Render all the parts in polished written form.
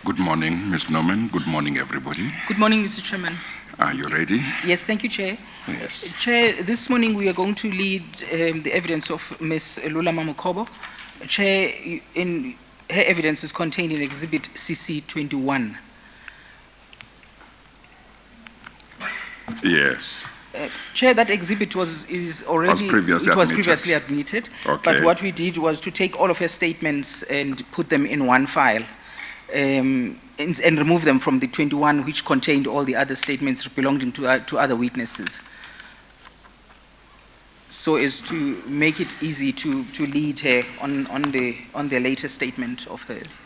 Good morning, Ms. Norman. Good morning, everybody. Good morning, Mr. Chairman. Are you ready? Yes, thank you, Chair. Yes. Chair, this morning we are going to lead the evidence of Ms. Lulama Mokhobo. Chair, in her evidence is contained in Exhibit CC 21. Yes. Chair, that exhibit was previously admitted. Okay. But what we did was to take all of her statements and put them in one file and remove them from the 21, which contained all the other statements belonging to other witnesses, so as to make it easy to lead her on the latest statement of hers.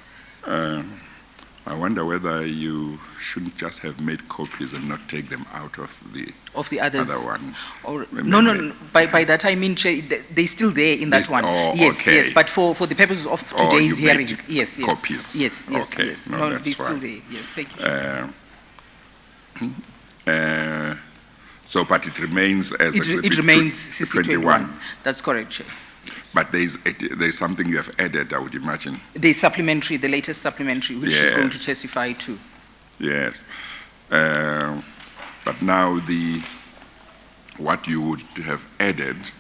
I wonder whether you shouldn't just have made copies and not take them out of the others. other one. Or, no. By that I mean, Chair, they're still there in that one. Oh, yes, okay. Yes. But for the purposes of today's you hearing, made yes. Copies. Yes. Okay. Yes. No, that's they're still fine. there. Yes, thank you. So, but it remains as It remains CC 21. That's correct, Chair. But there's something you have added, I would imagine. The supplementary, the latest supplementary, which is going to testify to. Yes. But now what you would have added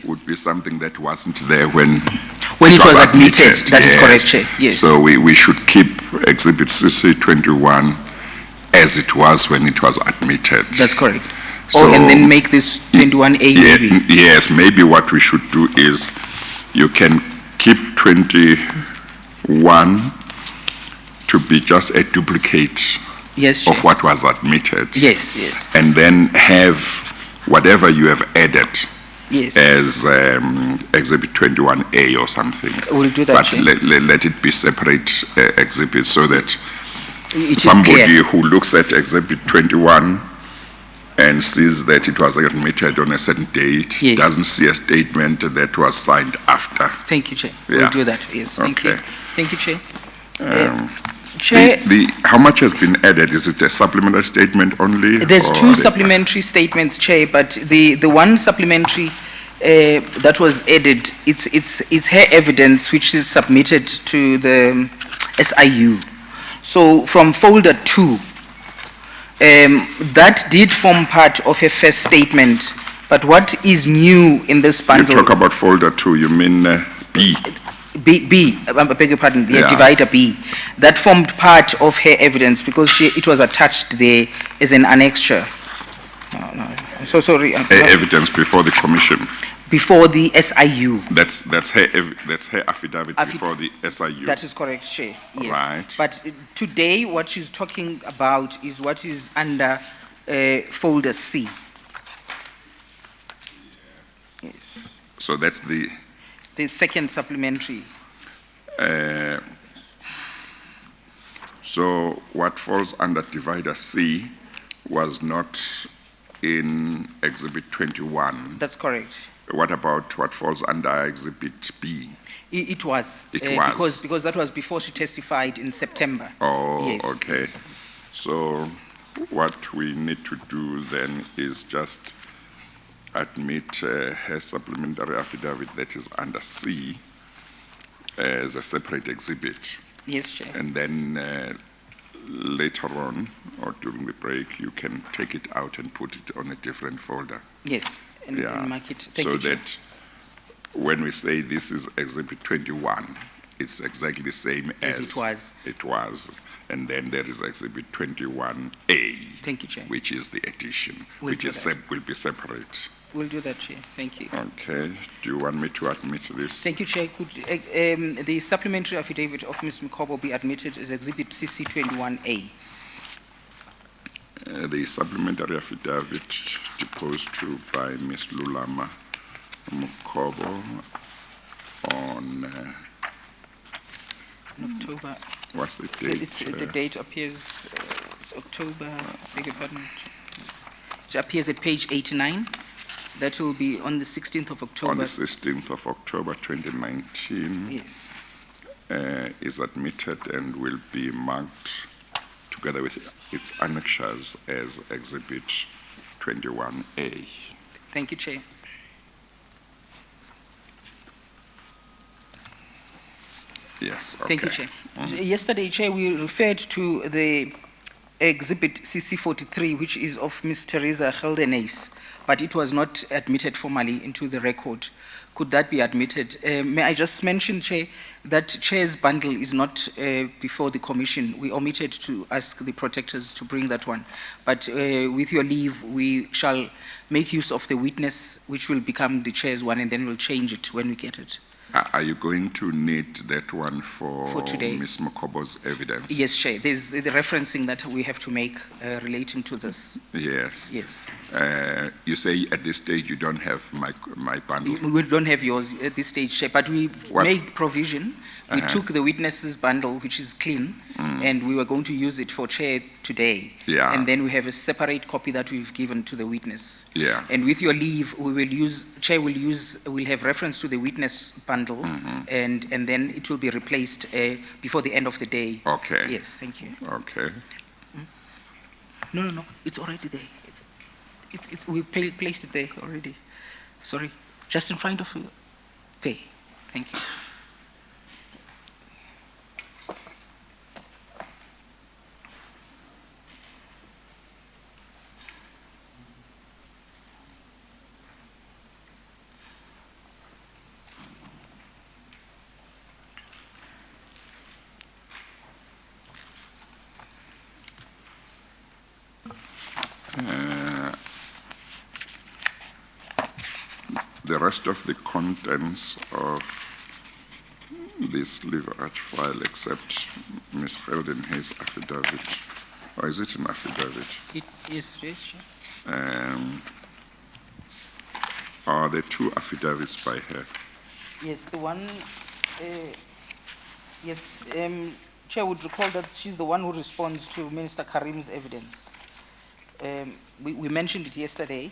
would be something that wasn't there when it was admitted. That is correct, Chair. Yes. So we should keep Exhibit CC 21 as it was when it was admitted. That's correct. So, and then make this 21A maybe. Yes, maybe what we should do is you can keep 21 to be just a duplicate of what was admitted. Yes. And then have whatever you have added as Exhibit 21A or something. We'll do that, but Chair. let it be separate exhibits so that it somebody who looks at Exhibit 21 and sees that it was admitted on a certain date, doesn't see a statement that was signed after. Thank you, Chair. We'll do that, yes. Thank you. Thank you, Chair. Chair, how much has been added? Is it a supplementary statement only? There's two supplementary statements, Chair, but the one supplementary that was added, it's her evidence which is submitted to the SIU. So from folder 2, that did form part of a first statement, but what is new in this bundle? You talk about folder 2, you mean B? B, I beg your pardon, divider B. That formed part of her evidence because it was attached there as an annexure. No, I'm so sorry. Evidence before the commission. Before the SIU. That's her affidavit before the SIU. That is correct, Chair. Yes. Right. But today, what she's talking about is what is under folder C. Yes. So that's the second supplementary. So what falls under divider C was not in Exhibit 21. That's correct. What about what falls under Exhibit B? It was. Because that was before she testified in September. Oh, yes. Okay. So what we need to do then is just admit her supplementary affidavit that is under C as a separate exhibit. Yes, Chair. And then later on, or during the break, you can take it out and put it on a different folder. Yes, and mark it. Thank so you, Chair. That when we say this is Exhibit 21, it's exactly the same as it was. And then there is Exhibit 21A. Thank you, Chair. Which is the addition, will be separate. We'll do that, Chair. Thank you. Okay. Do you want me to admit this? Thank you, Chair. Could the supplementary affidavit of Ms. Mokhobo be admitted as Exhibit CC 21A? The supplementary affidavit deposed to by Ms. Lulama Mokhobo on October. What's the date? The date appears, it's October, beg your pardon. It appears at page 89. That will be on the 16th of October. On the 16th of October 2019. Yes. Is admitted and will be marked together with its annexures as Exhibit 21A. Thank you, Chair. Yes, okay. Thank you, Chair. Yesterday, Chair, we referred to the exhibit CC43, which is of Ms. Teresa Geldenhuys, but it was not admitted formally into the record. Could that be admitted? May I just mention, Chair, that Chair's bundle is not before the Commission. We omitted to ask the protectors to bring that one. But with your leave, we shall make use of the witness, which will become the Chair's one, and then we'll change it when we get it. Are you going to need that one for today? Ms. Mokhobo's evidence? Yes, Chair. There's the referencing that we have to make relating to this. Yes. Yes. You say at this stage you don't have my bundle. We don't have yours at this stage, Chair, but we What? made provision. We took the witnesses bundle, which is clean, and we were going to use it for Chair today. Yeah. And then we have a separate copy that we've given to the witness. Yeah. And with your leave, we will use, Chair will have reference to the witness bundle, and then it will be replaced before the end of the day. Okay. Yes, thank you. Okay. No, it's already there. We placed it there already. Sorry, just in front of you. There, thank you. The rest of the contents of this leverage file, except Ms. Geldenhuys' affidavit, or is it an affidavit? It is, yes, Chair. Are there two affidavits by her? Yes, the one, yes, Chair would recall that she's the one who responds to Minister Karim's evidence. We mentioned it yesterday,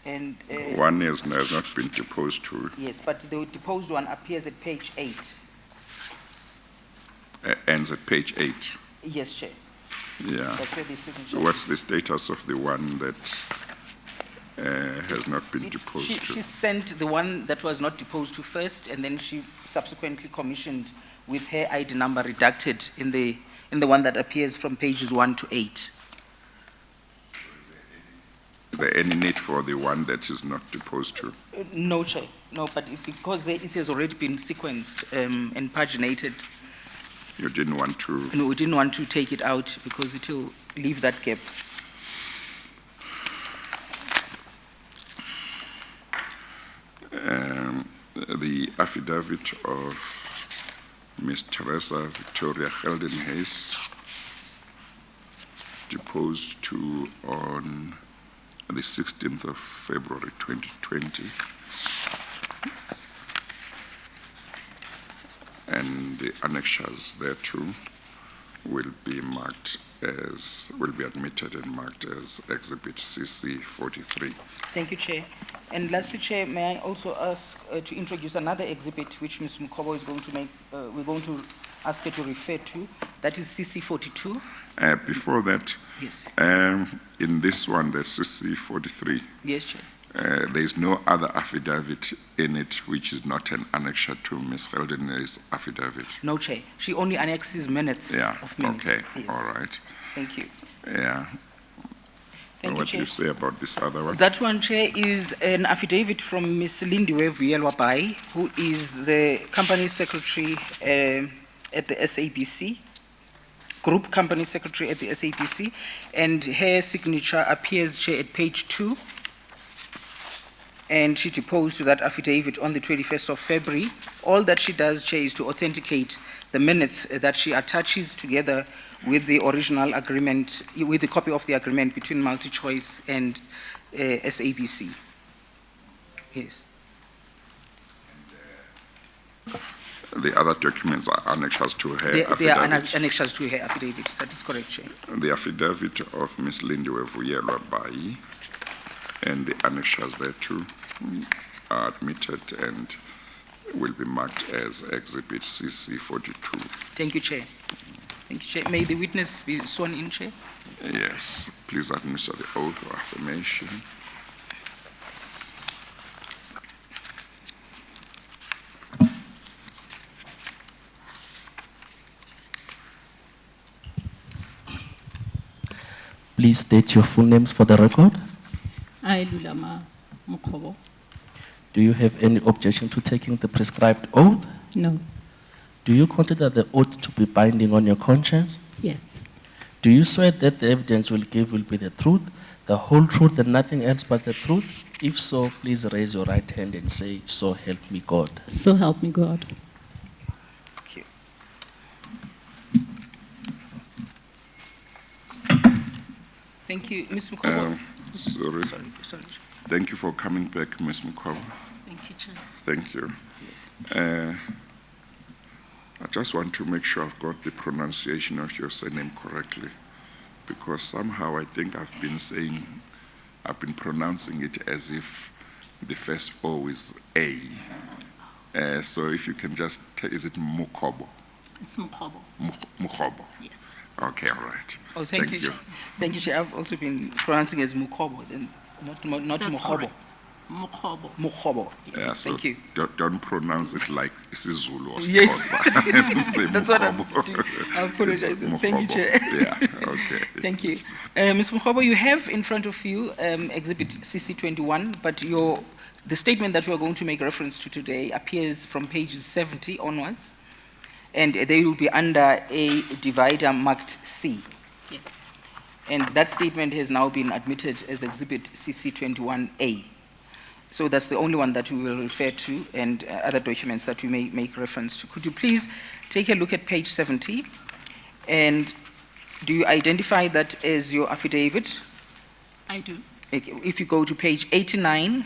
and... One has not been deposed to. Yes, but the deposed one appears at page 8. Ends at page 8. Yes, Chair. Yeah. That's where the signature. What's the status of the one that has not been deposed to? She sent the one that was not deposed to first, and then she subsequently commissioned with her ID number redacted in the one that appears from pages 1 to 8. Is there any need for the one that is not deposed to? No, Chair. No, but because it has already been sequenced and paginated, You didn't want to? no, we didn't want to take it out because it will leave that gap. The affidavit of Ms. Teresa Victoria Geldenhuys, deposed to on the 16th of February 2020, and the annexures thereto will be admitted and marked as Exhibit CC 43. Thank you, Chair. And lastly, Chair, may I also ask to introduce another exhibit which Ms. Mokhobo is going to make, we're going to ask her to refer to. That is CC 42. Before that, Yes. in this one, the CC 43, Yes, Chair. there is no other affidavit in it which is not an annexure to Ms. Geldenhuys' affidavit. No, Chair. She only annexes minutes Yeah, of minutes. okay, Yes. all right. Thank you. Yeah. Thank you, What do you Chair. say about this other one? That one, Chair, is an affidavit from Ms. Lindiwe Vuyelwabai, who is the company secretary at the SABC, group company secretary at the SABC, and her signature appears, Chair, at page 2. And she deposed to that affidavit on the 21st of February. All that she does, Chair, is to authenticate the minutes that she attaches together with the original agreement, with the copy of the agreement between Multichoice and SABC. Yes. The other documents are annexures to her They are affidavit. annexures to her affidavit. That is correct, Chair. The affidavit of Ms. Lindiwe Vuyelwabai and the annexures thereto are admitted and will be marked as Exhibit CC 42. Thank you, Chair. Thank you, Chair. May the witness be sworn in, Chair? Yes, please administer the oath of affirmation. Please state your full names for the record. I, Lulama Mokhobo. Do you have any objection to taking the prescribed oath? No. Do you consider the oath to be binding on your conscience? Yes. Do you swear that the evidence will give will be the truth, the whole truth, and nothing else but the truth? If so, please raise your right hand and say, "So help me God." So help me God. Thank you. Thank you. Ms. Mokhobo. Sorry. Thank you for coming back, Ms. Mokhobo. Thank you, Chair. Thank you. I just want to make sure I've got the pronunciation of your surname correctly, because somehow I think I've been pronouncing it as if the first O is A. So if you can just is it Mokhobo? It's Mokhobo. Mokhobo. Yes. Okay, all right. Oh, thank you. Thank you, Chair. I've also been pronouncing as Mokhobo, then not That's Mokhobo. correct. Mokhobo. Mokhobo. Yeah, so Thank you. don't pronounce it like isiZulu or Yes. Xhosa. Say That's what I'm Mokhobo. doing. I apologize. It's Thank you, Mokhobo. Chair. Yeah, okay. Thank you. Ms. Mokhobo, you have in front of you Exhibit CC21, but the statement that we are going to make reference to today appears from pages 70 onwards, and they will be under a divider marked C. Yes. And that statement has now been admitted as Exhibit CC21A. So that's the only one that we will refer to, and other documents that we may make reference to. Could you please take a look at page 70? And do you identify that as your affidavit? I do. If you go to page 89.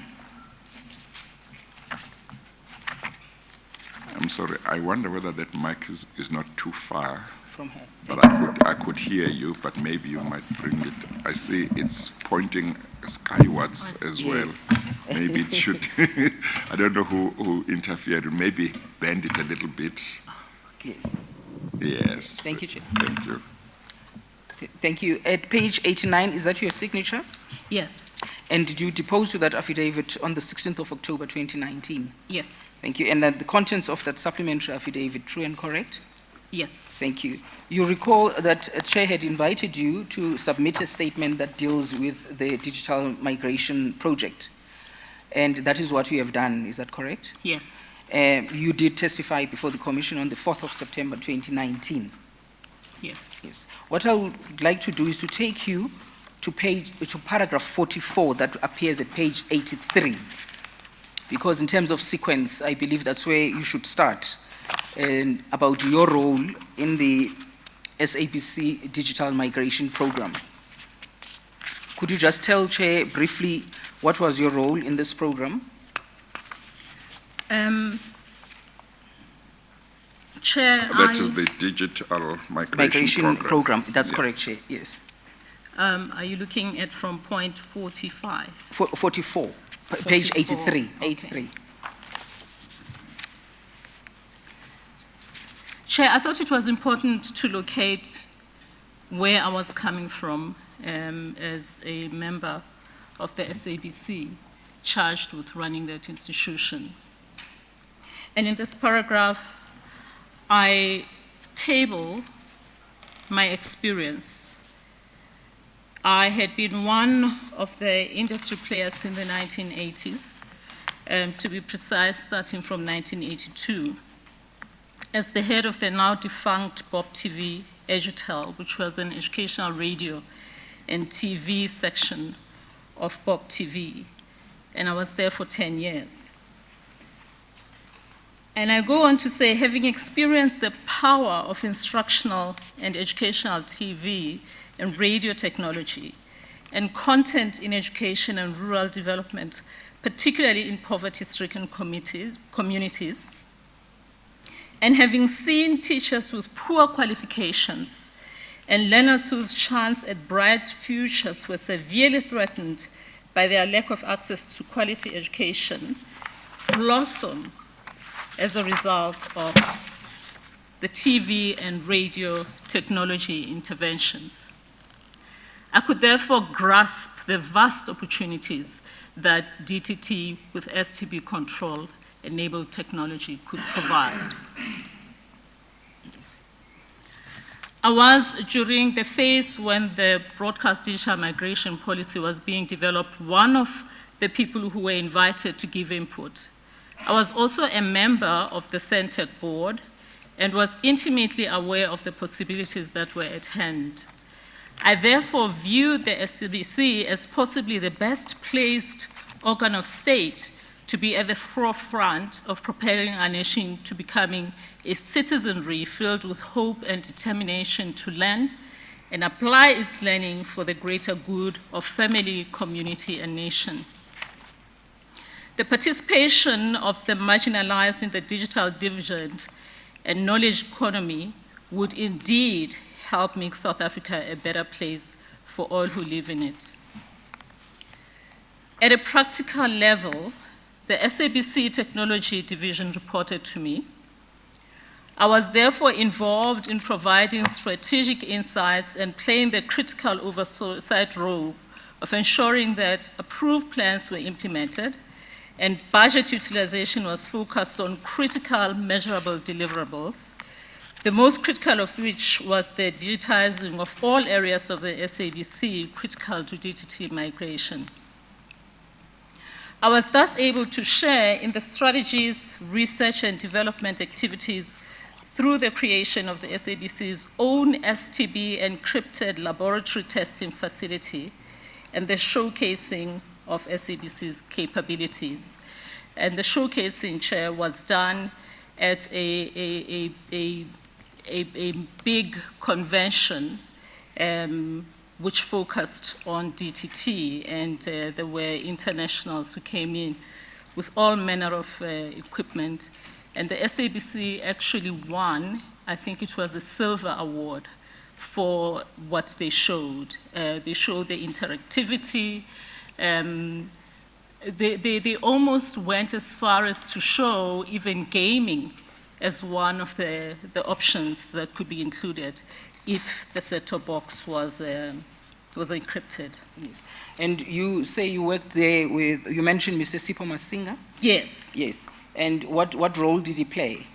I'm sorry, I wonder whether that mic is not too far, From her. but I could hear you, but maybe you might bring it. I see it's pointing skywards as well. Maybe it should, I don't know who interfered, maybe bend it a little bit. Yes. Yes. Thank you, Chair. Thank you. Thank you. At page 89, is that your signature? Yes. And did you depose to that affidavit on the 16th of October 2019? Yes. Thank you. And that the contents of that supplementary affidavit, true and correct? Yes. Thank you. You recall that a chair had invited you to submit a statement that deals with the digital migration project. And that is what you have done, is that correct? Yes. You did testify before the Commission on the 4th of September 2019. Yes. Yes. What I would like to do is to take you to paragraph 44 that appears at page 83. Because in terms of sequence, I believe that's where you should start. And about your role in the SABC Digital Migration Program. Could you just tell Chair briefly what was your role in this program? Chair, That is the digital migration program. That's Yeah. correct, Chair, yes. are you looking at from point 45? 44, page 44, 83, okay. 83. Chair, I thought it was important to locate where I was coming from as a member of the SABC charged with running that institution. And in this paragraph, I table my experience. I had been one of the industry players in the 1980s, to be precise, starting from 1982. As the head of the now defunct Bob TV Edutel, which was an educational radio and TV section of Bob TV, and I was there for 10 years. And I go on to say, having experienced the power of instructional and educational TV and radio technology and content in education and rural development, particularly in poverty-stricken communities, and having seen teachers with poor qualifications and learners whose chance at bright futures were severely threatened by their lack of access to quality education, blossom as a result of the TV and radio technology interventions. I could therefore grasp the vast opportunities that DTT with STB control enabled technology could provide. I was, during the phase when the broadcast digital migration policy was being developed, one of the people who were invited to give input. I was also a member of the Sentech board and was intimately aware of the possibilities that were at hand. I therefore viewed the SABC as possibly the best placed organ of state to be at the forefront of propelling our nation to becoming a citizenry filled with hope and determination to learn and apply its learning for the greater good of family, community, and nation. The participation of the marginalized in the digital dividend and knowledge economy would indeed help make South Africa a better place for all who live in it. At a practical level, the SABC Technology Division reported to me. I was therefore involved in providing strategic insights and playing the critical oversight role of ensuring that approved plans were implemented and budget utilization was focused on critical measurable deliverables, the most critical of which was the digitizing of all areas of the SABC critical to DTT migration. I was thus able to share in the strategies, research, and development activities through the creation of the SABC's own STB encrypted laboratory testing facility and the showcasing of SABC's capabilities. And the showcasing, Chair, was done at a big convention which focused on DTT, and there were internationals who came in with all manner of equipment. And the SABC actually won, I think it was a silver award for what they showed. They showed the interactivity. They almost went as far as to show even gaming as one of the options that could be included if the set-top box was encrypted. Yes. And you say you worked there with, you mentioned Mr. Sipho Masinga? Yes. Yes. And what role did he play?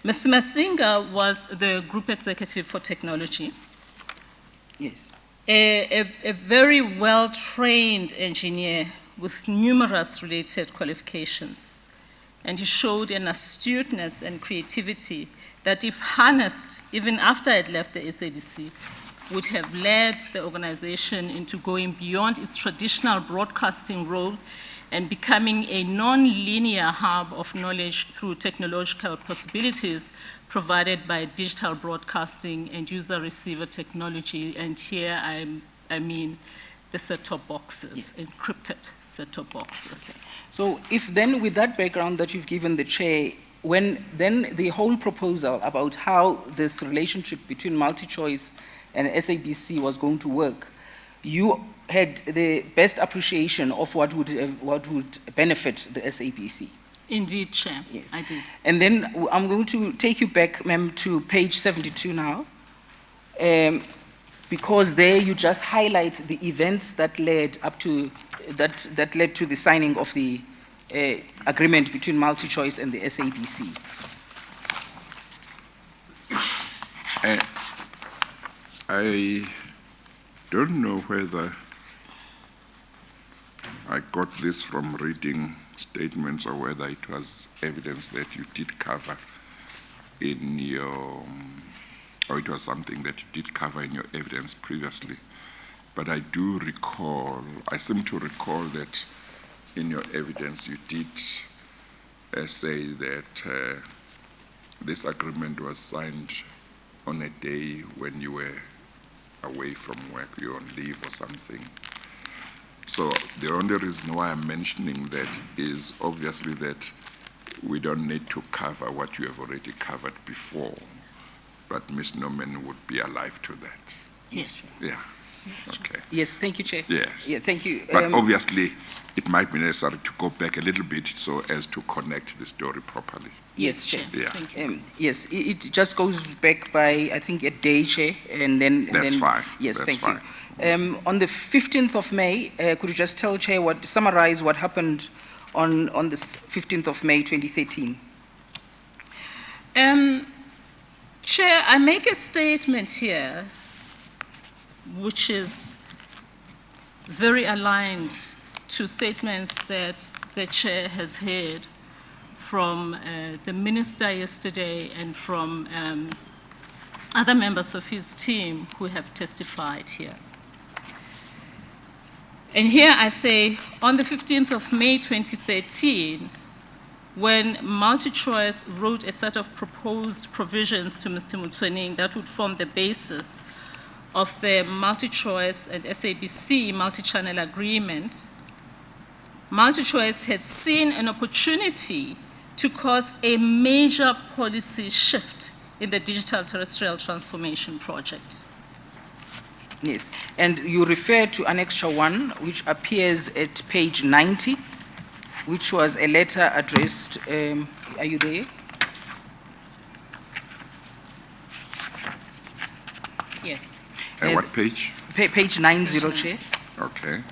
Mr. Masinga was the group executive for technology. Yes. A very well-trained engineer with numerous related qualifications. And he showed an astuteness and creativity that, if harnessed, even after I'd left the SABC, would have led the organization into going beyond its traditional broadcasting role and becoming a non-linear hub of knowledge through technological possibilities provided by digital broadcasting and user-receiver technology. And here I mean the set-top boxes, yes. Encrypted set-top boxes. Okay. So if then, with that background that you've given the chair, when then the whole proposal about how this relationship between Multichoice and SABC was going to work, you had the best appreciation of what would benefit the SABC. Indeed, Chair, yes. I did. And then I'm going to take you back, ma'am, to page 72 now, because there you just highlight the events that led up to that led to the signing of the agreement between Multichoice and the SABC. I don't know whether I got this from reading statements or whether it was evidence that you did cover in your, or it was something that you did cover in your evidence previously. But I do recall, I seem to recall that in your evidence you did say that this agreement was signed on a day when you were away from work, you were on leave or something. So the only reason why I'm mentioning that is obviously that we don't need to cover what you have already covered before, but Ms. Norman would be alive to that. Yes. Yeah. Yes, okay. Yes, thank you, Chair. Yes. Yeah, thank you. But obviously, it might be necessary to go back a little bit so as to connect the story properly. Yes, Chair. Yeah. Thank you. Yes, it just goes back by, I think, a day, Chair, and then... That's fine. Yes, That's thank fine. you. On the 15th of May, could you just tell, Chair, summarize what happened on the 15th of May, 2013? Chair, I make a statement here which is very aligned to statements that the Chair has heard from the Minister yesterday and from other members of his team who have testified here. And here I say, on the 15th of May 2013, when Multichoice wrote a set of proposed provisions to Mr. Motsoeneng that would form the basis of the Multichoice and SABC multi-channel agreement, Multichoice had seen an opportunity to cause a major policy shift in the digital terrestrial transformation project. Yes, and you refer to Annexure 1, which appears at page 90, which was a letter addressed, are you there? Yes. What page? Page 90, Chair. Okay.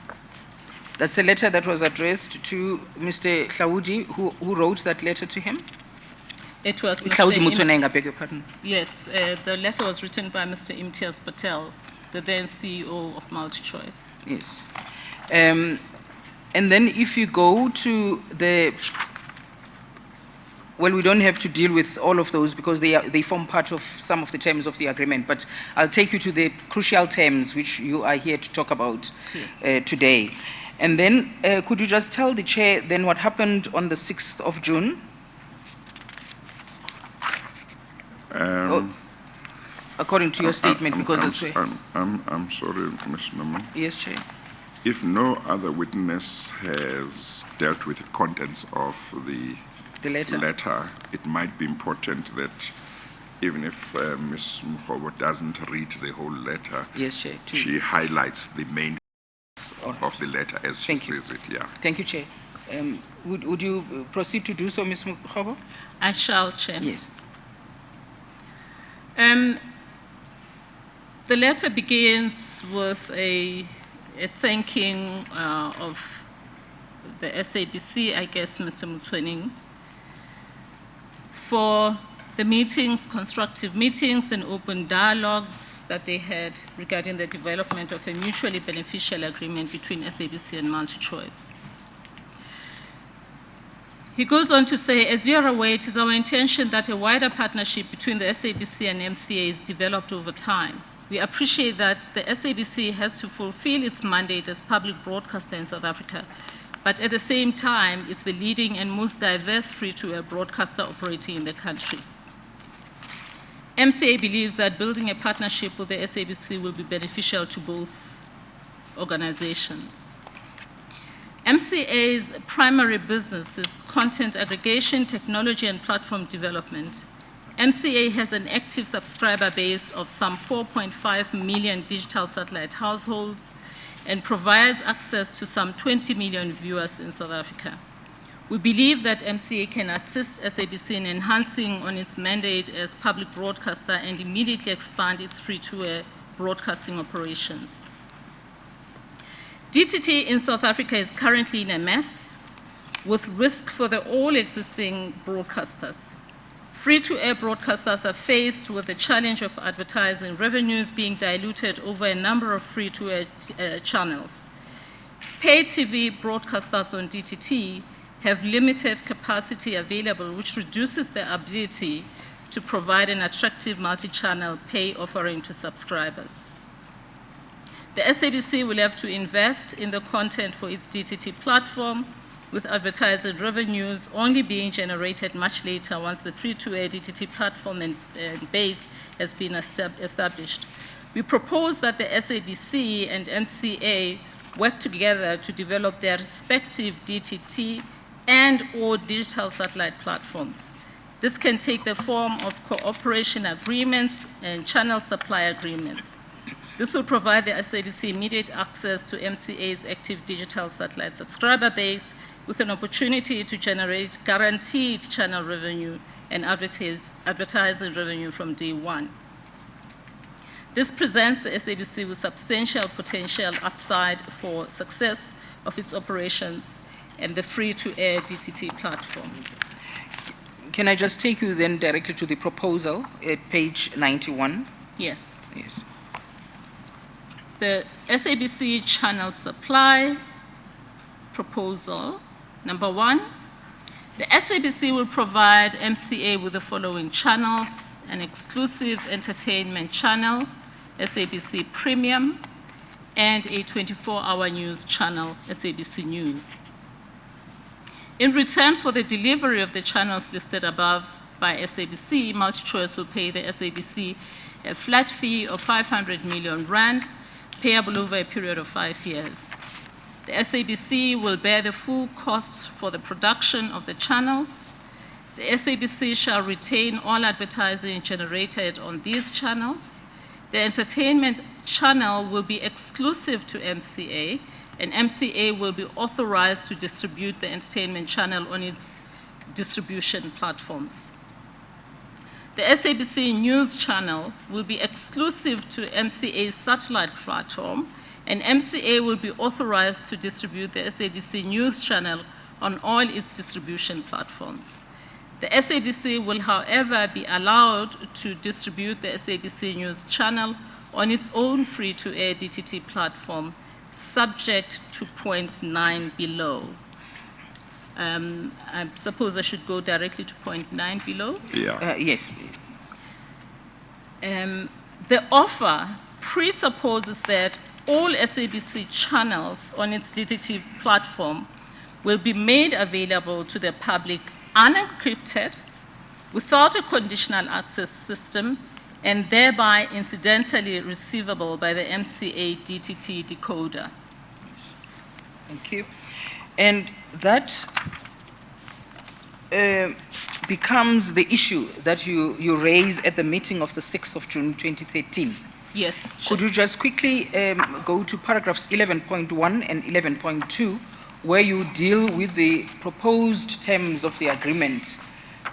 That's a letter that was addressed to Mr. Hlaudi, who wrote that letter to him? It was Hlaudi Motsoeneng, I beg your pardon. Yes, the letter was written by Mr. Imtiaz Patel, the then CEO of Multichoice. Yes. And then if you go to the, well, we don't have to deal with all of those because they form part of some of the terms of the agreement, but I'll take you to the crucial terms which you are here to talk about today. And then could you just tell the Chair then what happened on the 6th of June? According to your statement, because that's where... I'm sorry, Ms. Norman. Yes, Chair. If no other witness has dealt with the contents of the letter, it might be important that even if Ms. Mokhobo doesn't read the whole letter, yes, Chair, she highlights the main of the letter as she says it, yeah. Thank you, Chair. Would you proceed to do so, Ms. Mokhobo? I shall, Chair. Yes. The letter begins with a thanking of the SABC, I guess, Mr. Motsoeneng, for the meetings, constructive meetings and open dialogues that they had regarding the development of a mutually beneficial agreement between SABC and Multichoice. He goes on to say, as you are aware, it is our intention that a wider partnership between the SABC and MCA is developed over time. We appreciate that the SABC has to fulfill its mandate as public broadcaster in South Africa, but at the same time is the leading and most diverse free-to-air broadcaster operating in the country. MCA believes that building a partnership with the SABC will be beneficial to both organizations. MCA's primary business is content aggregation, technology, and platform development. MCA has an active subscriber base of some 4.5 million digital satellite households and provides access to some 20 million viewers in South Africa. We believe that MCA can assist SABC in enhancing on its mandate as public broadcaster and immediately expand its free-to-air broadcasting operations. DTT in South Africa is currently in a mess with risk for all existing broadcasters. Free-to-air broadcasters are faced with the challenge of advertising revenues being diluted over a number of free-to-air channels. Pay TV broadcasters on DTT have limited capacity available, which reduces their ability to provide an attractive multi-channel pay offering to subscribers. The SABC will have to invest in the content for its DTT platform, with advertising revenues only being generated much later once the free-to-air DTT platform and base has been established. We propose that the SABC and MCA work together to develop their respective DTT and/or digital satellite platforms. This can take the form of cooperation agreements and channel supply agreements. This will provide the SABC immediate access to MCA's active digital satellite subscriber base with an opportunity to generate guaranteed channel revenue and advertising revenue from day one. This presents the SABC with substantial potential upside for success of its operations and the free-to-air DTT platform. Can I just take you then directly to the proposal at page 91? Yes. Yes. The SABC channel supply proposal, number 1, the SABC will provide MCA with the following channels: an exclusive entertainment channel, SABC Premium, and a 24-hour news channel, SABC News. In return for the delivery of the channels listed above by SABC, Multichoice will pay the SABC a flat fee of 500 million rand, payable over a period of 5 years. The SABC will bear the full costs for the production of the channels. The SABC shall retain all advertising generated on these channels. The entertainment channel will be exclusive to MCA, and MCA will be authorized to distribute the entertainment channel on its distribution platforms. The SABC News channel will be exclusive to MCA's satellite platform, and MCA will be authorized to distribute the SABC News channel on all its distribution platforms. The SABC will, however, be allowed to distribute the SABC News channel on its own free-to-air DTT platform, subject to point 9 below. I suppose I should go directly to point 9 below. Yeah. Yes. The offer presupposes that all SABC channels on its DTT platform will be made available to the public unencrypted, without a conditional access system, and thereby incidentally receivable by the MCA DTT decoder. Thank you. And that becomes the issue that you raised at the meeting of the 6th of June 2013. Yes. Could you just quickly go to paragraphs 11.1 and 11.2, where you deal with the proposed terms of the agreement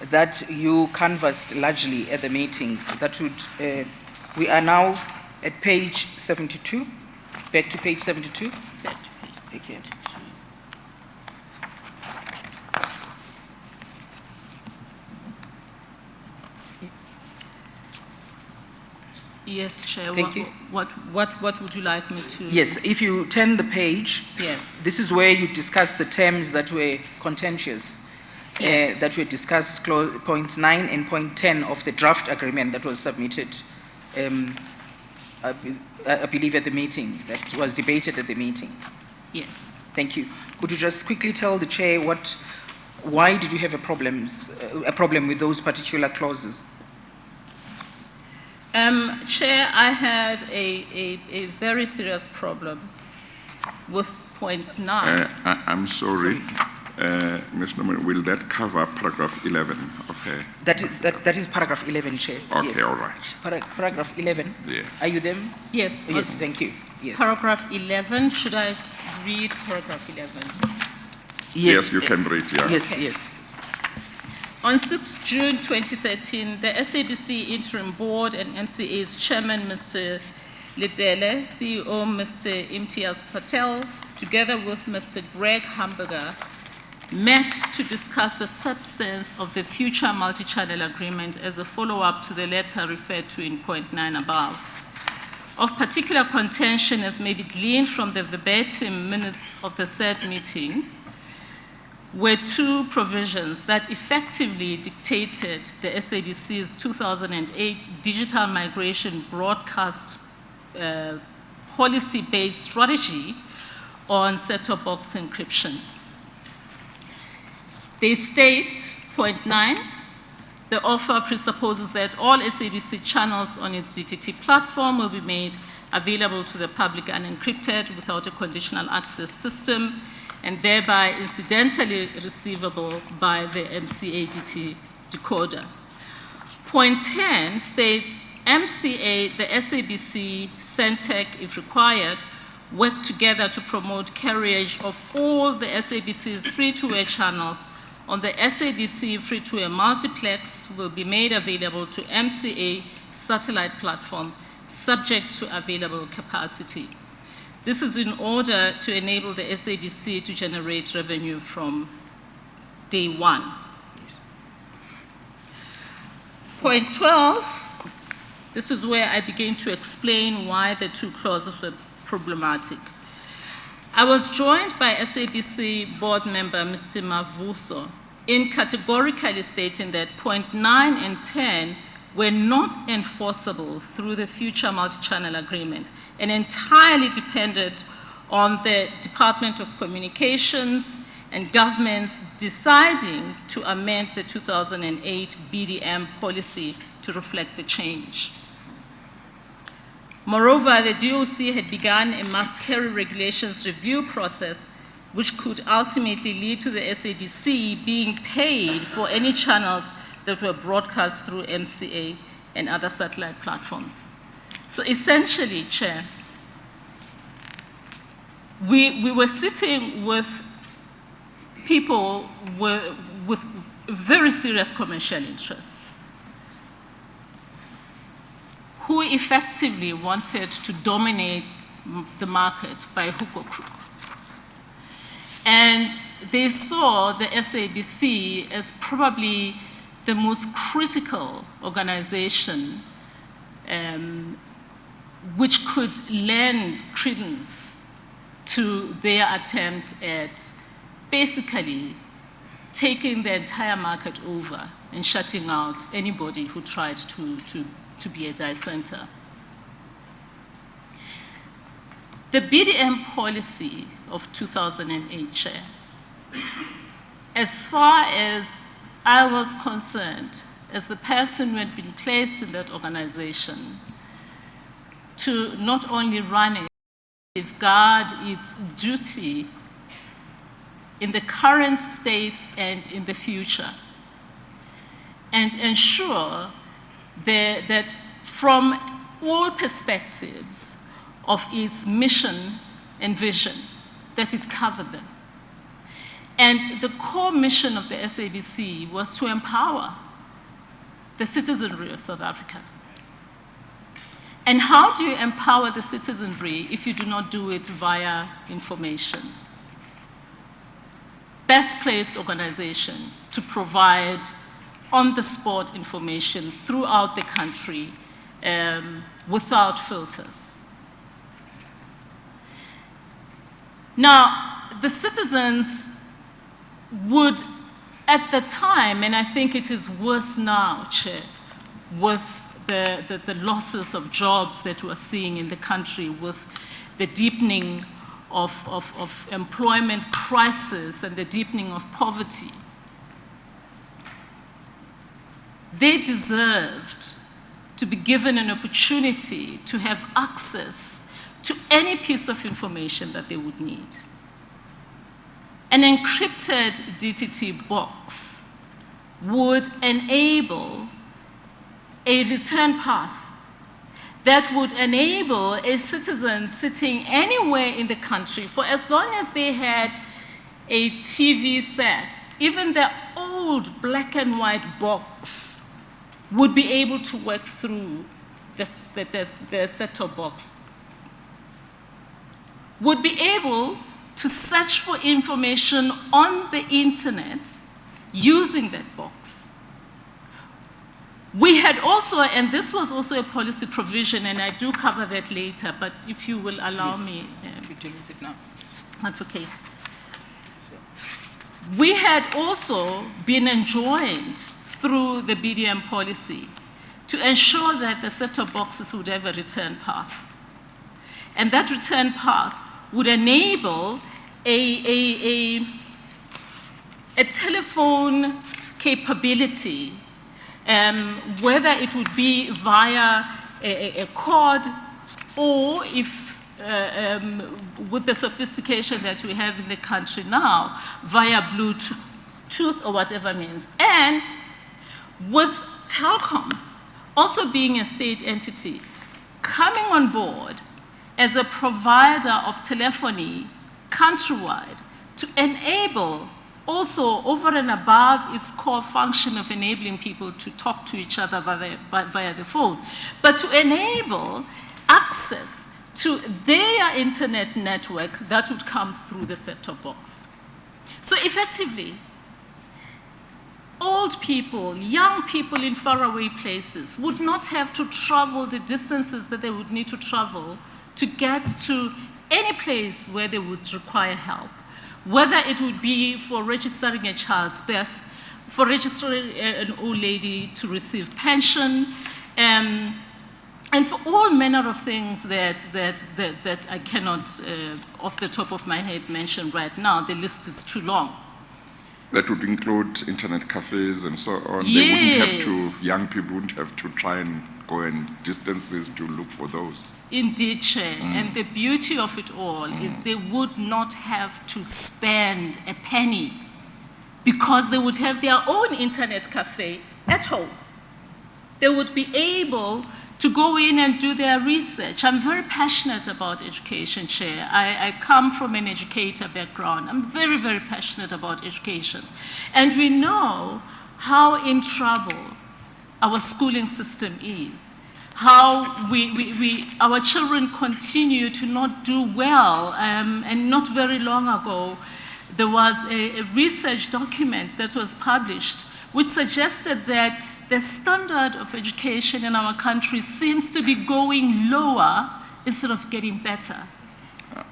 that you canvassed largely at the meeting? That would, we are now at page 72, back to page 72. Back to page 72. Yes, Chair. Thank you. What would you like me to? Yes, if you turn the page, Yes. this is where you discuss the terms that were contentious, Yes. that were discussed, point 9 and point 10 of the draft agreement that was submitted, I believe at the meeting, that was debated at the meeting. Yes. Thank you. Could you just quickly tell the chair why did you have a problem with those particular clauses? Chair, I had a very serious problem with point 9. I'm sorry. Ms. Norman, will that cover paragraph 11 of her? That is paragraph 11, Chair. Okay, Yes. all right. Paragraph 11. Yes. Are you there? Yes. Yes, thank you. Yes. Paragraph 11, should I read paragraph 11? Yes, you can read, yeah. Yes, Okay. yes. On 6 June 2013, the SABC Interim Board and MCA's Chairman, Mr. Lidele, CEO, Mr. Imtiaz Patel, together with Mr. Greg Hamburger, met to discuss the substance of the future multi-channel agreement as a follow-up to the letter referred to in point 9 above. Of particular contention, as may be gleaned from the verbatim minutes of the said meeting, were two provisions that effectively dictated the SABC's 2008 digital migration broadcast policy-based strategy on set-top box encryption. They state, point 9, the offer presupposes that all SABC channels on its DTT platform will be made available to the public unencrypted without a conditional access system, and thereby incidentally receivable by the MCA-DT decoder. Point 10 states MCA, the SABC, Sentech, if required, work together to promote carriage of all the SABC's free-to-air channels on the SABC free-to-air multiplex will be made available to MCA satellite platform, subject to available capacity. This is in order to enable the SABC to generate revenue from day one. Point 12, this is where I begin to explain why the two clauses were problematic. I was joined by SABC board member Mr. Mavuso in categorically stating that point 9 and 10 were not enforceable through the future multi-channel agreement and entirely depended on the Department of Communications and governments deciding to amend the 2008 BDM policy to reflect the change. Moreover, the DOC had begun a mass carry regulations review process which could ultimately lead to the SABC being paid for any channels that were broadcast through MCA and other satellite platforms. So essentially, Chair, we were sitting with people with very serious commercial interests who effectively wanted to dominate the market by hook or crook. And they saw the SABC as probably the most critical organization which could lend credence to their attempt at basically taking the entire market over and shutting out anybody who tried to be a dissenter. The BDM policy of 2008, Chair, as far as I was concerned, as the person who had been placed in that organization, to not only run it, safeguard its duty in the current state and in the future, and ensure that from all perspectives of its mission and vision, that it covered them. And the core mission of the SABC was to empower the citizenry of South Africa. And how do you empower the citizenry if you do not do it via information? Best placed organization to provide on-the-spot information throughout the country without filters. Now, the citizens would, at the time, and I think it is worse now, Chair, with the losses of jobs that we're seeing in the country, with the deepening of employment crisis and the deepening of poverty. They deserved to be given an opportunity to have access to any piece of information that they would need. An encrypted DTT box would enable a return path that would enable a citizen sitting anywhere in the country, for as long as they had a TV set, even the old black and white box would be able to work through the set-top box, would be able to search for information on the internet using that box. We had also, and this was also a policy provision, and I do cover that later, but if you will allow me. Advocate. We had also been enjoined through the BDM policy to ensure that the set-top boxes would have a return path. And that return path would enable a telephone capability, whether it would be via a cord or if, with the sophistication that we have in the country now, via Bluetooth or whatever means. And with Telkom also being a state entity, coming on board as a provider of telephony countrywide to enable also over and above its core function of enabling people to talk to each other via the phone, but to enable access to their internet network that would come through the set-top box. So effectively, all old people, young people in faraway places would not have to travel the distances that they would need to travel to get to any place where they would require help, whether it would be for registering a child's birth, for registering an old lady to receive pension, and for all manner of things that I cannot, off the top of my head, mention right now. The list is too long. That would include internet cafes and so on. Yes. They wouldn't have to, young people wouldn't have to try and go in distances to look for those. Indeed, Chair. And the beauty of it all is they would not have to spend a penny because they would have their own internet cafe at home. They would be able to go in and do their research. I'm very passionate about education, Chair. I come from an educator background. I'm very, very passionate about education. And we know how in trouble our schooling system is, how our children continue to not do well. And not very long ago, there was a research document that was published which suggested that the standard of education in our country seems to be going lower instead of getting better.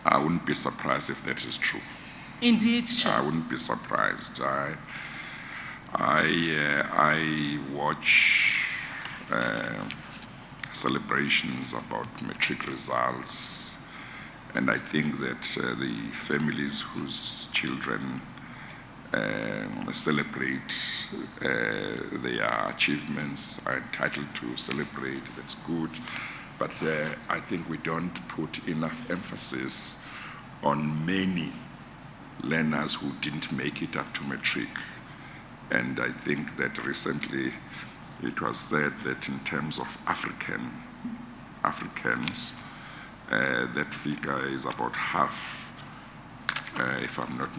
I wouldn't be surprised if that is true. Indeed, Chair. I wouldn't be surprised. I watch celebrations about matric results, and I think that the families whose children celebrate their achievements are entitled to celebrate. That's good, but I think we don't put enough emphasis on many learners who didn't make it up to matric. And I think that recently it was said that in terms of Africans, that figure is about half, if I'm not,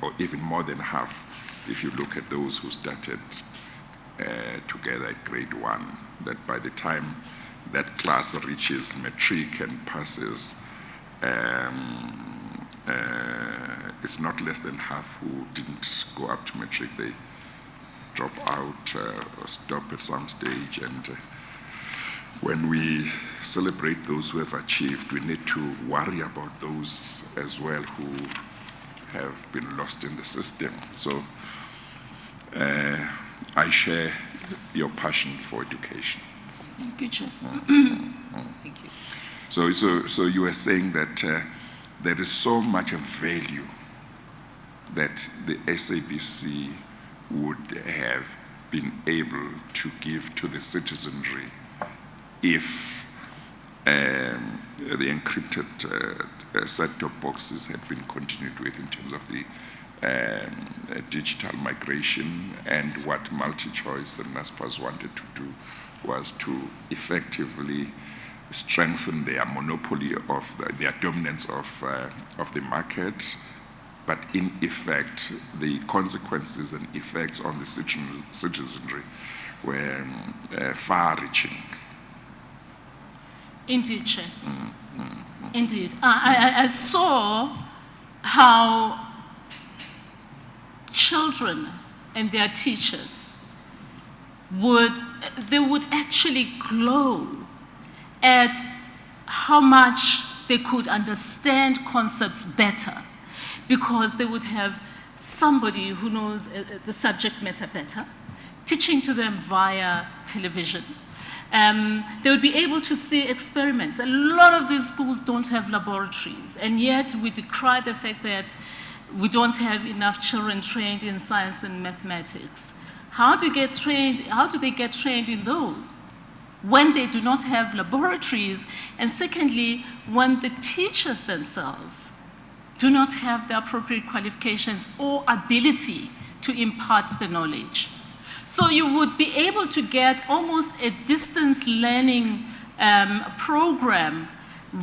or even more than half, if you look at those who started together at grade 1, that by the time that class reaches matric and passes, it's not less than half who didn't go up to matric. They drop out or stop at some stage. And when we celebrate those who have achieved, we need to worry about those as well who have been lost in the system. So I share your passion for education. Thank you, Chair. Thank you. So you were saying that there is so much of value that the SABC would have been able to give to the citizenry if the encrypted set-top boxes had been continued with in terms of the digital migration. And what Multichoice and NASPAS wanted to do was to effectively strengthen their monopoly of their dominance of the market, but in effect, the consequences and effects on the citizenry were far-reaching. Indeed, Chair. Indeed. I saw how children and their teachers would actually glow at how much they could understand concepts better, because they would have somebody who knows the subject matter better, teaching to them via television. They would be able to see experiments. A lot of these schools don't have laboratories, and yet we decry the fact that we don't have enough children trained in science and mathematics. How do they get trained in those when they do not have laboratories? And secondly, when the teachers themselves do not have the appropriate qualifications or ability to impart the knowledge. So you would be able to get almost a distance learning program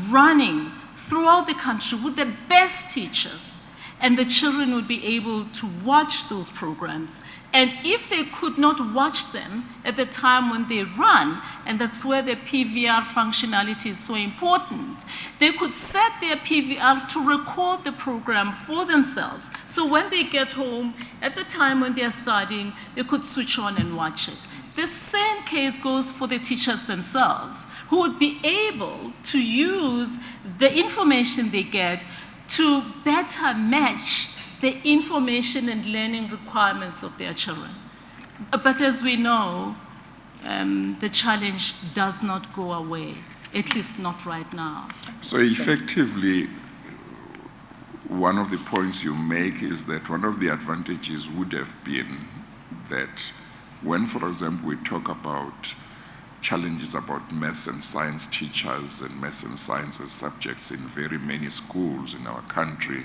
running throughout the country with the best teachers and the children would be able to watch those programs. And if they could not watch them at the time when they run, and that's where the PVR functionality is so important, they could set their PVR to record the program for themselves. So when they get home, at the time when they're studying, they could switch on and watch it. The same case goes for the teachers themselves, who would be able to use the information they get to better match the information and learning requirements of their children. But as we know, the challenge does not go away, at least not right now. So effectively, one of the points you make is that one of the advantages would have been that when, for example, we talk about challenges about maths and science teachers and maths and science as subjects in very many schools in our country,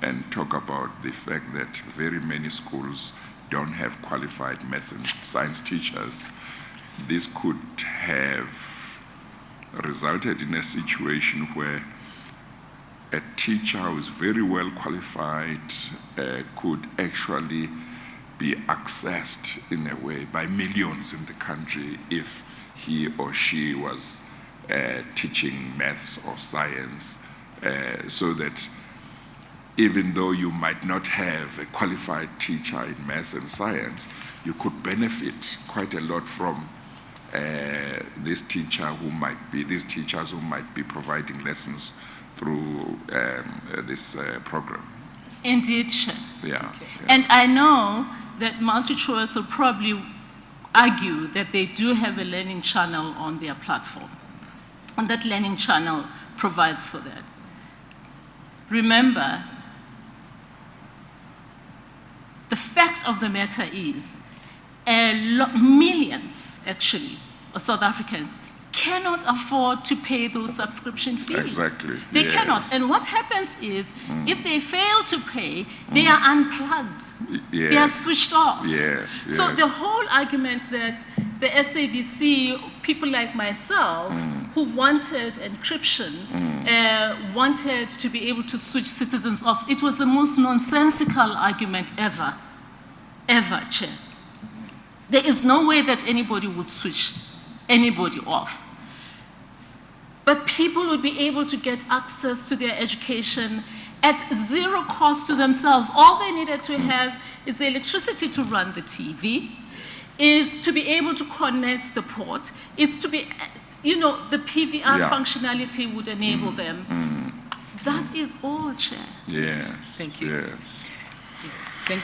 and talk about the fact that very many schools don't have qualified maths and science teachers, this could have resulted in a situation where a teacher who is very well qualified could actually be accessed in a way by millions in the country if he or she was teaching maths or science, so that even though you might not have a qualified teacher in maths and science, you could benefit quite a lot from these teachers who might be providing lessons through this program. Indeed, Chair. Yeah. And I know that Multichoice will probably argue that they do have a learning channel on their platform, and that learning channel provides for that. Remember, the fact of the matter is, millions, actually, of South Africans cannot afford to pay those subscription fees. Exactly. They Yes. cannot. And what happens is, if they fail to pay, they are unplugged. Yes. They are switched off. Yes. So yes. the whole argument that the SABC, people like myself, who wanted encryption, wanted to be able to switch citizens off, it was the most nonsensical argument ever, Chair. There is no way that anybody would switch anybody off. But people would be able to get access to their education at zero cost to themselves. All they needed to have is the electricity to run the TV, is to be able to connect the port, it's to be, the PVR functionality would enable them. That is all, Chair. Yes. Thank you. Yes. Thank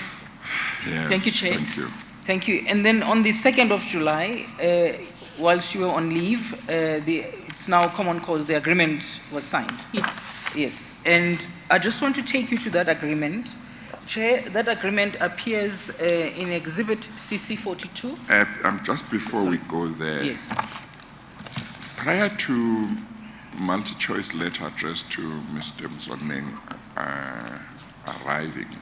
Yes. you, Chair. Thank you. Thank you. And then on the 2nd of July, whilst you were on leave, it's now common cause the agreement was signed. Yes. Yes. And I just want to take you to that agreement. Chair, that agreement appears in Exhibit CC42. Just before we go there, Yes. prior to Multichoice letter addressed to Mr. Mzoneng arriving,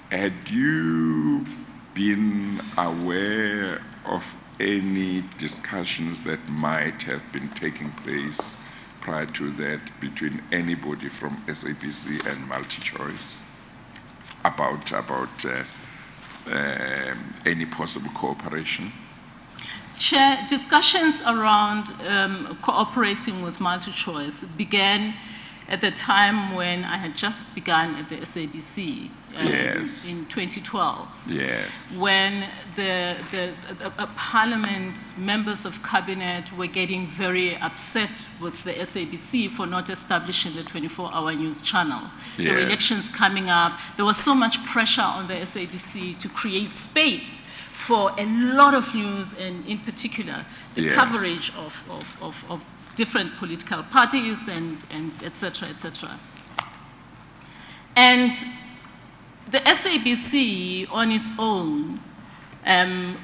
had you been aware of any discussions that might have been taking place prior to that between anybody from SABC and Multichoice about any possible cooperation? Chair, discussions around cooperating with Multichoice began at the time when I had just begun at the SABC Yes. in 2012. Yes. When the Parliament, members of Cabinet were getting very upset with the SABC for not establishing the 24-hour news channel. There were Yes. elections coming up. There was so much pressure on the SABC to create space for a lot of news, and in particular, the Yes. coverage of different political parties and et cetera, et cetera. And the SABC on its own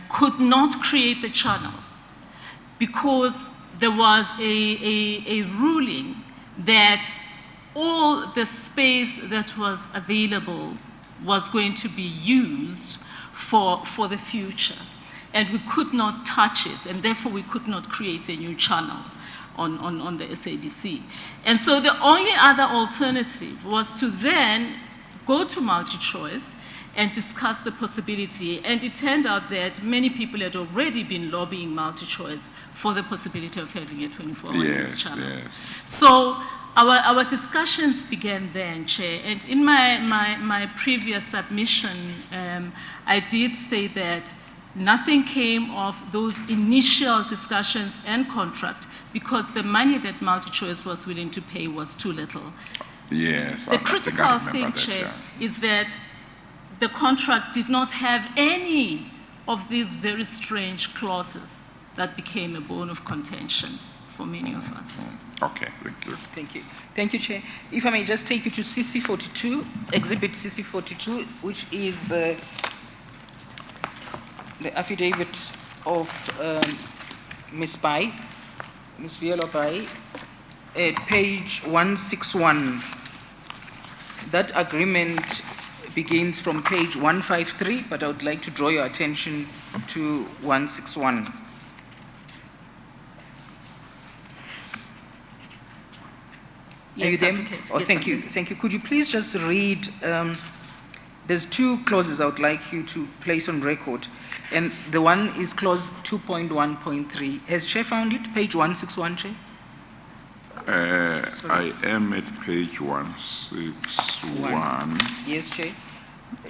could not create the channel because there was a ruling that all the space that was available was going to be used for the future. And we could not touch it, and therefore we could not create a new channel on the SABC. And so the only other alternative was to then go to Multichoice and discuss the possibility. And it turned out that many people had already been lobbying Multichoice for the possibility of having a 24-hour news channel. Yes. So our discussions began then, Chair. And in my previous submission, I did state that nothing came of those initial discussions and contract because the money that Multichoice was willing to pay was too little. Yes. The critical thing, Chair, is that the contract did not have any of these very strange clauses that became a bone of contention for many of us. Okay, thank you. Thank you. Thank you, Chair. If I may just take you to CC42, Exhibit CC42, which is the affidavit of Ms. Bai, Ms. Viola Bai, at page 161. That agreement begins from page 153, but I would like to draw your attention to 161. Are you there? Advocate. Oh, Yes, thank you. Advocate. Thank you. Could you please just read, there's two clauses I would like you to place on record. And the one is clause 2.1.3. Has Chair found it? Page 161, Chair? I am at page 161. Yes, Chair.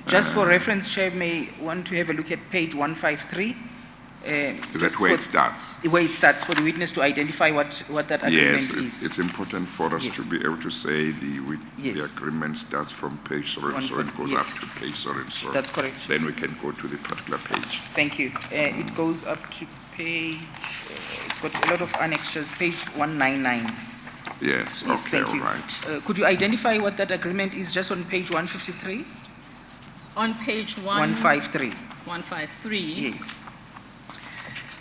Just for reference, Chair may want to have a look at page 153. Is that where it starts? Where it starts for the witness to identify what that agreement Yes, is. it's important for us Yes. to be able to say the Yes. agreement starts from page so and so and goes Yes. up to page so and so. That's correct. Then we can go to the particular page. Thank you. It goes up to page, it's got a lot of annexures, page 199. Yes, Yes, okay, thank all you. right. Could you identify what that agreement is just on page 153? On page 153, 153, yes.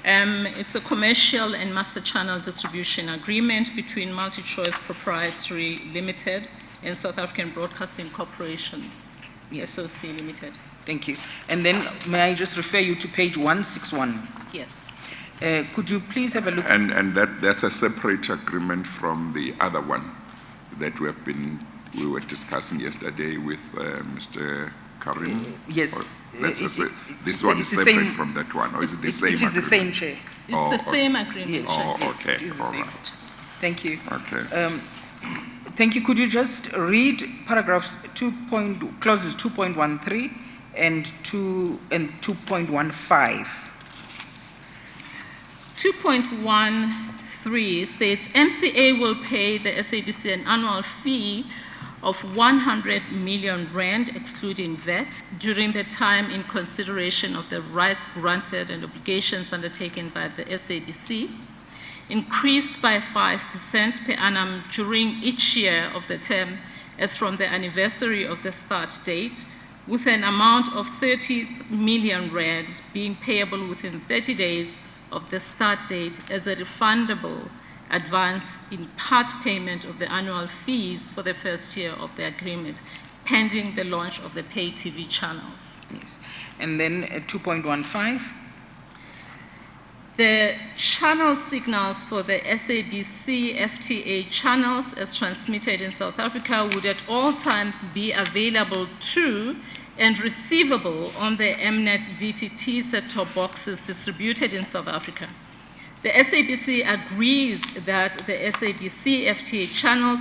It's a commercial and master channel distribution agreement between Multichoice Proprietary Limited and South African Broadcasting Corporation, SOC Limited. Thank you. And then may I just refer you to page 161? Yes. Could you please have a look? And that's a separate agreement from the other one that we were discussing yesterday with Mr. Karim? Yes. This one is separate from that one, or is it the same It is the same, agreement? Chair. It's Oh, the okay. same agreement. Yes. Oh, yes, okay, it is the all same. right. Thank you. Okay. Thank you. Could you just read paragraphs clauses 2.13 and 2.15? 2.13 states MCA will pay the SABC an annual fee of 100 million rand, excluding VAT, during the time in consideration of the rights granted and obligations undertaken by the SABC, increased by 5% per annum during each year of the term as from the anniversary of the start date, with an amount of 30 million rand being payable within 30 days of the start date as a refundable advance in part payment of the annual fees for the first year of the agreement, pending the launch of the pay TV channels. Yes. And then 2.15? The channel signals for the SABC FTA channels as transmitted in South Africa would at all times be available to and receivable on the Mnet DTT set-top boxes distributed in South Africa. The SABC agrees that the SABC FTA channels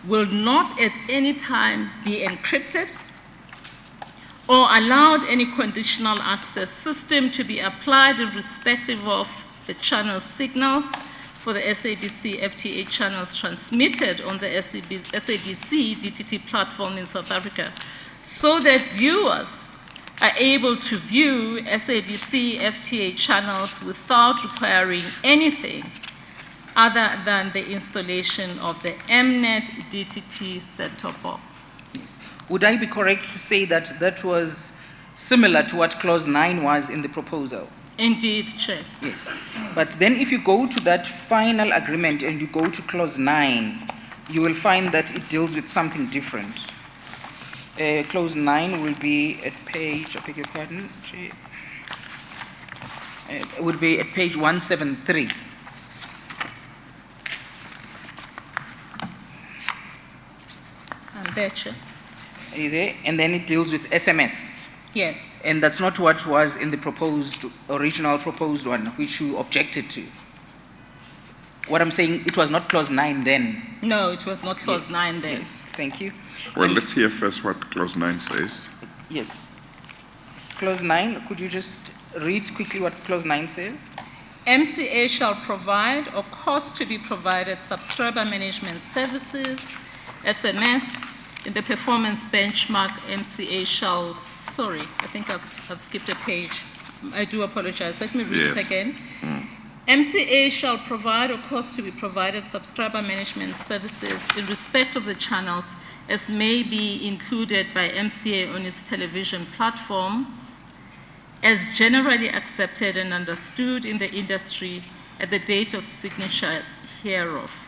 will not at any time be encrypted or allowed any conditional access system to be applied irrespective of the channel signals for the SABC FTA channels transmitted on the SABC DTT platform in South Africa, so that viewers are able to view SABC FTA channels without requiring anything other than the installation of the Mnet DTT set-top box. Yes. Would I be correct to say that that was similar to what clause 9 was in the proposal? Indeed, Chair. Yes. But then if you go to that final agreement and you go to clause 9, you will find that it deals with something different. Clause 9 will be at page, I beg your pardon, it would be at page 173. I'm there, Chair. Are you there? And then it deals with SMS. Yes. And that's not what was in the original proposed one, which you objected to. What I'm saying, it was not clause 9 then. No, it was not clause 9 then. Yes, thank you. Well, let's hear first what clause 9 says. Yes. Clause 9, could you just read quickly what clause 9 says? MCA shall provide or cause to be provided subscriber management services, SMS, in the performance benchmark MCA shall, sorry, I think I've skipped a page. I do apologize. Let me read it Yes. again. MCA shall provide or cause to be provided subscriber management services in respect of the channels as may be included by MCA on its television platforms as generally accepted and understood in the industry at the date of signature hereof.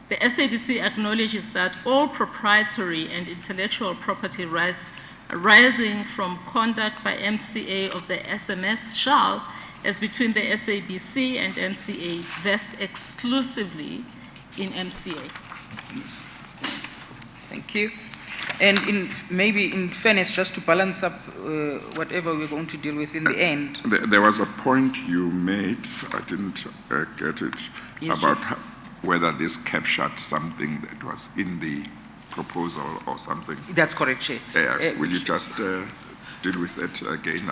The SABC acknowledges that all proprietary and intellectual property rights arising from conduct by MCA of the SMS shall, as between the SABC and MCA, vest exclusively in MCA. Thank you. And maybe in fairness, just to balance up whatever we're going to deal with in the end. There was a point you made, I didn't get it, Yes, about whether this captured something that was in the proposal or something. That's correct, Chair. Will you just deal with it again?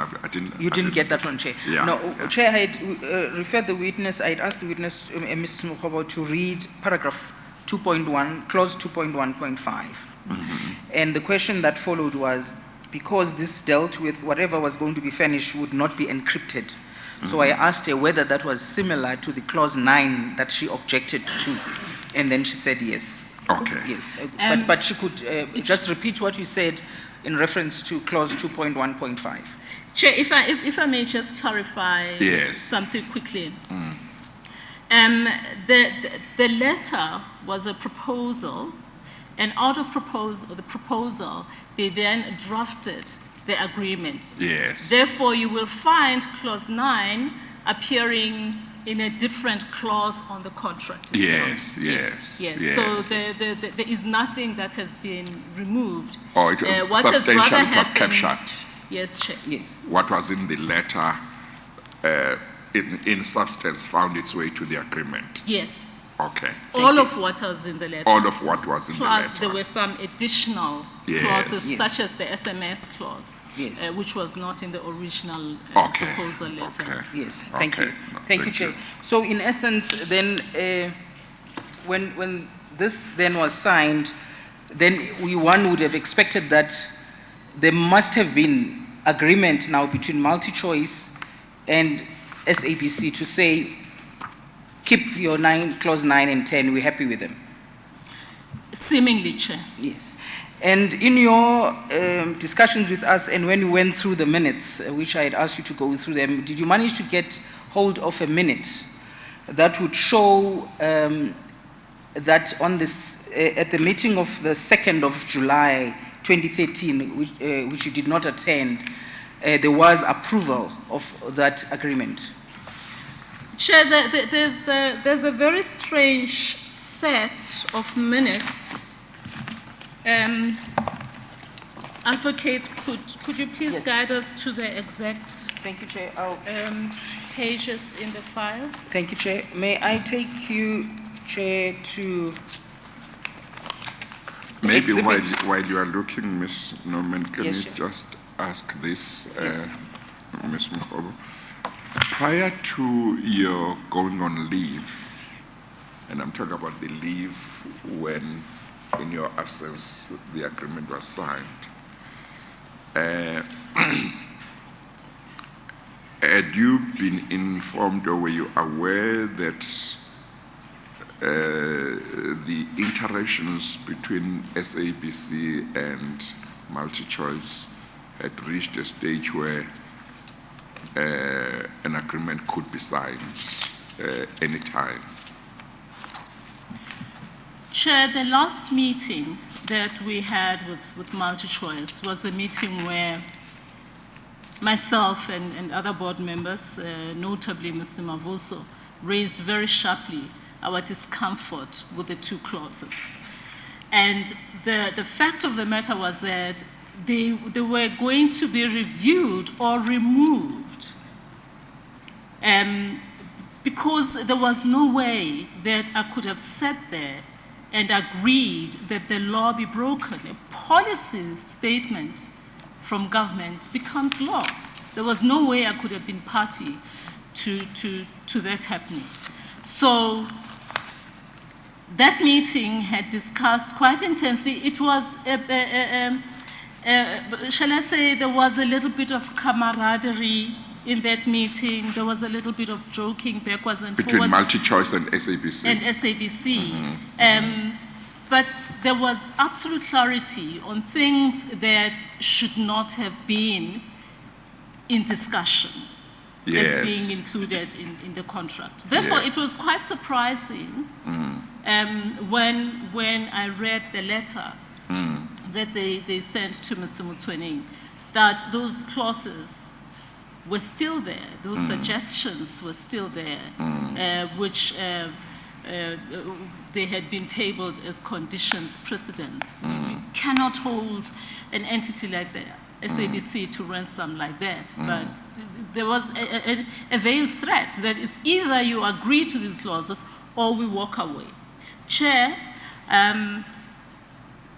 You didn't get that one, Chair. Yeah. No, Chair, I had referred the witness, I had asked the witness, Ms. Mokhobo, to read paragraph 2.1, clause 2.1.5. And the question that followed was, because this dealt with whatever was going to be furnished would not be encrypted. So I asked her whether that was similar to the clause 9 that she objected to. And then she said yes. Okay. Yes. But she could just repeat what you said in reference to clause 2.1.5. Chair, if I may just clarify Yes. something quickly. The letter was a proposal, and out of the proposal, they then drafted the agreement. Yes. Therefore, you will find clause 9 appearing in a different clause on the contract itself. Yes. So there is nothing that has been removed. Oh, it was What has substantial, rather it was happened- captured. Yes, Chair. Yes. What was in the letter, in substance, found its way to the agreement. Yes. Okay. All of what was in the letter. All of what was in the Plus, letter. there were some additional Yes. clauses, Yes. such as the SMS clause, Yes. which was not in the original Okay. proposal letter. Okay. Yes, thank Okay. you. No, Thank you, Chair. So in essence, then, when this then was signed, then one would have expected that there must have been agreement now between Multichoice and SABC to say, keep your clause 9 and 10, we're happy with them. Seemingly, Chair. Yes. And in your discussions with us and when you went through the minutes, which I had asked you to go through them, did you manage to get hold of a minute that would show that on this, at the meeting of the 2nd of July 2013, which you did not attend, there was approval of that agreement? Chair, there's a very strange set of minutes. Advocate, could you please Yes. guide us to the exact Thank you, Chair. pages in the files? Thank you, Chair. May I take you, Chair, to Maybe exhibit. while you are looking, Ms. Norman, can Yes, you Chair. just ask this, Yes. Ms. Mokhobo? Prior to your going on leave, and I'm talking about the leave when, in your absence, the agreement was signed, had you been informed or were you aware that the interactions between SABC and Multichoice had reached a stage where an agreement could be signed anytime? Chair, the last meeting that we had with Multichoice was the meeting where myself and other board members, notably Mr. Mavuso, raised very sharply our discomfort with the two clauses. And the fact of the matter was that they were going to be reviewed or removed because there was no way that I could have sat there and agreed that the law be broken. A policy statement from government becomes law. There was no way I could have been party to that happening. So that meeting had discussed quite intensely. It was, shall I say, there was a little bit of camaraderie in that meeting. There was a little bit of joking backwards and Between forwards. Multichoice and SABC. And SABC. But there was absolute clarity on things that should not have been in discussion as being included in the contract. Therefore, it was quite surprising when I read the letter that they sent to Mr. Motsoeneng, that those clauses were still there, those suggestions were still there, which they had been tabled as conditions precedents. We cannot hold an entity like the SABC to ransom like that, but there was a veiled threat that it's either you agree to these clauses or we walk away. Chair,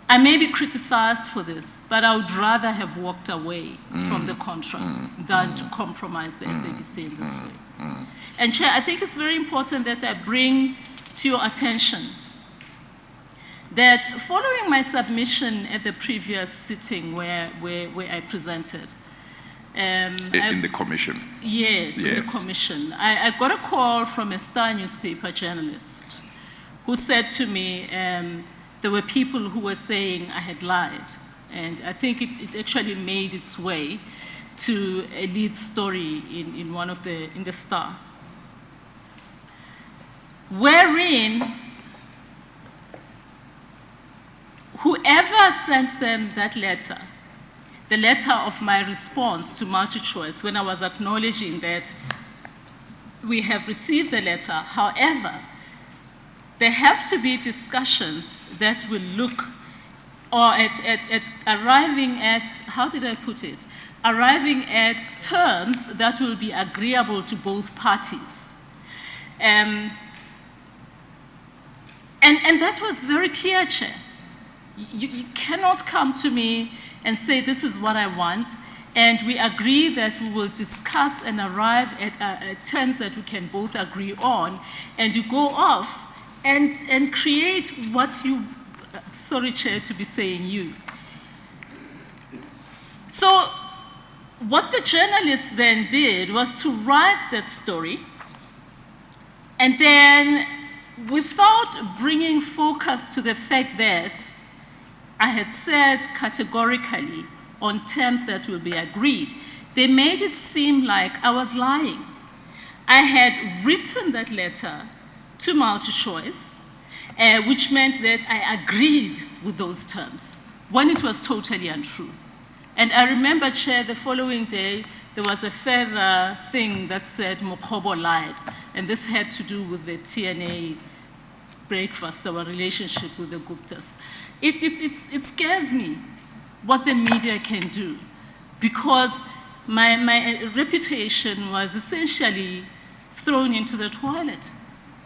I may be criticized for this, but I would rather have walked away from the contract than to compromise the SABC in this way. And Chair, I think it's very important that I bring to your attention that following my submission at the previous sitting where I presented, in the commission. Yes, in the commission. I got a call from a Star newspaper journalist who said to me, there were people who were saying I had lied. And I think it actually made its way to a lead story in the Star, wherein whoever sent them that letter, the letter of my response to Multichoice when I was acknowledging that we have received the letter, however, there have to be discussions that will look, or at arriving at, how did I put it? Arriving at terms that will be agreeable to both parties. And that was very clear, Chair. You cannot come to me and say this is what I want, and we agree that we will discuss and arrive at terms that we can both agree on, and you go off and create what you, sorry Chair to be saying you. So what the journalist then did was to write that story, and then without bringing focus to the fact that I had said categorically on terms that will be agreed, they made it seem like I was lying. I had written that letter to Multichoice, which meant that I agreed with those terms, when it was totally untrue. And I remember, Chair, the following day, there was a further thing that said Mokhobo lied, and this had to do with the TNA breakfast, our relationship with the Guptas. It scares me what the media can do, because my reputation was essentially thrown into the toilet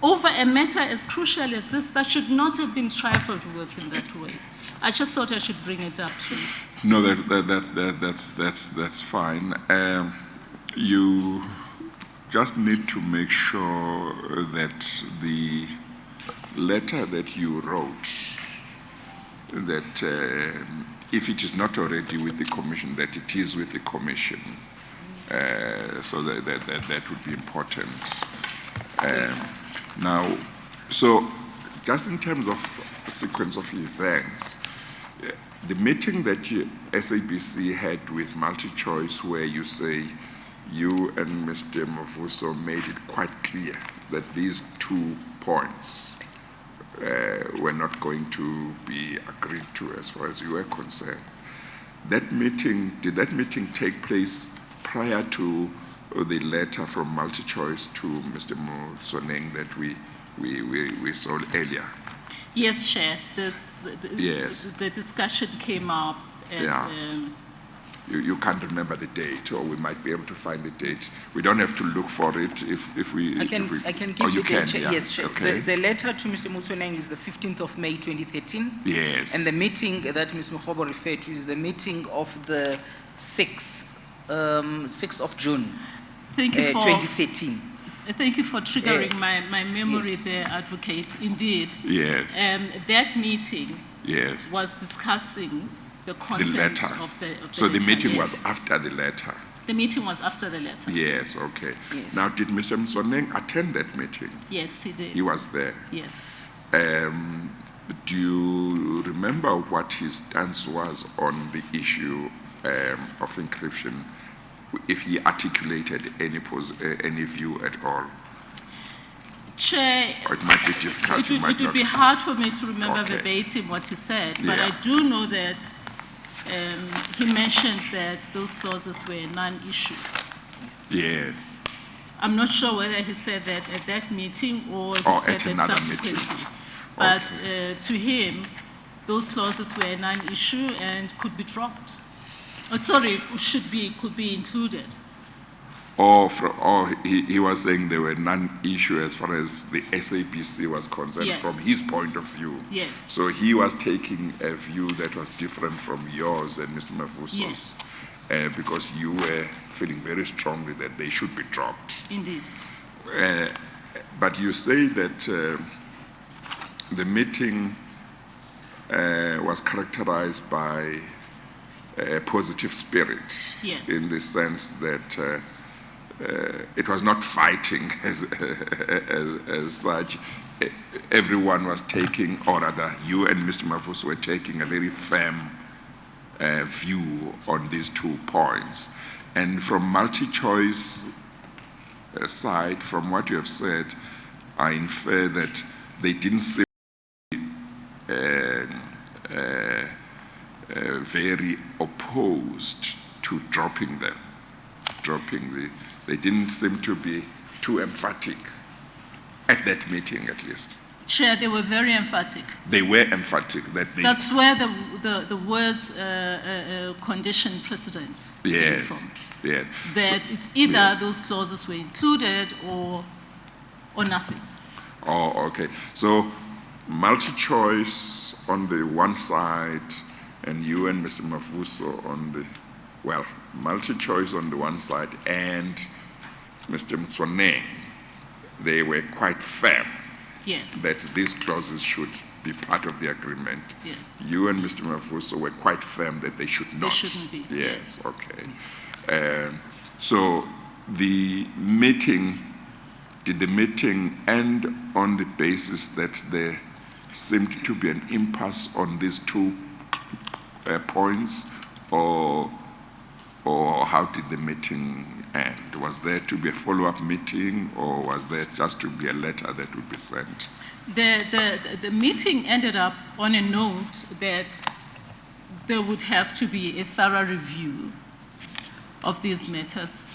over a matter as crucial as this that should not have been trifled with in that way. I just thought I should bring it up to you. No, that's fine. You just need to make sure that the letter that you wrote, that if it is not already with the commission, that it is with the commission. So that would be important. Now, so just in terms of sequence of events, the meeting that SABC had with Multichoice, where you say you and Mr. Mavuso made it quite clear that these 2 points were not going to be agreed to as far as you were concerned. That meeting, did that meeting take place prior to the letter from Multichoice to Mr. Motsoeneng that we saw earlier? Yes, Chair. Yes. The discussion came up at, Yeah. You can't remember the date, or we might be able to find the date. We don't have to look for it if we... I can Oh, give you the can, date, yeah. yes, Chair. Okay. The letter to Mr. Motswaneng is the 15th of May 2013. Yes. And the meeting that Ms. Mokhobo referred to is the meeting of the 6th of June, thank you for 2013. Thank you for triggering my memory Yes. there, Advocate. Indeed. Yes. That meeting Yes. was discussing the The content letter. of the So the letter, meeting was yes. after the letter. The meeting was after the letter. Yes, okay. Yes. Now, did Mr. Msoneng attend that meeting? Yes, he did. He was there. Yes. Do you remember what his stance was on the issue of encryption, if he articulated any view at all? Chair, Or it might be difficult, it you would, might it would not... be hard for me to remember Okay. verbatim what he said, but Yeah. I do know that he mentioned that those clauses were non-issue. Yes. I'm not sure whether he said that at that meeting or he Or said at that another subsequently. meeting. But to him, those clauses were non-issue and could be dropped. Sorry, could be included. Or he was saying they were non-issue as far as the SAPC was concerned, Yes. from his point of view. Yes. So he was taking a view that was different from yours and Mr. Mafuso's. Yes, Because you were feeling very strongly that they should be dropped. indeed. But you say that the meeting was characterized by a positive spirit. Yes. In the sense that it was not fighting as such. Everyone was taking, or rather, you and Mr. Mafuso were taking a very firm view on these 2 points. And from Multichoice side, from what you have said, I infer that they didn't seem very opposed to dropping them. They didn't seem to be too emphatic, at that meeting at least. Chair, they were very emphatic. They were emphatic that they... That's where the words condition precedent came Yes, from. yes. That it's either those clauses were included or nothing. Oh, okay. So Multichoice on the one side and you and Mr. Mafuso on the... Well, Multichoice on the one side and Mr. Mtswaneng, they were quite firm Yes. that these clauses should be part of the agreement. Yes. You and Mr. Mafuso were quite firm that they should not. shouldn't be, yes. Okay. So the meeting, did the meeting end on the basis that there seemed to be an impasse on these 2 points, or how did the meeting end? Was there to be a follow-up meeting, or was there just to be a letter that would be sent? The meeting ended up on a note that there would have to be a thorough review of these matters.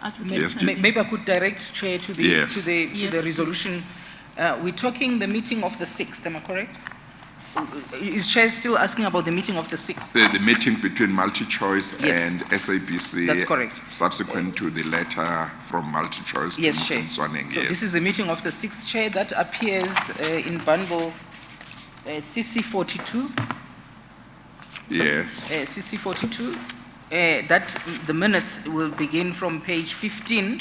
Advocate, Yes, thank you. Maybe I could direct Chair to the, Yes. to the, Yes, to the please. resolution. We're talking the meeting of the 6th, am I correct? Is Chair still asking about the meeting of the 6th? The meeting between Multichoice Yes. and SAPC. That's correct. Subsequent to the letter from Multichoice Yes, to Chair. Mr. Mtswaneng, So yes. this is the meeting of the 6th, Chair, that appears in bundle CC 42. Yes. CC 42. That the minutes will begin from page 15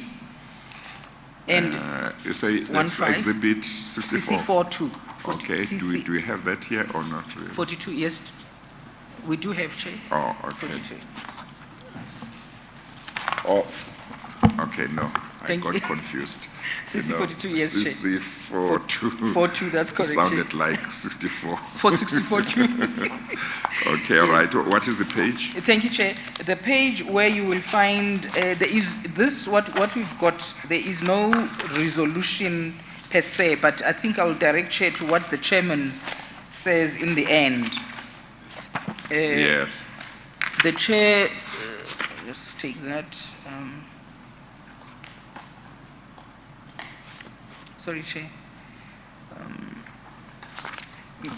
and You say that's 15. exhibit CC 64. 42. Okay, CC do we have that here or not really? 42, yes. We do have, Chair. Oh, okay. 42. Oh, okay, no, I Thank got you. confused. CC 42, yes, Chair. CC 42. 42, that's correct, Chair. Sounded like 64. 462. Okay, all right. What is the page? Thank you, Chair. The page where you will find, there is this, what we've got, there is no resolution per se, but I think I'll direct Chair to what the Chairman says in the end. Yes. The Chair, let's take that. Sorry, Chair.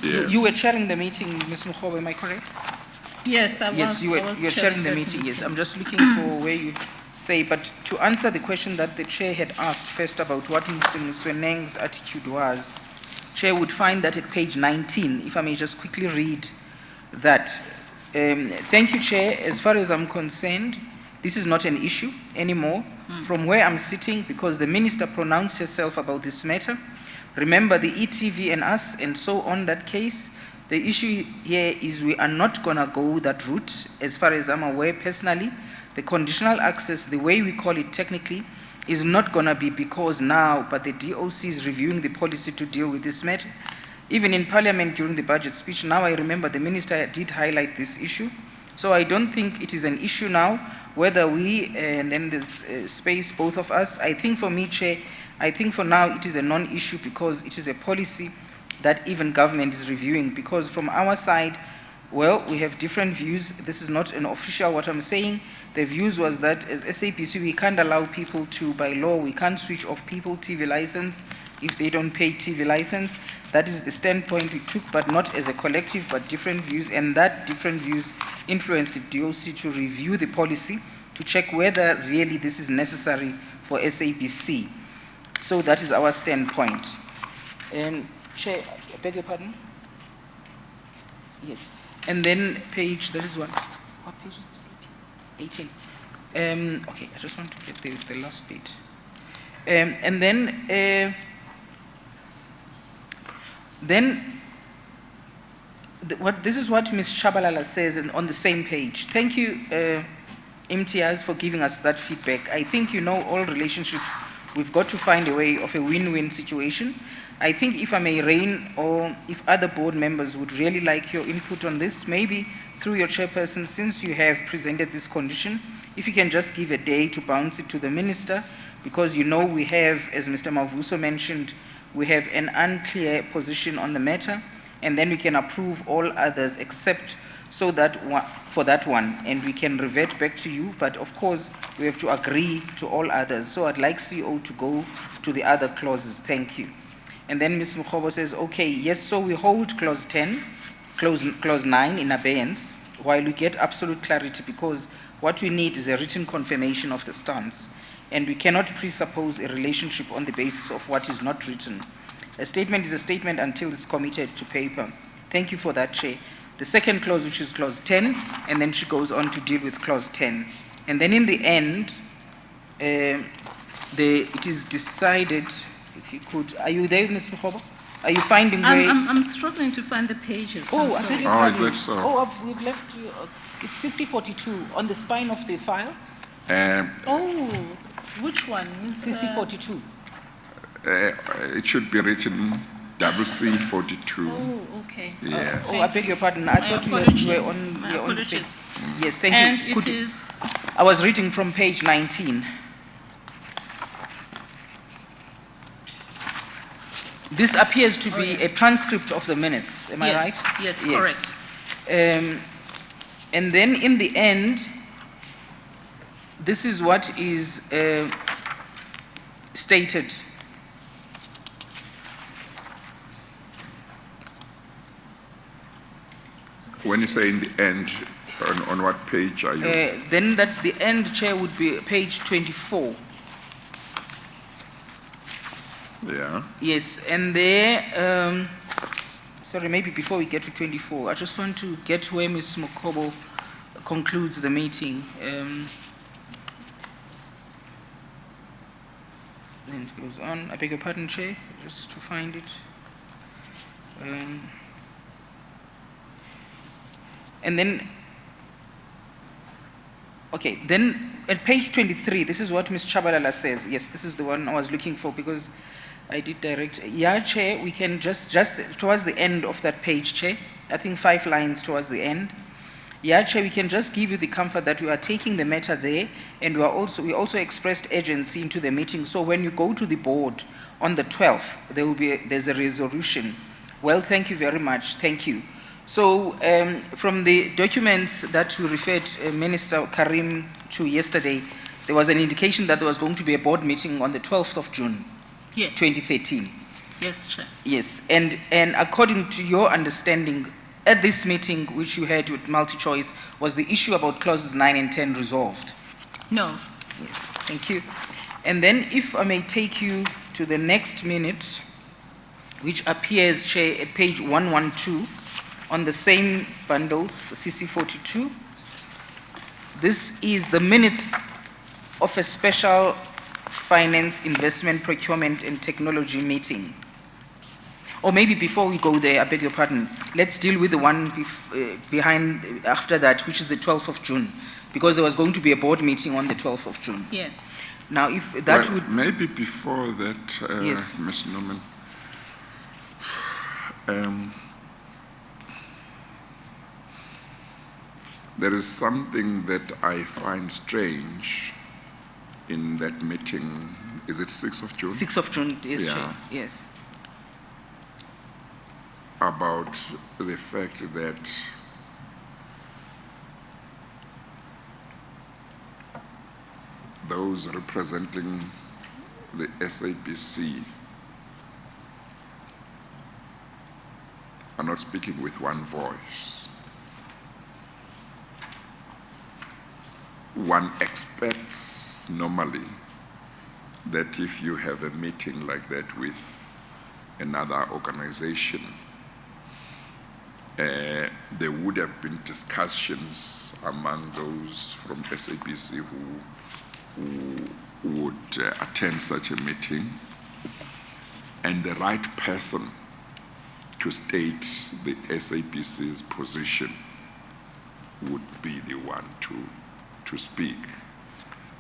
Yes. You were chairing the meeting, Ms. Mokhobo, am I correct? Yes, I was. Yes, you I were was you're chairing the that meeting, yes. I'm just looking for where you say, but to answer the question that the chair had asked first about what Mr. Msweneng's attitude was, chair would find that at page 19, if I may just quickly read that. Thank you, Chair. As far as I'm concerned, this is not an issue anymore from where I'm sitting because the minister pronounced herself about this matter. Remember the ETV and us and so on that case. The issue here is we are not going to go that route as far as I'm aware personally. The conditional access, the way we call it technically, is not going to be because now, but the DOC is reviewing the policy to deal with this matter. Even in Parliament during the budget speech, now I remember the minister did highlight this issue. So I don't think it is an issue now, whether we, and then there's space, both of us. I think for me, Chair, I think for now it is a non-issue because it is a policy that even government is reviewing. Because from our side, well, we have different views. This is not an official what I'm saying. The views was that as SAPC, we can't allow people to, by law, we can't switch off people TV license if they don't pay TV license. That is the standpoint we took, but not as a collective, but different views. And that different views influenced the DOC to review the policy to check whether really this is necessary for SAPC. So that is our standpoint. Chair, I beg your pardon? Yes. And then page, that is what page is this? 18. Okay, I just want to get the last bit. And then this is what Ms. Shabalala says on the same page. Thank you, MTIs, for giving us that feedback. I think you know all relationships, we've got to find a way of a win-win situation. I think if I may reign, or if other board members would really like your input on this, maybe through your chairperson, since you have presented this condition, if you can just give a day to bounce it to the minister, because you know we have, as Mr. Mavuso mentioned, we have an unclear position on the matter, and then we can approve all others except so that for that one, and we can revert back to you, but of course we have to agree to all others. So I'd like CEO to go to the other clauses. Thank you. And then Ms. Mokhobo says, okay, yes, so we hold clause 10, clause 9 in abeyance, while we get absolute clarity, because what we need is a written confirmation of the stance, and we cannot presuppose a relationship on the basis of what is not written. A statement is a statement until it's committed to paper. Thank you for that, Chair. The second clause, which is clause 10, and then she goes on to deal with clause 10. And then in the end, it is decided, if you could, are you there, Ms. Mokhobo? Are you finding where? I'm struggling to find the pages. Oh, I'm I beg sorry. your Oh, is pardon. that so? Oh, we've left you. It's CC42 on the spine of the file. Oh, which one? CC42. It should be written WC42. Oh, okay. Yes. Oh, I beg your pardon. I My thought you were apologies. on My your own apologies. six. Yes, thank And you. it is, I was reading from page 19. This appears to be a transcript of the minutes. Am I yes, right? yes, correct. And then in the end, this is what is stated. When you say in the end, on what page are you? Then that the end, Chair, would be page 24. Yeah. Yes, and there, sorry, maybe before we get to 24, I just want to get where Ms. Mokhobo concludes the meeting. Then it goes on. I beg your pardon, Chair, just to find it. And then, okay, then at page 23, this is what Ms. Chabalala says. Yes, this is the one I was looking for because I did direct. Yeah, Chair, we can just towards the end of that page, Chair, I think 5 lines towards the end. Yeah, Chair, we can just give you the comfort that we are taking the matter there, and we also expressed urgency into the meeting. So when you go to the board on the 12th, there's a resolution. Well, thank you very much. Thank you. So from the documents that we referred Minister Karim to yesterday, there was an indication that there was going to be a board meeting on the 12th of June, Yes. 2013. Yes, Chair. Yes, and according to your understanding, at this meeting which you had with MultiChoice, was the issue about clauses 9 and 10 resolved? No. Yes, thank you. And then if I may take you to the next minute, which appears, Chair, at page 112 on the same bundle, CC 42. This is the minutes of a special finance, investment, procurement, and technology meeting. Or maybe before we go there, I beg your pardon, let's deal with the one behind, after that, which is the 12th of June, because there was going to be a board meeting on the 12th of June. Yes. Now, if that Well, would... maybe before that, Yes. Ms. Norman, there is something that I find strange in that meeting. Is it 6th of June? 6th of June, yes, Yeah. Chair, yes. About the fact that those representing the SABC are not speaking with one voice. One expects normally that if you have a meeting like that with another organization, there would have been discussions among those from SABC who would attend such a meeting, and the right person to state the SABC's position would be the one to speak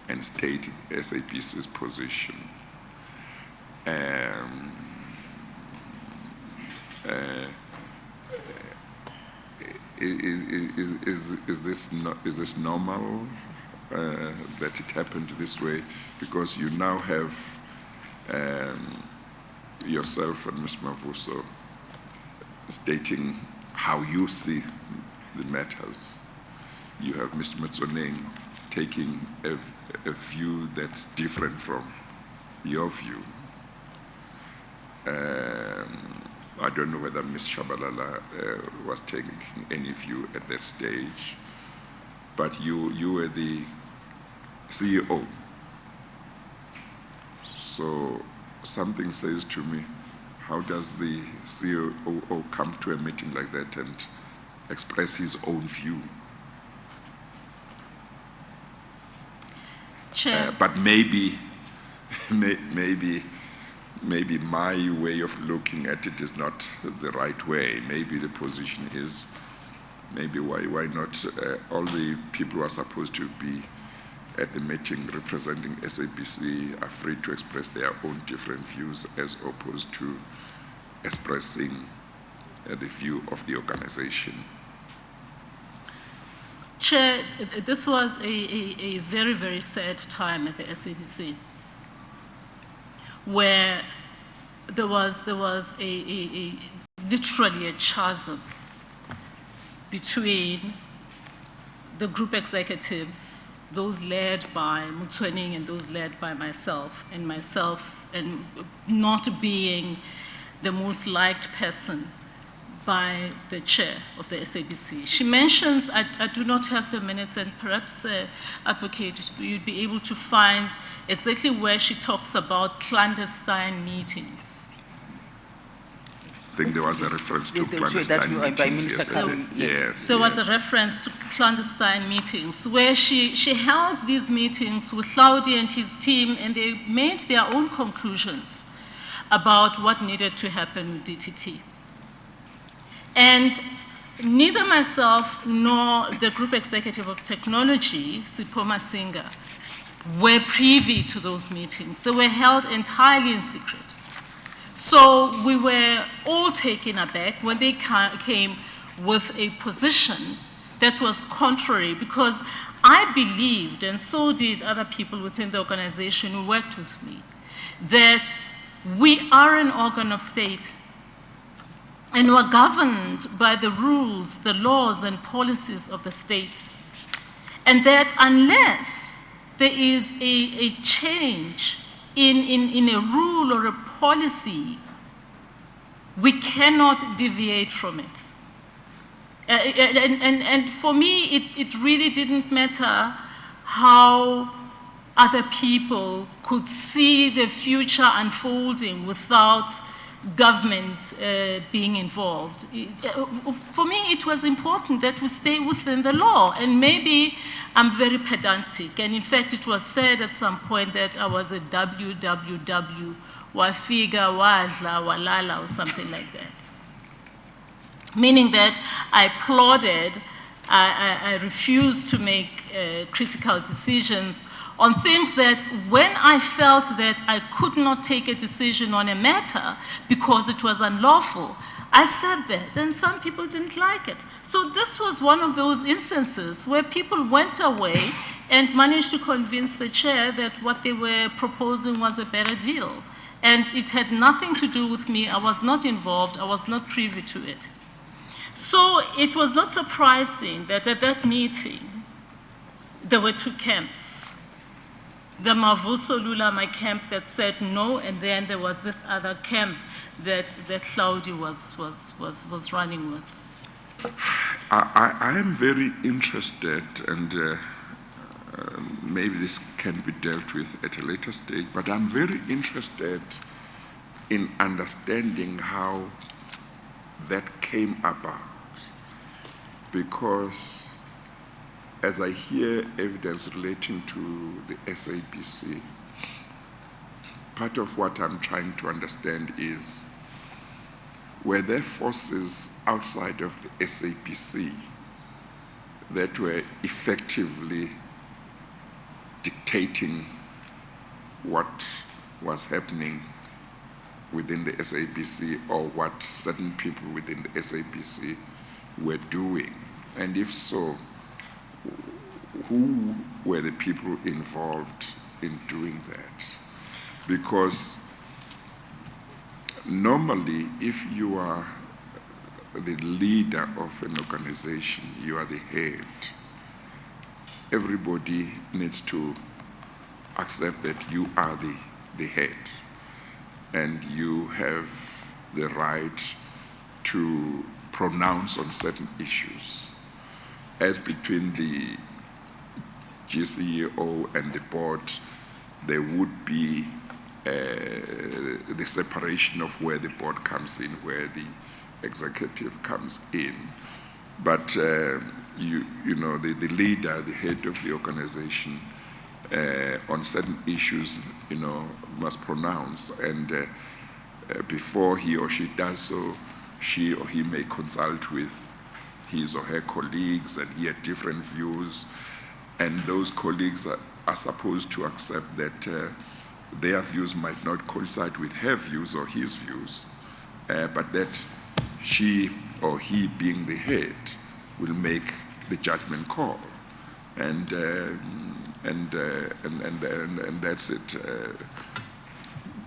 and state SABC's position. Is this normal that it happened this way? Because you now have yourself and Ms. Mavuso stating how you see the matters. You have Mr. Matsoneng taking a view that's different from your view. I don't know whether Ms. Shabalala was taking any view at that stage, but you were the CEO. So something says to me, how does the CEO come to a meeting like that and express his own view? Chair. But maybe my way of looking at it is not the right way. Maybe the position is, maybe why not all the people who are supposed to be at the meeting representing SABC are free to express their own different views as opposed to expressing the view of the organization. Chair, this was a very, very sad time at the SABC, where there was literally a chasm between the group executives, those led by Mutsoening and those led by myself, and not being the most liked person by the chair of the SABC. She mentions, I do not have the minutes, and perhaps, Advocate, you'd be able to find exactly where she talks about clandestine meetings. I think there was a reference to By clandestine meetings. Minister Karim, Yes. There was a reference to clandestine meetings where she held these meetings with Claudia and his team, and they made their own conclusions about what needed to happen with DTT. And neither myself nor the Group Executive of Technology, Sipho Masinga, were privy to those meetings. They were held entirely in secret. So we were all taken aback when they came with a position that was contrary, because I believed, and so did other people within the organization who worked with me, that we are an organ of state and we're governed by the rules, the laws, and policies of the state. And that unless there is a change in a rule or a policy We cannot deviate from it. And for me, it really didn't matter how other people could see the future unfolding without government being involved. For me, it was important that we stay within the law. And maybe I'm very pedantic. And in fact, it was said at some point that I was a WWW, wafiga, wadla, walala, or something like that. Meaning that I applauded, I refused to make critical decisions on things that when I felt that I could not take a decision on a matter because it was unlawful, I said that, and some people didn't like it. So this was one of those instances where people went away and managed to convince the chair that what they were proposing was a better deal. And it had nothing to do with me. I was not involved. I was not privy to it. So it was not surprising that at that meeting, there were two camps. The Mavuso Lulama camp that said no, and then there was this other camp that Claudia was running with. I am very interested, and maybe this can be dealt with at a later stage, but I'm very interested in understanding how that came about. Because as I hear evidence relating to the SABC, part of what I'm trying to understand is, were there forces outside of the SABC that were effectively dictating what was happening within the SABC, or what certain people within the SABC were doing? And if so, who were the people involved in doing that? Because normally, if you are the leader of an organization, you are the head, everybody needs to accept that you are the head, and you have the right to pronounce on certain issues. As between the GCEO and the board, there would be the separation of where the board comes in, where the executive comes in. But you know, the leader, the head of the organization, on certain issues, you know, must pronounce. And before he or she does so, she or he may consult with his or her colleagues and hear different views. And those colleagues are supposed to accept that their views might not coincide with her views or his views, but that she or he, being the head, will make the judgment call, and that's it.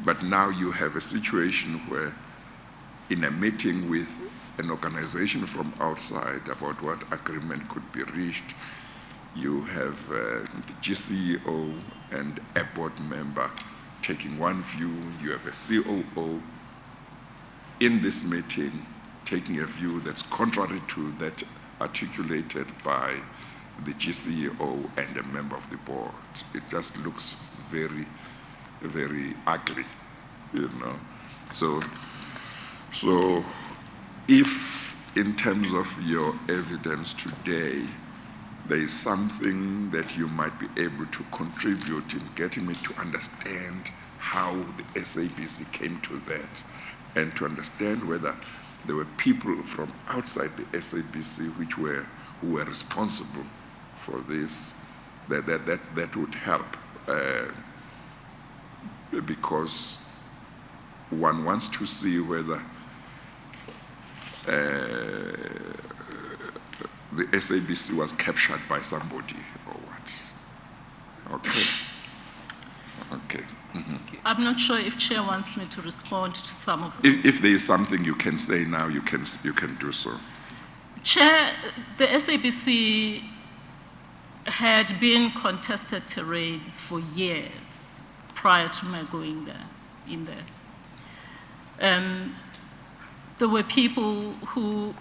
But now you have a situation where, in a meeting with an organization from outside about what agreement could be reached, you have the GCEO and a board member taking one view, you have a COO in this meeting taking a view that's contrary to that articulated by the GCEO and a member of the board. It just looks very, very ugly, you know. So if in terms of your evidence today, there is something that you might be able to contribute in getting me to understand how the SABC came to that, and to understand whether there were people from outside the SABC who were responsible for this, that would help, because one wants to see whether the SABC was captured by somebody or what. Okay. Okay. Mm-hmm. I'm not sure if Chair wants me to respond to some of these. If there is something you can say now, you can do so. Chair, the SABC had been contested terrain for years prior to my going there, in there. there were people who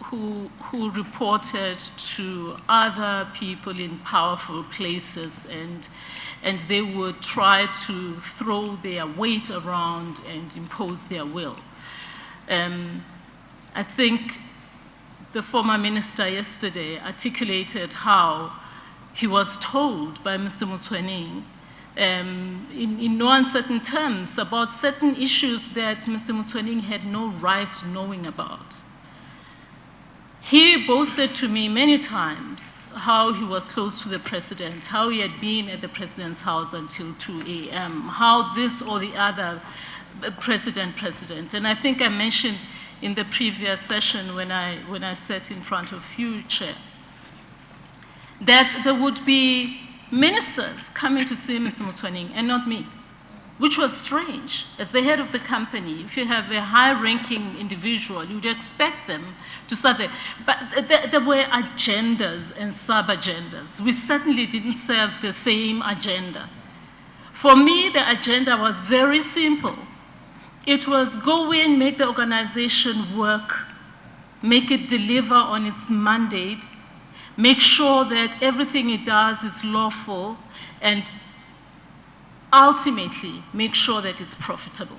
reported to other people in powerful places, and they would try to throw their weight around and impose their will. I think the former minister yesterday articulated how he was told by Mr. Motsoeneng in no uncertain terms about certain issues that Mr. Motsoeneng had no right knowing about. He boasted to me many times how he was close to the president, how he had been at the president's house until 2 a.m., how this or the other president. And I think I mentioned in the previous session when I sat in front of you, Chair, that there would be ministers coming to see Mr. Motsoeneng and not me, which was strange. As the head of the company, if you have a high-ranking individual, you'd expect them to serve there. But there were agendas and sub-agendas. We certainly didn't serve the same agenda. For me, the agenda was very simple. It was go in, make the organization work, make it deliver on its mandate, make sure that everything it does is lawful, and ultimately make sure that it's profitable.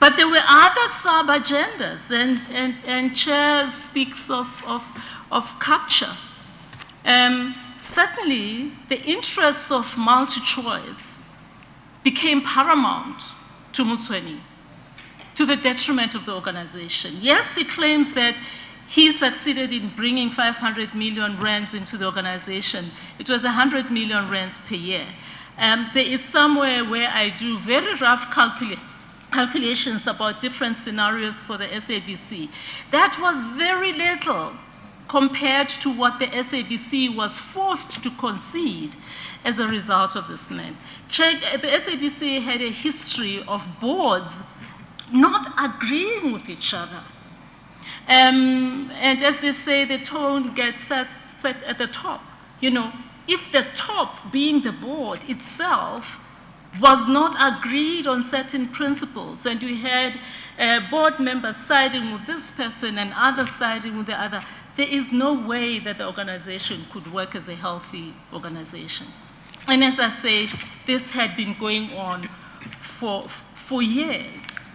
But there were other sub-agendas, and Chair speaks of capture. Certainly, the interests of multi-choice became paramount to Motsoeneng, to the detriment of the organization. Yes, he claims that he succeeded in bringing 500 million rands into the organization. It was 100 million rands per year. There is somewhere where I do very rough calculations about different scenarios for the SABC. That was very little compared to what the SABC was forced to concede as a result of this man. The SABC had a history of boards not agreeing with each other. And as they say, the tone gets set at the top. You know, if the top, being the board itself, was not agreed on certain principles, and we had board members siding with this person and others siding with the other, there is no way that the organization could work as a healthy organization. And as I say, this had been going on for years.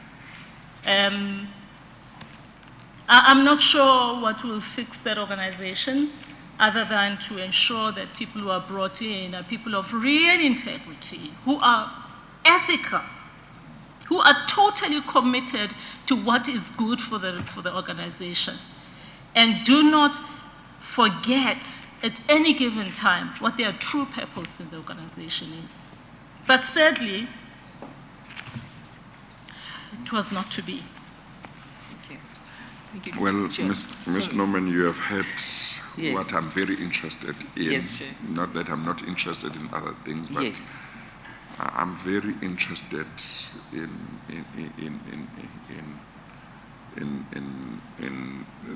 I'm not sure what will fix that organization, other than to ensure that people who are brought in are people of real integrity, who are ethical, who are totally committed to what is good for the organization, and do not forget at any given time what their true purpose in the organization is. But sadly, it was not to be. Well, Ms. Norman, you have heard Yes. what I'm very interested in. Yes, Chair. Not that I'm not interested in other things, but Yes. I'm very interested in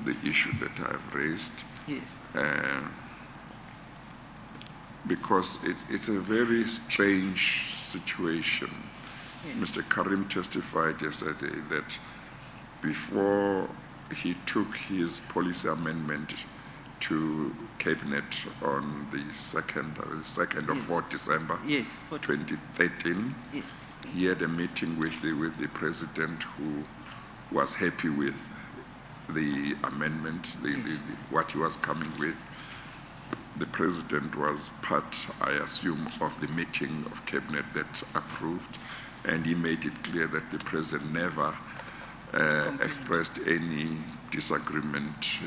the issue that I've raised. Yes. Because it's a very strange situation. Yes. Mr. Karim testified yesterday that before he took his policy amendment to Cabinet on the 2nd of Yes. 4th December Yes. 2013, Yes. he had a meeting with the president, who was happy with the amendment, what he was coming with. The president was part, I assume, of the meeting of Cabinet that approved, and he made it clear that the president never expressed any disagreement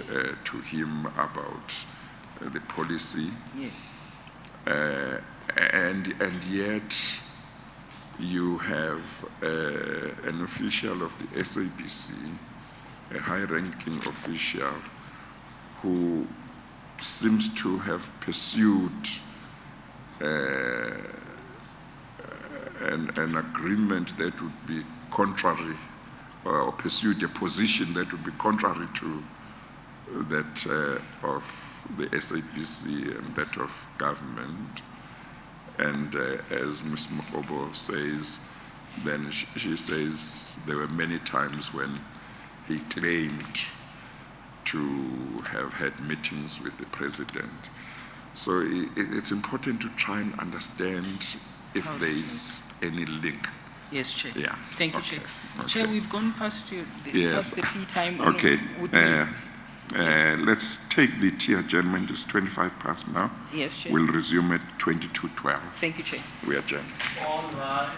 to him about the policy. Yes. And yet you have an official of the SABC, a high-ranking official, who seems to have pursued an agreement that would be contrary, or pursued a position that would be contrary to that of the SABC and that of government. And as Ms. Mokhobo says, then she says there were many times when he claimed to have had meetings with the president. So it's important to try and understand if How there that is any link. Yes, Chair. Yeah. Thank you, Okay. Chair. Okay. Chair, we've gone past Yes. past the tea time. Okay. Would we- Let's take the tea adjournment. It's 25 past now. Yes, Chair. We'll resume at 22:12. Thank you, Chair. We adjourn. All right.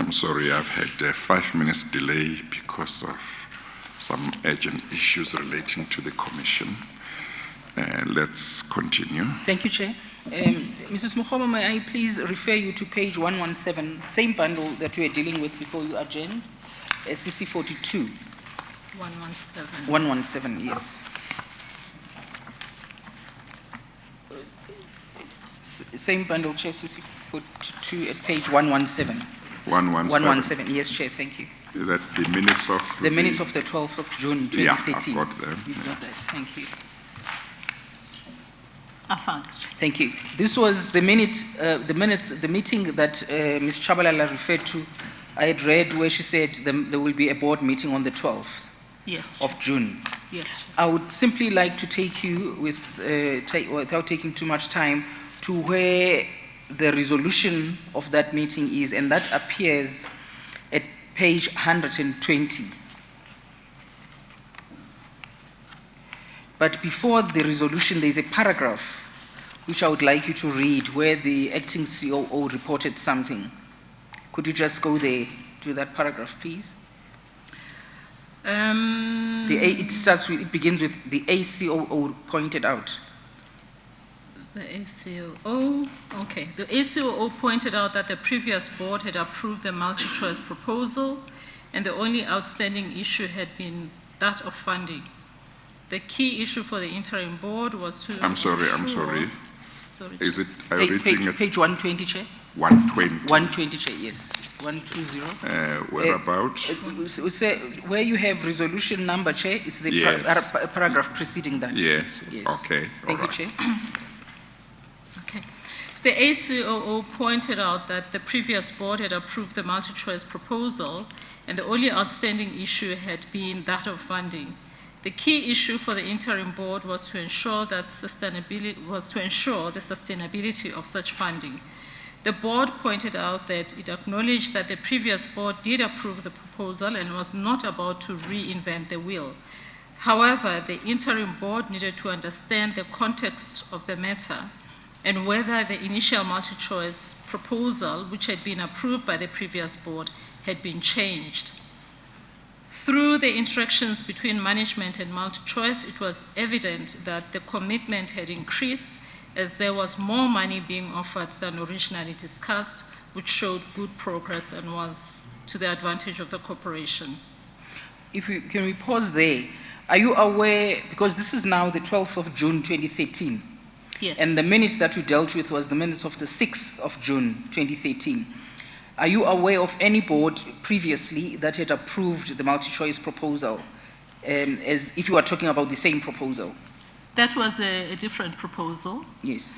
I'm sorry, I've had a 5 minutes delay because of some urgent issues relating to the commission. Let's continue. Thank you, Chair. Mrs. Mokhobo, may I please refer you to page 117, same bundle that we were dealing with before you adjourned, CC 42. 117. 117, yes. Same bundle, Chair, CC 42 at page 117. 117. 117, yes, Chair, thank you. Is that the minutes of The minutes of the 12th of June, Yeah, 2013. I've got them. You've got that, thank you. I found it. Thank you. This was the meeting that Ms. Chabalala referred to. I had read where she said there will be a board meeting on the 12th Yes. of June. Yes. I would simply like to take you without taking too much time to where the resolution of that meeting is, and that appears at page 120. But before the resolution, there's a paragraph which I would like you to read where the acting COO reported something. Could you just go there to that paragraph, please? It begins with the ACOO pointed out. The ACOO, okay. The ACOO pointed out that the previous board had approved the multi-choice proposal, and the only outstanding issue had been that of funding. The key issue for the interim board was to I'm sorry. Sorry. Is it reading at Page 120, Chair? 120? 120, Chair, yes. 120. Whereabouts? Where you have resolution number, Chair, it's the Yes. paragraph preceding that. Yes. Yes. Okay. Thank you, all right. Chair. Okay. The ACOO pointed out that the previous board had approved the multi-choice proposal, and the only outstanding issue had been that of funding. The key issue for the interim board was to ensure the sustainability of such funding. The board pointed out that it acknowledged that the previous board did approve the proposal and was not about to reinvent the wheel. However, the interim board needed to understand the context of the matter and whether the initial multi-choice proposal, which had been approved by the previous board, had been changed. Through the interactions between management and multi-choice, it was evident that the commitment had increased as there was more money being offered than originally discussed, which showed good progress and was to the advantage of the corporation. Can we pause there? Are you aware, because this is now the 12th of June 2013, Yes. and the minutes that we dealt with was the minutes of the 6th of June 2013. Are you aware of any board previously that had approved the multi-choice proposal, as if you are talking about the same proposal? That was a different proposal, Yes,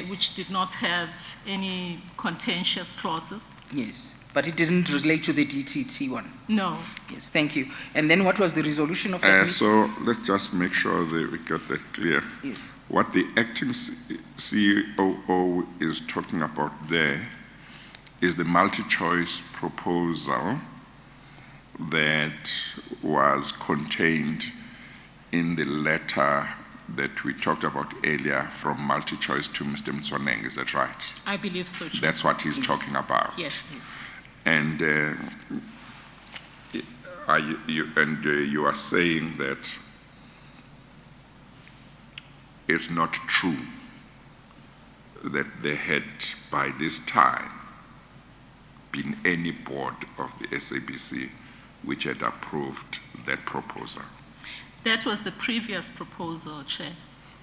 which did not have any contentious clauses. yes. But it didn't relate to the DTT one? No. Yes, thank you. And then what was the resolution of that meeting? So let's just make sure that we got that clear. Yes. What the acting COO is talking about there is the multi-choice proposal that was contained in the letter that we talked about earlier from multi-choice to Mr. Mtswaneng, is that right? I believe so, Chair. That's what he's talking about. Yes. And you are saying that it's not true that there had by this time been any board of the SABC which had approved that proposal. That was the previous proposal, Chair.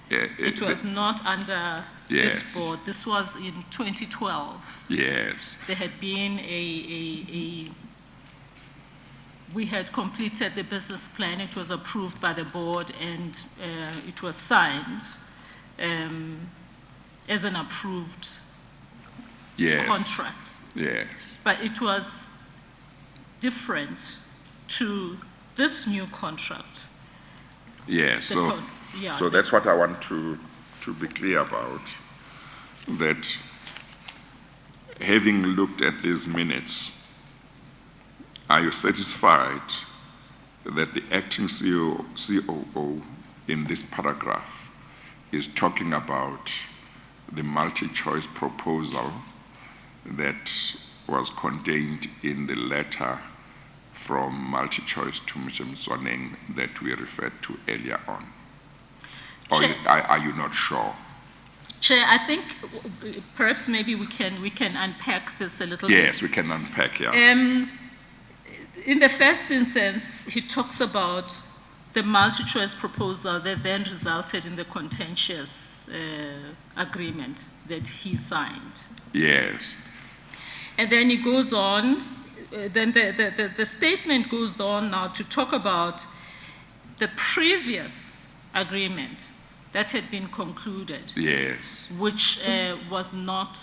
Yeah, It was not under Yes. this board. This was in 2012. Yes. There had been we had completed the business plan. It was approved by the board, and it was signed as an approved Yes. contract. Yes. But it was different to this new contract. Yes. The So, con- yeah, so that's what I want to be clear about, that having looked at these minutes, are you satisfied that the acting COO in this paragraph is talking about the multi-choice proposal that was contained in the letter from Multichoice to Mr. Mswaneng that we referred to earlier on? Or Chair- are you not sure? Chair, I think perhaps maybe we can unpack this a little bit. Yes, we can unpack, yeah. In the first instance, he talks about the multi-choice proposal that then resulted in the contentious agreement that he signed. Yes. And then he goes on, then the statement goes on now to talk about the previous agreement that had been concluded, Yes. which was not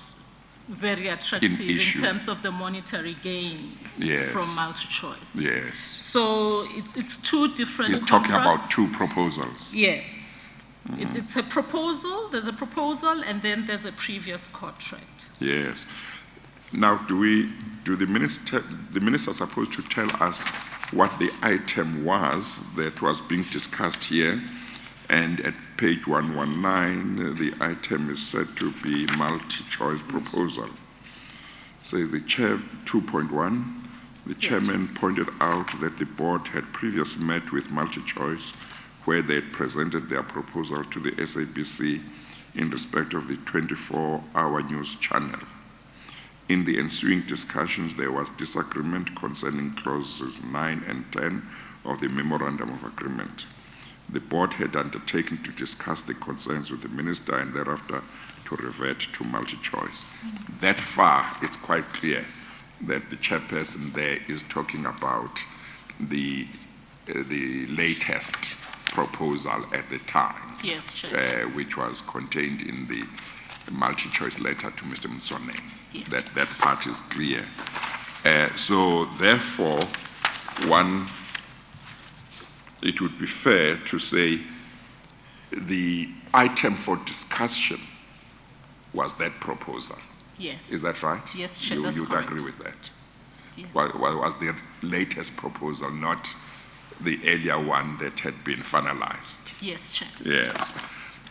very attractive in issue. terms of the monetary gain Yes. from multi-choice. Yes. So it's two different He's talking about contracts. two proposals. Yes. It's a proposal, there's a proposal, and then there's a previous contract. Yes. Now, the minutes are supposed to tell us what the item was that was being discussed here, and at page 119, the item is said to be multi-choice proposal. Says the chair, 2.1, the chairman pointed out that the board had previously met with Multichoice where they had presented their proposal to the SABC in respect of the 24-hour news channel. In the ensuing discussions, there was disagreement concerning clauses 9 and 10 of the Memorandum of Agreement. The board had undertaken to discuss the concerns with the minister and thereafter to revert to Multichoice. That far, it's quite clear that the chairperson there is talking about the latest proposal at the time, Yes, Chair. which was contained in the Multichoice letter to Mr. Mswaneng. Yes. That part is clear. So therefore, it would be fair to say the item for discussion was that proposal. Yes. Is that right? Yes, Chair, that's You'd correct. agree with that? Yes. Was the latest proposal, not the earlier one that had been finalized? Yes, Chair. Yes.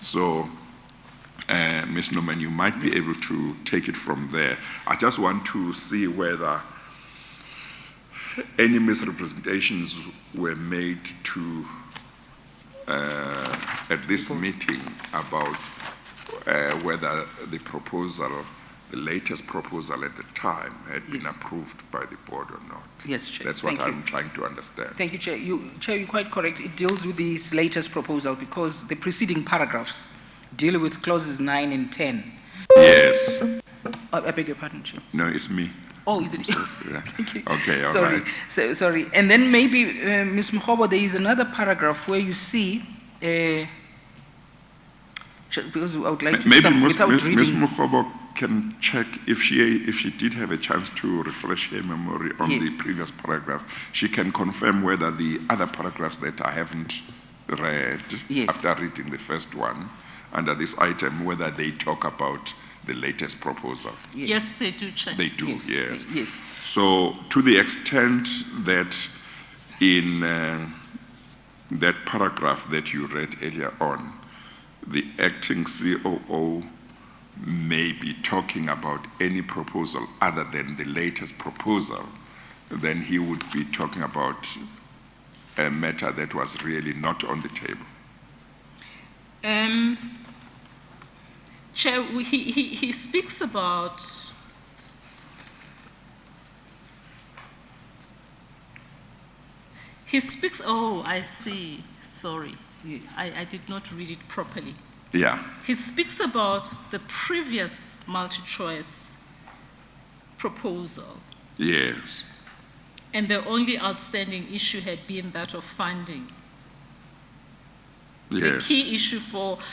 So, Ms. Norman, you might be able to take it from there. I just want to see whether any misrepresentations were made to at this meeting about whether the latest proposal at the time had been Yes. approved by the board or not. Yes, Chair. That's what Thank you. I'm trying to understand. Thank you, Chair. Chair, you're quite correct. It deals with this latest proposal because the preceding paragraphs deal with clauses 9 and 10. Yes. I beg your pardon, Chair. No, it's me. Oh, is it? Yeah. Thank you. Okay, all Sorry. right. Sorry. And then maybe, Ms. Mokhobo, there is another paragraph where you see, because I would like to Maybe sum without Ms. reading. Mokhobo can check if she did have a chance to refresh her memory on Yes. the previous paragraph. She can confirm whether the other paragraphs that I haven't read Yes. after reading the first one under this item, whether they talk about the latest proposal. Yes, they do, Chair. They do, yes. Yes. So to the extent that in that paragraph that you read earlier on, the acting COO may be talking about any proposal other than the latest proposal, then he would be talking about a matter that was really not on the table. Chair, he speaks about oh, I see, sorry. Yeah. I did not read it properly. Yeah, He speaks about the previous multi-choice proposal, yes, and the only outstanding issue had been that of funding. The yes, key issue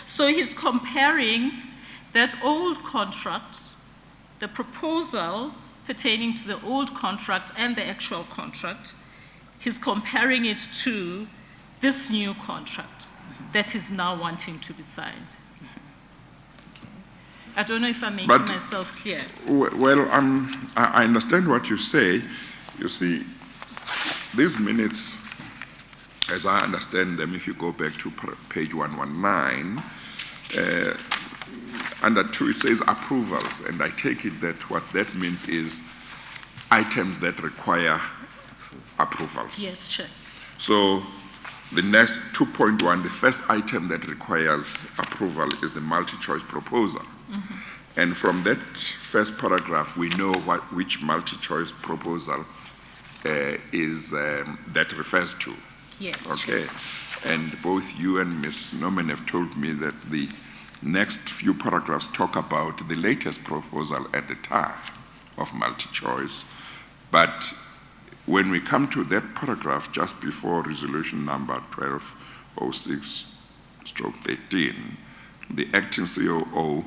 so he's comparing that old contract, the proposal pertaining to the old contract and the actual contract, he's comparing it to this new contract that is now wanting to be signed. I don't know if I'm making But- myself clear. Well, I understand what you say. You see, these minutes, as I understand them, if you go back to page 119, under 2 it says approvals, and I take it that what that means is items that require approvals. Yes, Chair. So the next 2.1, the first item that requires approval is the multi-choice proposal. And from that first paragraph, we know which multi-choice proposal that refers to. Yes, Okay. And both you and Ms. Norman have told me that the next few paragraphs talk about the latest proposal at the time of multi-choice. But when we come to that paragraph just before resolution number 1206/13, the acting COO,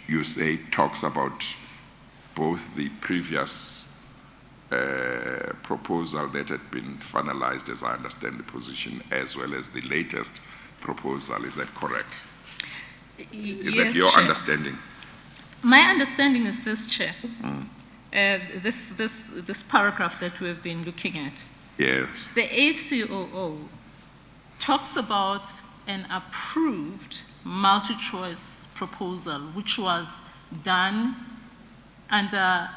you say, talks about both the previous proposal that had been finalized, as I understand the position, as well as the latest proposal. Is that correct? Is that your Chair. understanding? My understanding is this, Chair. This paragraph that we have been looking at. Yes. The ACOO talks about an approved multi-choice proposal, which was done under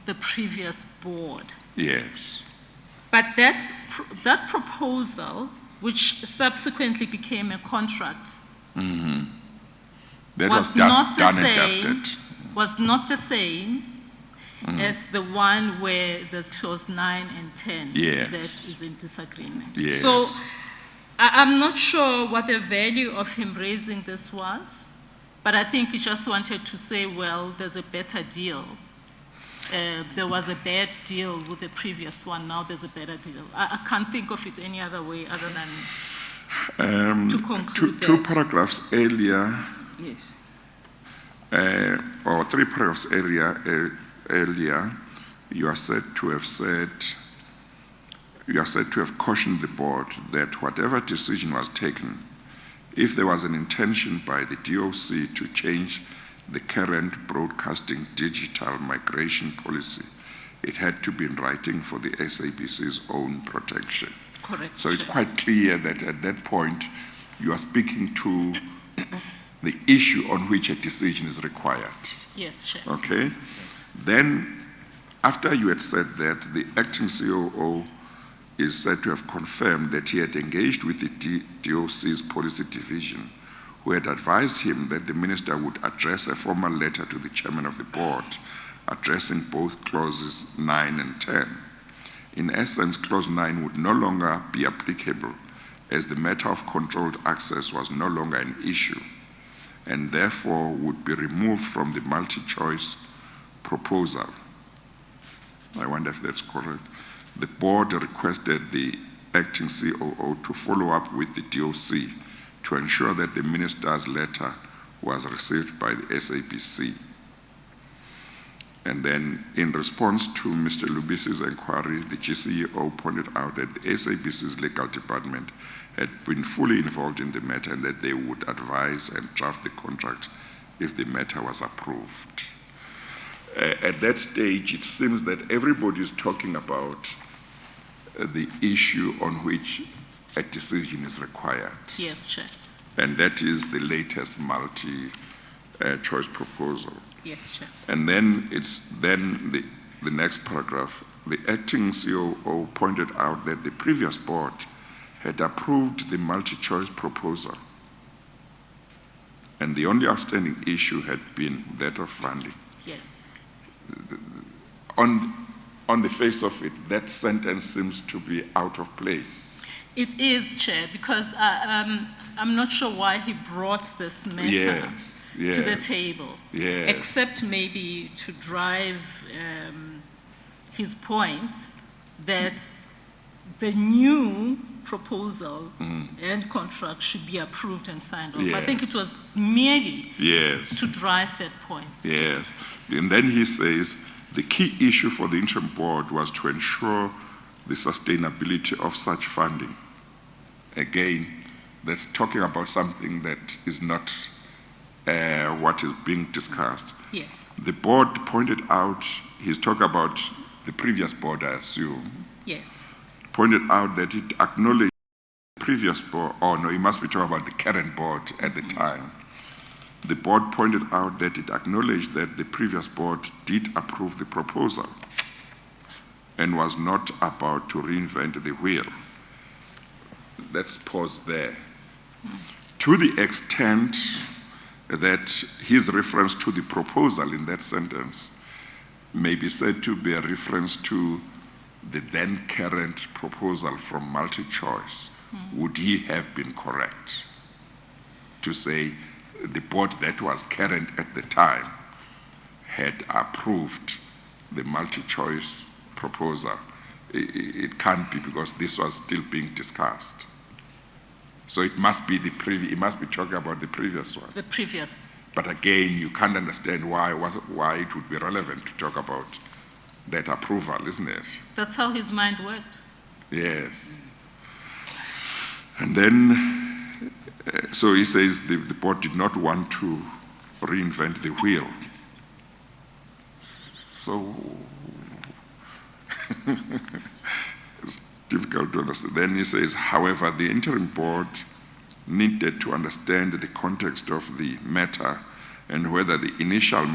the previous board. Yes. But that proposal, which subsequently became a contract, That was was not the done and same. dusted. Was not the same as the one where there's clause 9 and 10 Yes. that is in disagreement. Yes. So I'm not sure what the value of him raising this was, but I think he just wanted to say, well, there's a better deal. There was a bad deal with the previous one, now there's a better deal. I can't think of it any other way other than to conclude Two that. paragraphs earlier, Yes. or 3 paragraphs earlier, you are said to have cautioned the board that whatever decision was taken, if there was an intention by the DOC to change the current broadcasting digital migration policy, it had to be in writing for the SABC's own protection. Correct. So it's Chair. quite clear that at that point, you are speaking to the issue on which a decision is required. Yes, Chair. Okay? Then, after you had said that, the acting COO is said to have confirmed that he had engaged with the DOC's policy division, who had advised him that the minister would address a formal letter to the chairman of the board, addressing both clauses 9 and 10. In essence, clause 9 would no longer be applicable, as the matter of controlled access was no longer an issue, and therefore would be removed from the multi-choice proposal. I wonder if that's correct. The board requested the acting COO to follow up with the DOC to ensure that the minister's letter was received by the SABC. And then, in response to Mr. Lubisi's inquiry, the GCEO pointed out that the SABC's legal department had been fully involved in the matter and that they would advise and draft the contract if the matter was approved. At that stage, it seems that everybody is talking about the issue on which a decision is required. Yes, Chair. And that is the latest multi-choice proposal. Yes, Chair. And then it's then the next paragraph. The acting COO pointed out that the previous board had approved the multi-choice proposal, and the only outstanding issue had been that of funding. Yes. On the face of it, that sentence seems to be out of place. It is, Chair, because I'm not sure why he brought this matter to the table, except maybe to drive his point that the new proposal and contract should be approved and signed off. I think it was merely to drive that point. Yes. And then he says the key issue for the interim board was to ensure the sustainability of such funding. Again, that's talking about something that is not what is being discussed. Yes. The board pointed out, he's talking about the previous board, I assume. Yes. Pointed out that it acknowledged the previous board, he must be talking about the current board at the time. the board pointed out that it acknowledged that the previous board did approve the proposal and was not about to reinvent the wheel. Let's pause there. To the extent that his reference to the proposal in that sentence may be said to be a reference to the then current proposal from Multichoice, would he have been correct to say the board that was current at the time had approved the Multichoice proposal? It can't be, because this was still being discussed. So it must be it must be talking about the previous one. The previous. But again, you can't understand why it would be relevant to talk about that approval, isn't it? That's how his mind worked. Yes. And then, so he says the board did not want to reinvent the wheel. So it's difficult to understand. Then he says, however, the interim board needed to understand the context of the matter and whether the initial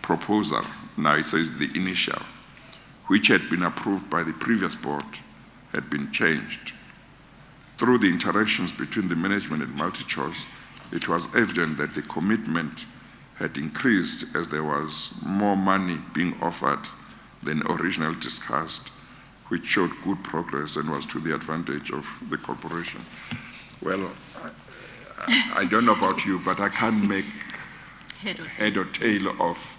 proposal, now it says the initial, which had been approved by the previous board, had been changed. Through the interactions between the management and Multichoice, it was evident that the commitment had increased as there was more money being offered than originally discussed, which showed good progress and was to the advantage of the corporation. Well, I don't know about you, but I can't make head or tail of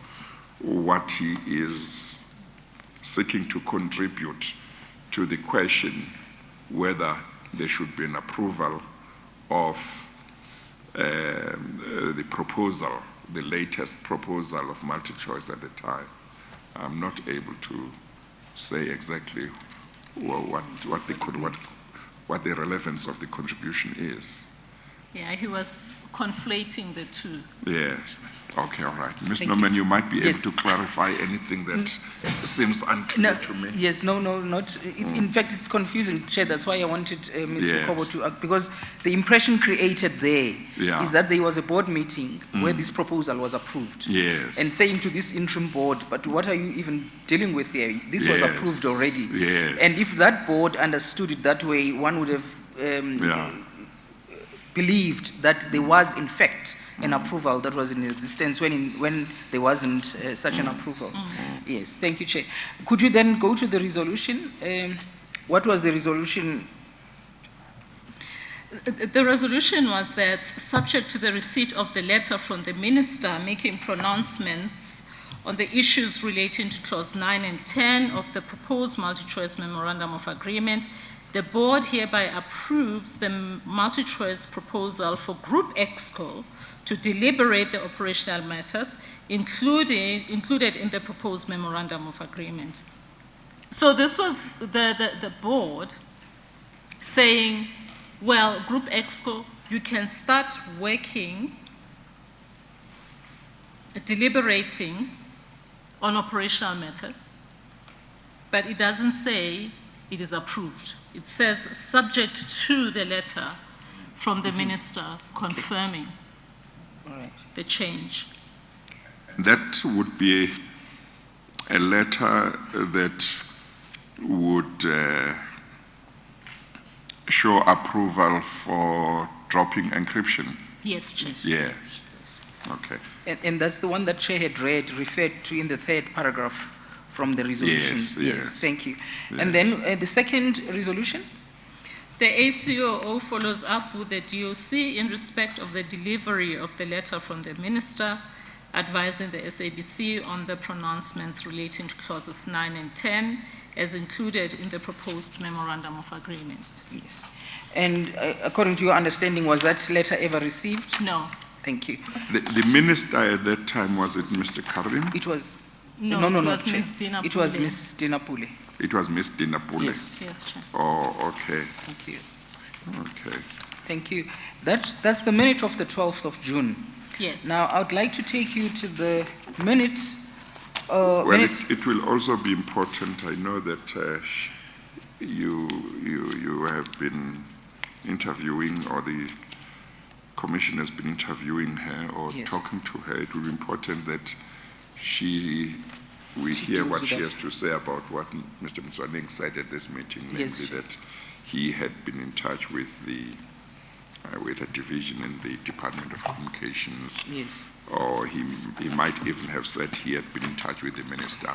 what he is seeking to contribute to the question whether there should be an approval of the proposal, the latest proposal of Multichoice at the time. I'm not able to say exactly what the relevance of the contribution is. Yeah, he was conflating the two. Yes. Okay, all right. Ms. Norman, you might be able to clarify anything that seems unclear to me. Yes, no, not. In fact, it's confusing, Chair. That's why I wanted Ms. Mokhobo to, because the impression created there is that there was a board meeting where this proposal was approved. Yes. And saying to this interim board, but what are you even dealing with here? This was approved already. Yes. And if that board understood it that way, one would have believed that there was, in fact, an approval that was in existence when there wasn't such an approval. Yes, thank you, Chair. Could you then go to the resolution? What was the resolution? The resolution was that, subject to the receipt of the letter from the minister making pronouncements on the issues relating to clause 9 and 10 of the proposed Multichoice Memorandum of Agreement, the board hereby approves the Multichoice proposal for Group Exco to deliberate the operational matters included in the proposed Memorandum of Agreement. So this was the board saying, well, Group Exco, you can start working, deliberating on operational matters, but it doesn't say it is approved. It says subject to the letter from the minister confirming the change. That would be a letter that would show approval for dropping encryption. Yes, Chair. Yes. Okay. And that's the one that Chair had read, referred to in the third paragraph from the resolution. Yes. Thank you. Yes. And then the second resolution? The ACOO follows up with the DOC in respect of the delivery of the letter from the minister advising the SABC on the pronouncements relating to clauses 9 and 10 as included in the proposed Memorandum of Agreement. Yes. And according to your understanding, was that letter ever received? No. Thank you. The minister at that time, was it Mr. Karim? It was... No, it was Chair. Ms. Dinapule. It was Ms. Dinapule. It was Ms. Dinapule. Yes, Chair. Oh, okay. Thank you. Okay. Thank you. That's the minute of the 12th of June. Yes. Now, I would like to take you to the minute. Well, it will also be important. I know that you have been interviewing, or the Commission has been interviewing her or Yes. talking to her, it will be important that we She hear deals what with she that. has to say about what Mr. Mtswaneng said at this meeting, Yes, namely sure. that he had been in touch with a division in the Department of Communications, Yes, or he might even have said he had been in touch with the minister.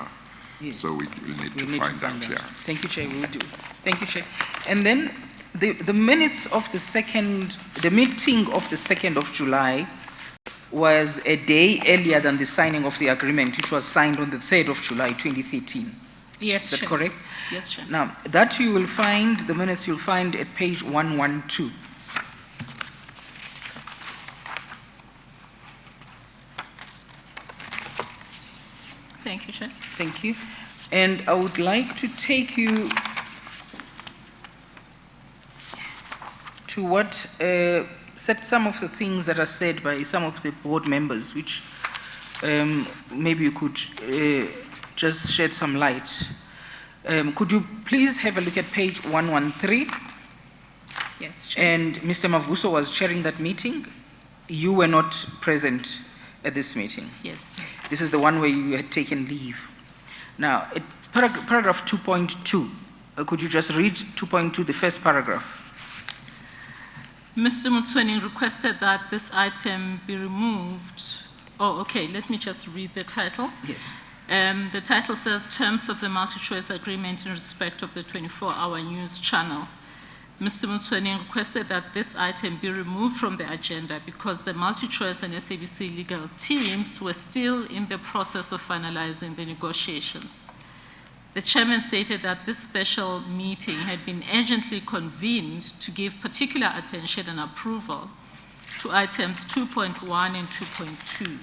yes. So we will need to find out, yeah. Thank you, Chair, we will do. Thank you, Chair. And then the minutes of the meeting of the 2nd of July was a day earlier than the signing of the agreement, which was signed on the 3rd of July, 2013. Yes, Is that Chair. correct? Yes, Chair. Now, that you will find, the minutes you'll find at page 112. Thank you, Chair. Thank you. And I would like to take you to what, set some of the things that are said by some of the board members, which maybe you could just shed some light. Could you please have a look at page 113? Yes, Chair. And Mr. Mavuso was chairing that meeting. You were not present at this meeting. Yes. This is the one where you had taken leave. Now, at paragraph 2.2, could you just read 2.2, the first paragraph? Mr. Mtswaneng requested that this item be removed. Oh, okay, let me just read the title. Yes. The title says Terms of the Multichoice Agreement in respect of the 24-hour news channel. Mr. Mtswaneng requested that this item be removed from the agenda because the Multichoice and SABC legal teams were still in the process of finalizing the negotiations. The chairman stated that this special meeting had been urgently convened to give particular attention and approval to items 2.1 and 2.2.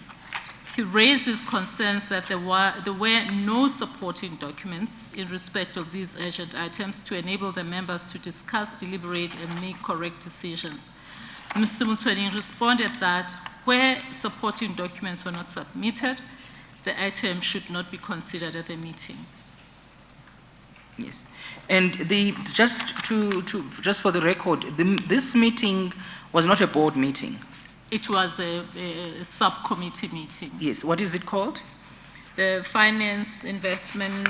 He raised his concerns that there were no supporting documents in respect of these urgent items to enable the members to discuss, deliberate, and make correct decisions. Mr. Mtswaneng responded that where supporting documents were not submitted, the item should not be considered at the meeting. Yes. And just for the record, this meeting was not a board meeting. It was a subcommittee meeting. Yes. What is it called? The Finance, Investment,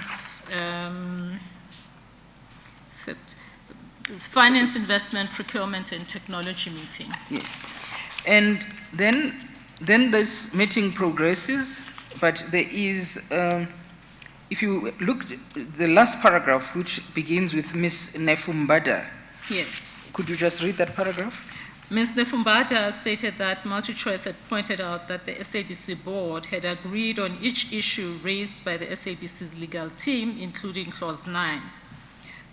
Finance, Investment, Procurement, and Technology meeting. Yes. And then this meeting progresses, but there is, if you look at the last paragraph, which begins with Ms. Nefumbada. Yes. Could you just read that paragraph? Ms. Nefumbada stated that Multichoice had pointed out that the SABC board had agreed on each issue raised by the SABC's legal team, including Clause 9.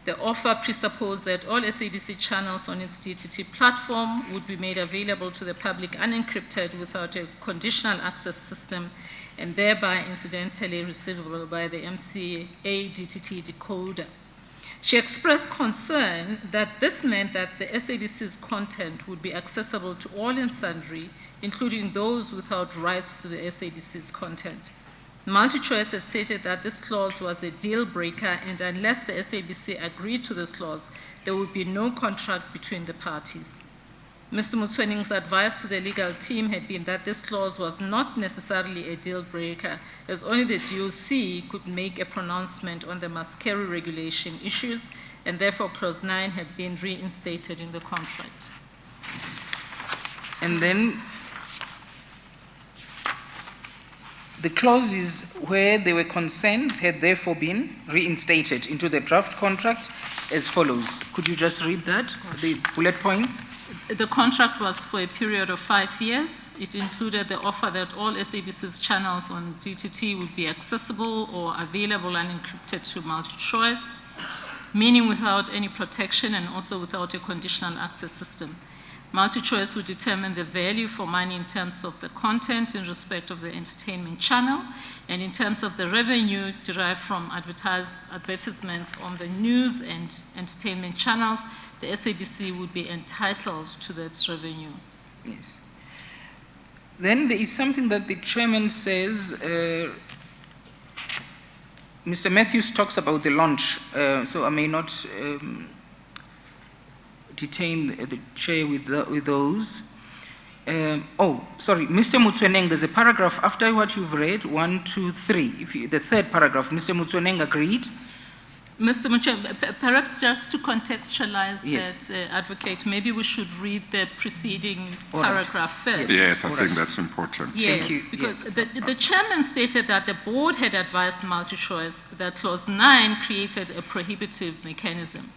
The offer presupposed that all SABC channels on its DTT platform would be made available to the public unencrypted without a conditional access system and thereby incidentally receivable by the MCA DTT decoder. She expressed concern that this meant that the SABC's content would be accessible to all and sundry, including those without rights to the SABC's content. Multichoice had stated that this clause was a deal breaker, and unless the SABC agreed to this clause, there would be no contract between the parties. Mr. Mtswaneng's advice to the legal team had been that this clause was not necessarily a deal breaker, as only the DOC could make a pronouncement on the must carry regulation issues, and therefore Clause 9 had been reinstated in the contract. And then the clauses where there were concerns had therefore been reinstated into the draft contract as follows. Could you just read that, the bullet points? The contract was for a period of 5 years. It included the offer that all SABC's channels on DTT would be accessible or available unencrypted to Multichoice, meaning without any protection and also without a conditional access system. Multichoice would determine the value for money in terms of the content in respect of the entertainment channel, and in terms of the revenue derived from advertisements on the news and entertainment channels, the SABC would be entitled to that revenue. Yes. Then there is something that the chairman says, Mr. Matthews talks about the launch, so I may not detain the chair with those. Sorry, Mr. Mutsueneng, there's a paragraph after what you've read, 1, 2, 3. The third paragraph, Mr. Mutsueneng agreed? Mr. Muche, perhaps just to contextualize Yes. that, Advocate, maybe we should read the preceding All right. paragraph first. Yes, I All think right. that's important. Yes, you. because the chairman stated that the board had advised Multichoice that clause 9 created a prohibitive mechanism.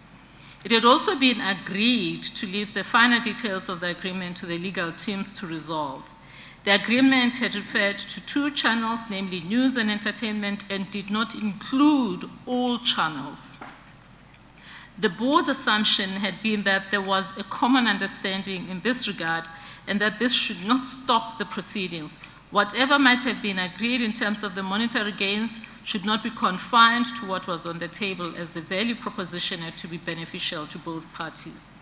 It had also been agreed to leave the final details of the agreement to the legal teams to resolve. The agreement had referred to 2 channels, namely news and entertainment, and did not include all channels. The board's assumption had been that there was a common understanding in this regard and that this should not stop the proceedings. Whatever might have been agreed in terms of the monetary gains should not be confined to what was on the table, as the value proposition had to be beneficial to both parties.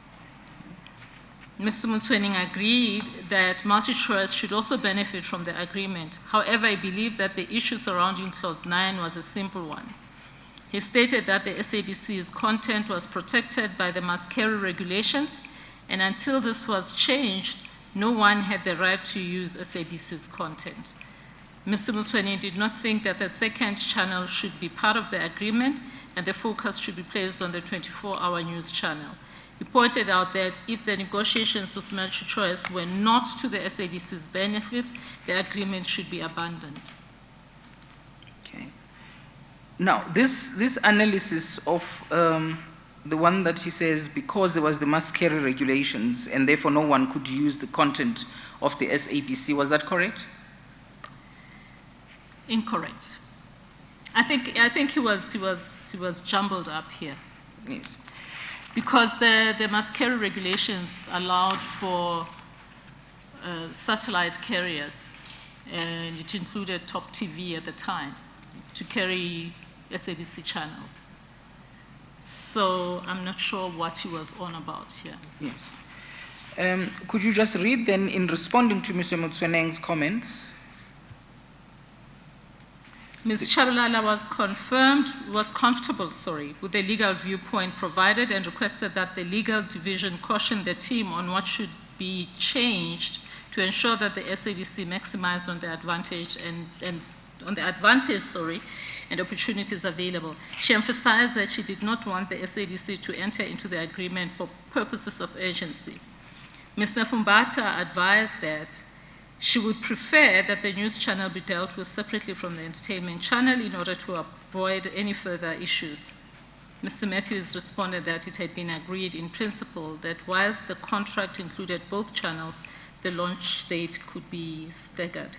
Mr. Mutsueneng agreed that Multichoice should also benefit from the agreement. However, I believe that the issue surrounding clause 9 was a simple one. He stated that the SABC's content was protected by the mass carry regulations, and until this was changed, no one had the right to use SABC's content. Mr. Mutsueneng did not think that the second channel should be part of the agreement, and the focus should be placed on the 24-hour news channel. He pointed out that if the negotiations with Multichoice were not to the SABC's benefit, the agreement should be abandoned. Okay. Now, this analysis of the one that he says, because there was the mass carry regulations and therefore no one could use the content of the SABC, was that correct? Incorrect. I think he was jumbled up here. Yes. Because the mass carry regulations allowed for satellite carriers, and it included Top TV at the time, to carry SABC channels. So I'm not sure what he was on about here. Yes. Could you just read then, in responding to Mr. Mutsueneng's comments? Ms. Chabalala was comfortable with the legal viewpoint provided and requested that the legal division caution the team on what should be changed to ensure that the SABC maximized on the advantage and opportunities available. She emphasized that she did not want the SABC to enter into the agreement for purposes of urgency. Ms. Nafumbata advised that she would prefer that the news channel be dealt with separately from the entertainment channel in order to avoid any further issues. Mr. Matthews responded that it had been agreed in principle that whilst the contract included both channels, the launch date could be staggered.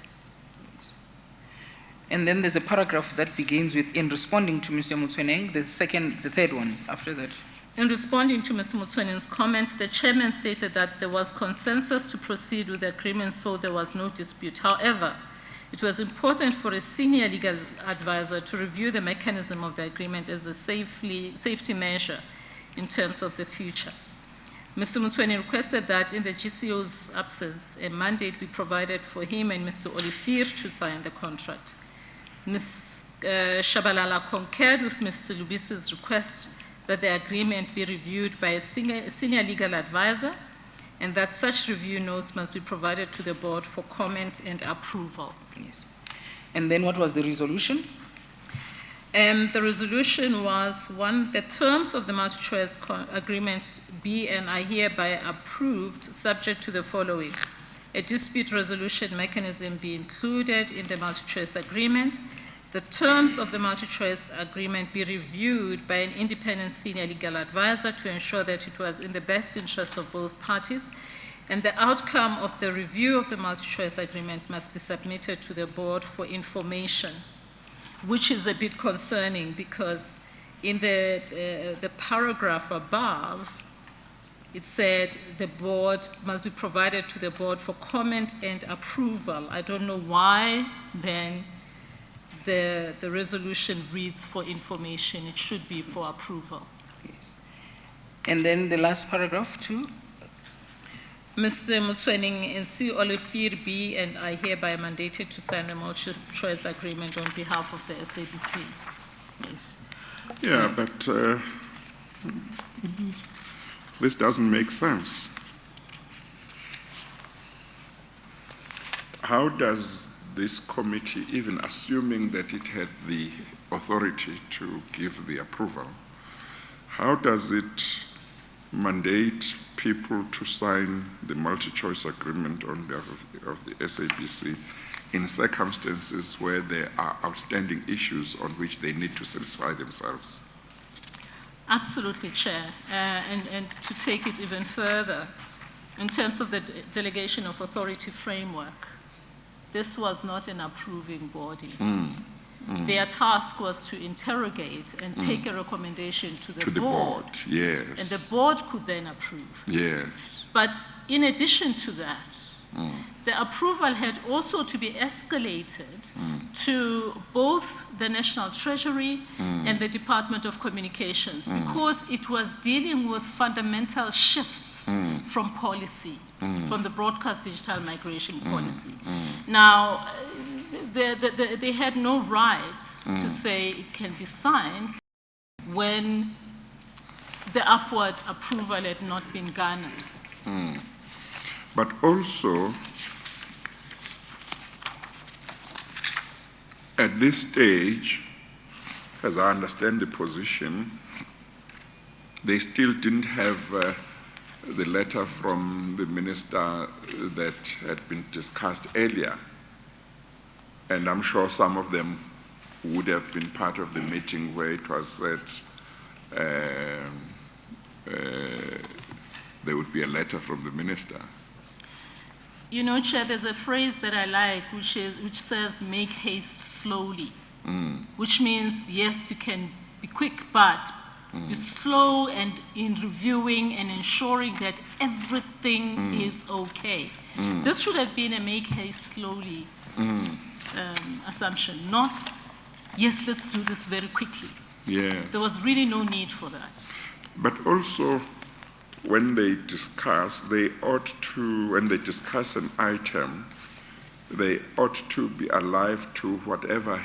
And then there's a paragraph that begins with, in responding to Mr. Mutsueneng, the third one after that. In responding to Mr. Mutsueneng's comment, the chairman stated that there was consensus to proceed with the agreement, so there was no dispute. However, it was important for a senior legal advisor to review the mechanism of the agreement as a safety measure in terms of the future. Mr. Mutsueneng requested that in the GCO's absence, a mandate be provided for him and Mr. Olifir to sign the contract. Ms. Shabalala concurred with Mr. Lubisi's request that the agreement be reviewed by a senior legal advisor, and that such review notes must be provided to the board for comment and approval. Yes. And then what was the resolution? The resolution was, 1, the terms of the Multichoice agreement be and are hereby approved, subject to the following: a dispute resolution mechanism be included in the Multichoice agreement, the terms of the Multichoice agreement be reviewed by an independent senior legal advisor to ensure that it was in the best interest of both parties, and the outcome of the review of the Multichoice agreement must be submitted to the board for information, which is a bit concerning because in the paragraph above, it said the board must be provided to the board for comment and approval. I don't know why then the resolution reads for information. It should be for approval. Yes. And then the last paragraph, 2. Mr. Mutsueneng and CEO Olifir be and I hereby mandated to sign a Multichoice agreement on behalf of the SABC. Yes. Yeah, but this doesn't make sense. how does this committee, even assuming that it had the authority to give the approval, how does it mandate people to sign the multi-choice agreement on behalf of the SABC in circumstances where there are outstanding issues on which they need to satisfy themselves? Absolutely, Chair. And to take it even further, in terms of the delegation of authority framework, this was not an approving body. Their task was to interrogate and take a recommendation to the board. Yes. And the board could then approve. Yes. But in addition to that, the approval had also to be escalated to both the National Treasury and the Department of Communications because it was dealing with fundamental shifts from policy, from the broadcast digital migration policy. Now, they had no right to say it can be signed when the upward approval had not been garnered. But also, at this stage, as I understand the position, they still didn't have the letter from the minister that had been discussed earlier. And I'm sure some of them would have been part of the meeting where it was said there would be a letter from the minister. You know, Chair, there's a phrase that I like, which says, make haste slowly, which means, yes, you can be quick, but you're slow and in reviewing and ensuring that everything is okay. This should have been a make haste slowly assumption, not, yes, let's do this very quickly. Yeah. There was really no need for that. But also, when they discuss, they ought to, when they discuss an item, they ought to be alive to whatever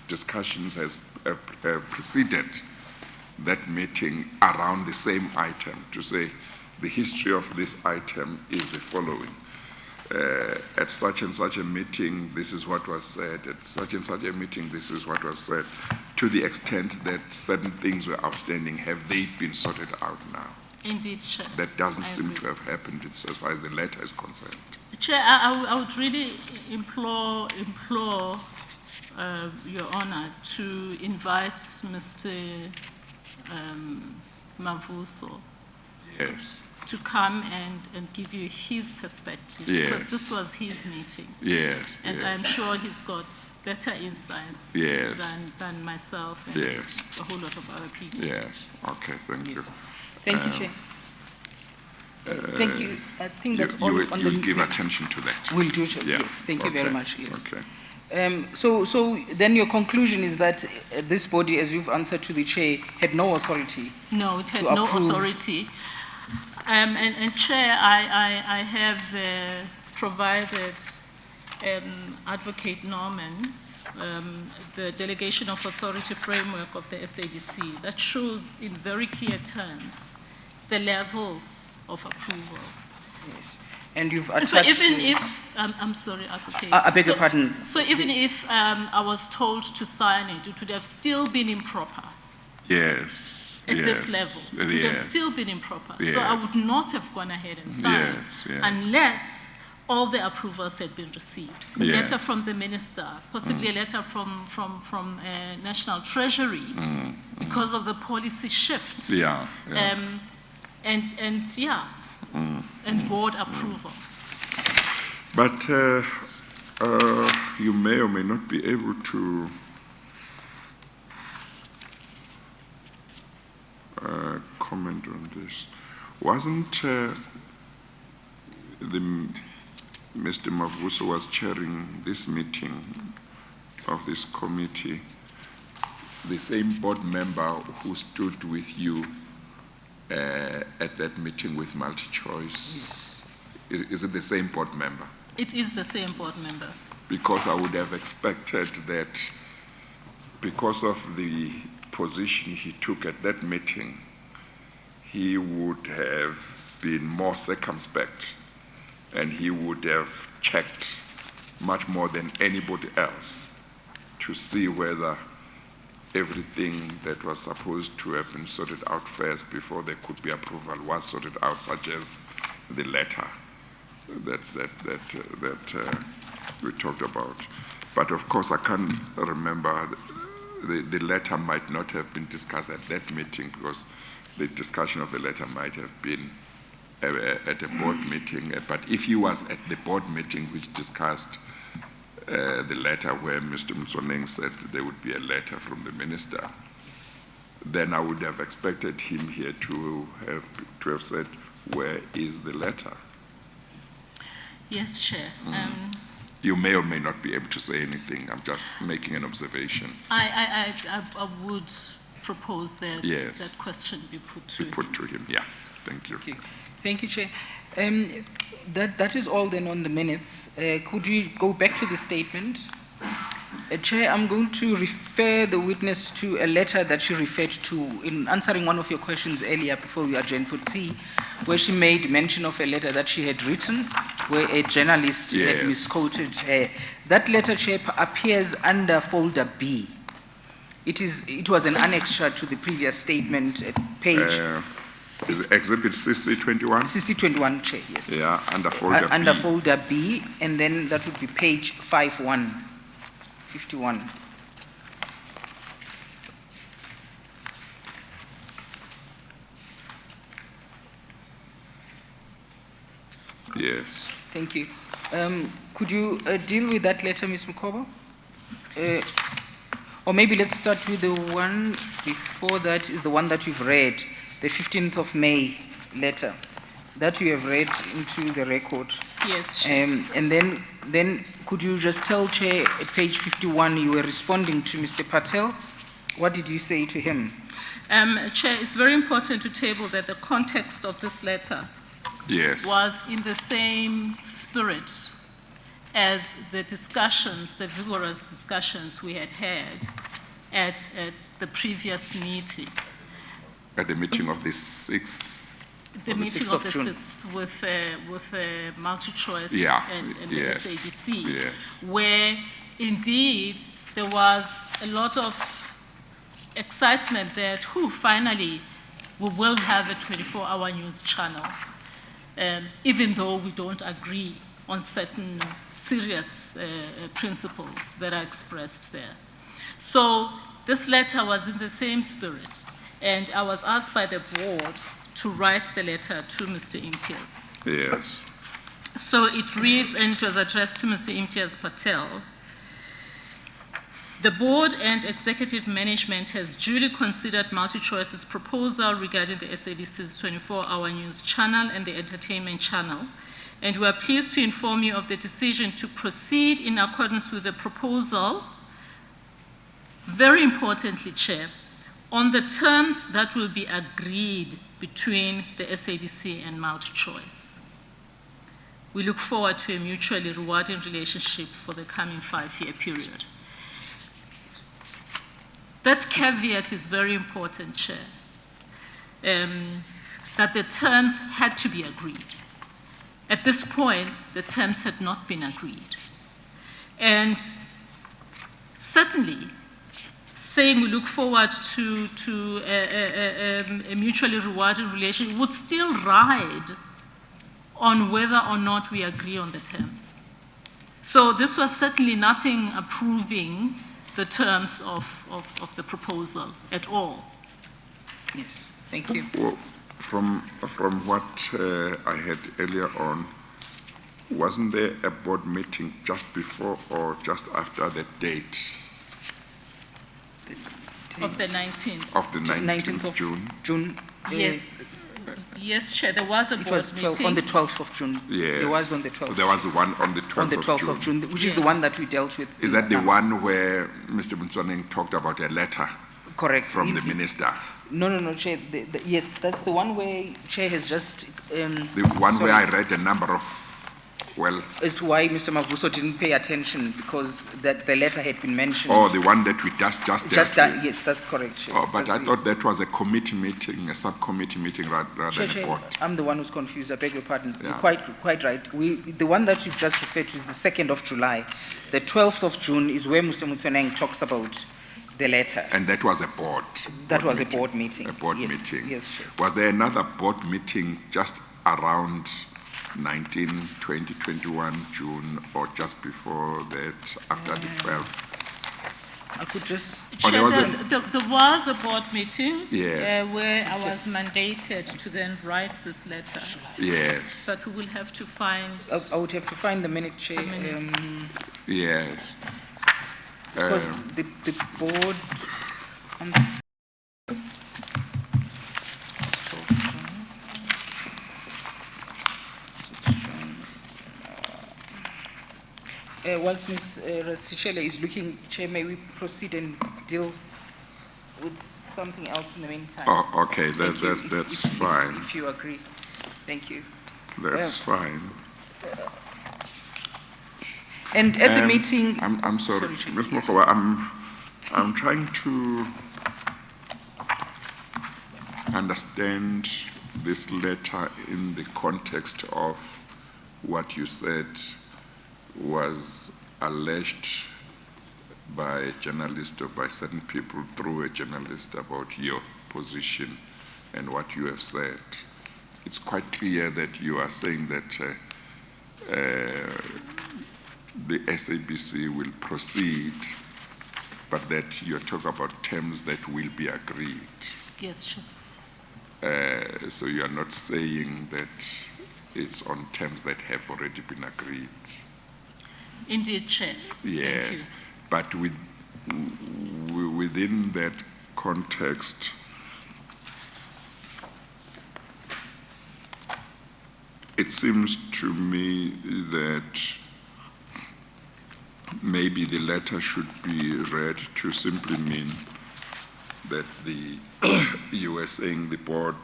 discussions has preceded that meeting around the same item, to say the history of this item is the following. At such and such a meeting, this is what was said. At such and such a meeting, this is what was said. To the extent that certain things were outstanding, have they been sorted out now? Indeed, Chair. That doesn't seem to have happened as far as the letter is concerned. Chair, I would really implore Your Honor to invite Mr. Mavuso Yes. to come and give you his perspective, because this was his meeting. Yes. And yes. I'm sure he's got better insights Yes. than myself and Yes. a whole lot of other people. Yes. Okay, thank you. Thank you, Chair. Thank you. I think that's all on You'll the... give attention to that. Will do, Chair. Yeah. Yes. Thank you very Okay. much. Yes. Okay. So then your conclusion is that this body, as you've answered to the Chair, had no authority? No, it had To no approve. authority. And Chair, I have provided Advocate Norman the delegation of authority framework of the SABC that shows in very clear terms the levels of approvals. Yes. And you've attached... So even if, I'm sorry, Advocate. I beg your pardon. So even if I was told to sign it, it would have still been improper. Yes. At yes. this level. It would have Yes. still been improper. Yes. So I would not have gone ahead and signed Yes, yes. unless all the approvals had been received. A Yes. letter from the minister, possibly a letter from National Treasury because of the policy shift. Yeah. yeah. And board approval. But you may or may not be able to comment on this. Wasn't Mr. Mavuso was chairing this meeting of this committee, the same board member who stood with you at that meeting with Multichoice? Is it the same board member? It is the same board member. Because I would have expected that because of the position he took at that meeting, he would have been more circumspect and he would have checked much more than anybody else to see whether everything that was supposed to have been sorted out first before there could be approval was sorted out, such as the letter that we talked about. But of course, I can't remember, the letter might not have been discussed at that meeting because the discussion of the letter might have been at a board meeting. But if he was at the board meeting which discussed the letter where Mr. Mtsoneng said there would be a letter from the minister, then I would have expected him here to have said, where is the letter? Yes, Chair. You may or may not be able to say anything. I'm just making an observation. I would propose that Yes. that question be put to him. Put to him, yeah. Thank you. Okay. Thank you, Chair. That is all then on the minutes. Could we go back to the statement? Chair, I'm going to refer the witness to a letter that she referred to in answering one of your questions earlier before we adjourned for tea, where she made mention of a letter that she had written where a journalist had Yes. misquoted her. That letter, Chair, appears under folder B. It was an annexure to the previous statement at page Is it Exhibit CC21? CC21, Chair, yes. Yeah, under folder B. Under folder B, and then that would be page 51. Yes. Thank you. Could you deal with that letter, Ms. Mokhobo? Or maybe let's start with the one before that is the one that you've read, the 15th of May letter that you have read into the record. Yes, Chair. And then could you just tell Chair at page 51 you were responding to Mr. Patel? What did you say to him? Chair, it's very important to table that the context of this letter Yes. was in the same spirit as the discussions, the vigorous discussions we had had at the previous meeting. At the meeting of the 6th. The On the meeting 6th of of the June. 6th with Multichoice Yeah, and yes, the SABC, yes. where indeed there was a lot of excitement that, finally, we will have a 24-hour news channel, even though we don't agree on certain serious principles that are expressed there. So this letter was in the same spirit, and I was asked by the board to write the letter to Mr. Imtiaz. Yes. So it reads, and it was addressed to Mr. Imtiaz Patel. The board and executive management has duly considered Multichoice's proposal regarding the SABC's 24-hour news channel and the entertainment channel, and we are pleased to inform you of the decision to proceed in accordance with the proposal, very importantly, Chair, on the terms that will be agreed between the SABC and Multichoice. We look forward to a mutually rewarding relationship for the coming 5-year period. That caveat is very important, Chair, that the terms had to be agreed. At this point, the terms had not been agreed. And certainly, saying we look forward to a mutually rewarding relationship would still ride on whether or not we agree on the terms. So this was certainly nothing approving the terms of the proposal at all. Yes, thank you. Well, from what I had earlier on, wasn't there a board meeting just before or just after the date Of the 19th. of the 19th of June? Yes. Yes, Chair, there was a It board was meeting. on the 12th of June. Yes. It was on the 12th. There was one on the 12th, On the 12th of June, which is the Yeah. one that we dealt with. Is that the now. one where Mr. Mtsoneng talked about a letter Correct. from the minister? No, Chair. Yes, that's the one where Chair has just. The one where I read a number of Well, as to why Mr. Mavuso didn't pay attention, because that the letter had been mentioned. oh, the one that we just Just dealt that, with. yes, that's correct, Chair. Oh, but I That's- thought that was a committee meeting, a subcommittee meeting rather Chair, than a Chair, board. I'm the one who's confused, I beg your pardon. You're Yeah. quite right. The one that you've just referred to is the 2nd of July. The 12th of June is where Mr. Mutseneng talks about the letter. And that was a board. That was a meeting. board meeting. A board Yes, meeting. yes, Chair. Was there another board meeting just around 19, 20, 21 June, or just before that, after the 12th? I could just, Oh, there Chair, was there was a board meeting. Yes. Where I was mandated to then write this letter, Yes, but we will have to find, I would have to find the minute, Chair. minute. yes. Because the board on the whilst Ms. Rasfichele is looking, Chair, may we proceed and deal with something else in the meantime? Oh, okay, Thank you, that's fine. If you agree. Thank you. That's fine. And at the meeting. I'm sorry, Sorry, Chair, Ms. yes. Mokhobo, I'm trying to understand this letter in the context of what you said was alleged by a journalist or by certain people through a journalist about your position and what you have said. It's quite clear that you are saying that the SABC will proceed, but that you're talking about terms that will be agreed. yes, Chair. So you are not saying that it's on terms that have already been agreed. Indeed, Chair. Thank you. Yes, but within that context, it seems to me that maybe the letter should be read to simply mean that you were saying the board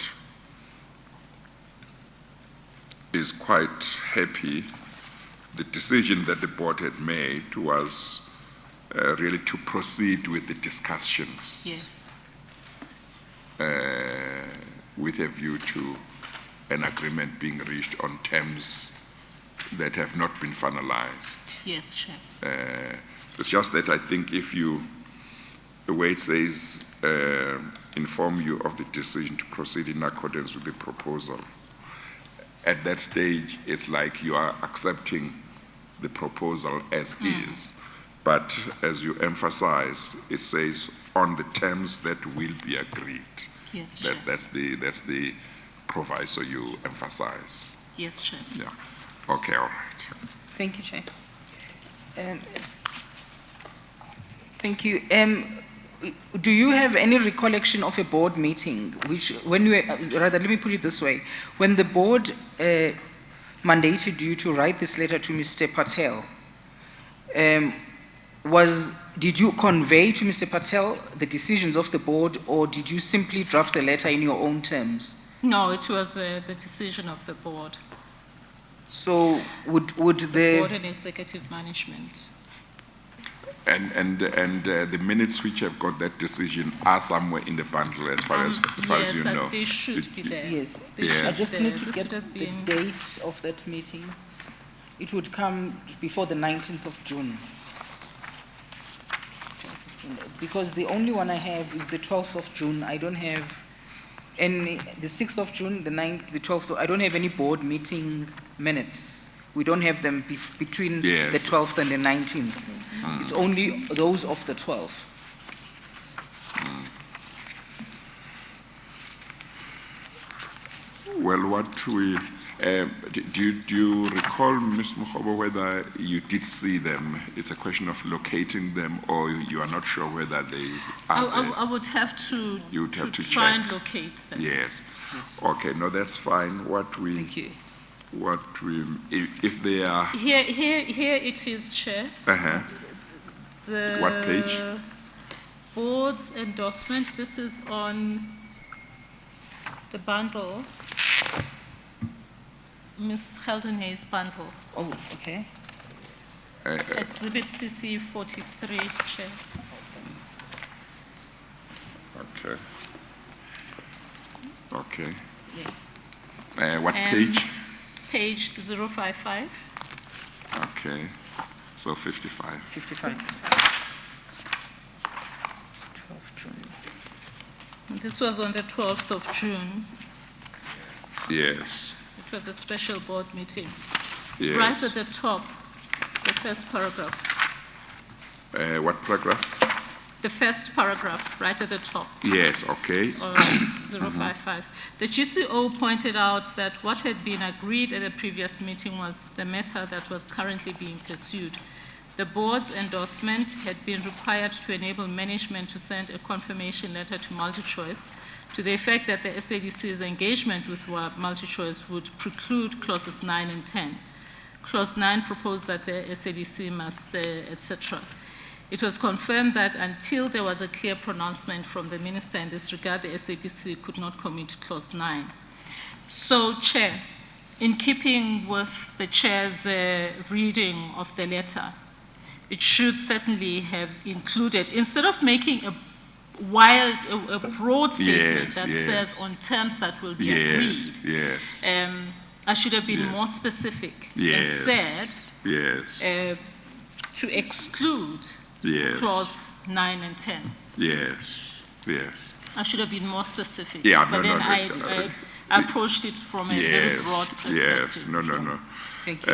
is quite happy. The decision that the board had made was really to proceed with the discussions Yes, with a view to an agreement being reached on terms that have not been finalized. yes, Chair. It's just that I think if you, the way it says, inform you of the decision to proceed in accordance with the proposal, at that stage, it's like you are accepting the proposal as is. But as you emphasize, it says on the terms that will be agreed. Yes, Chair. That's the proviso you emphasize. Yes, Chair. Yeah. Okay, all right. Thank you, Chair. Thank you. Do you have any recollection of a board meeting, which, when you, rather, let me put it this way, when the board mandated you to write this letter to Mr. Patel, did you convey to Mr. Patel the decisions of the board, or did you simply draft the letter in your own terms? No, it was the decision of the board, So would board the, and executive management. And the minutes which have got that decision are somewhere in the bundle as far as Yes, you know. they should be there. yes, They Yeah. I should just be need there. to This get would have the been- date of that meeting. It would come before the 19th of June. Because the only one I have is the 12th of June. I don't have any, the 6th of June, the 9th, the 12th, so I don't have any board meeting minutes. We don't have them between Yes. the 12th and the 19th. It's only those of the 12th. Well, what we, do you recall, Ms. Mokhobo, whether you did see them? It's a question of locating them, or you are not sure whether they are there? I would have to, You would have to try and check. locate them. Yes. Okay, no, that's fine. Thank you. If they are, Here it is, Chair. The What page? Board's endorsement, this is on the bundle. Ms. Heldon Hayes bundle. Oh, okay. Exhibit CC 43, Chair. Okay. Okay. Yeah. What And page? Page 055. Okay. So 55. 55. 12 June. This was on the 12th of June. Yes. It was a special board meeting. Yes. Right at the top, the first paragraph. What paragraph? The first paragraph, right at the top. Yes, okay. 055. The GCO pointed out that what had been agreed at the previous meeting was the matter that was currently being pursued. The board's endorsement had been required to enable management to send a confirmation letter to Multichoice to the effect that the SADC's engagement with Multichoice would preclude clauses 9 and 10. Clause 9 proposed that the SADC must, etc. It was confirmed that until there was a clear pronouncement from the minister in this regard, the SABC could not commit to clause 9. So, Chair, in keeping with the Chair's reading of the letter, it should certainly have included, instead of making a broad statement Yes, that yes. says on terms that will be Yes, agreed, yes, I should have been Yes. more specific Yes. and said yes, to exclude yes, clause 9 and 10. yes, yes. I should have been more specific. Yeah, but no, then no, I approached it from a very Yes, broad perspective. yes, no, no, no. Thank you.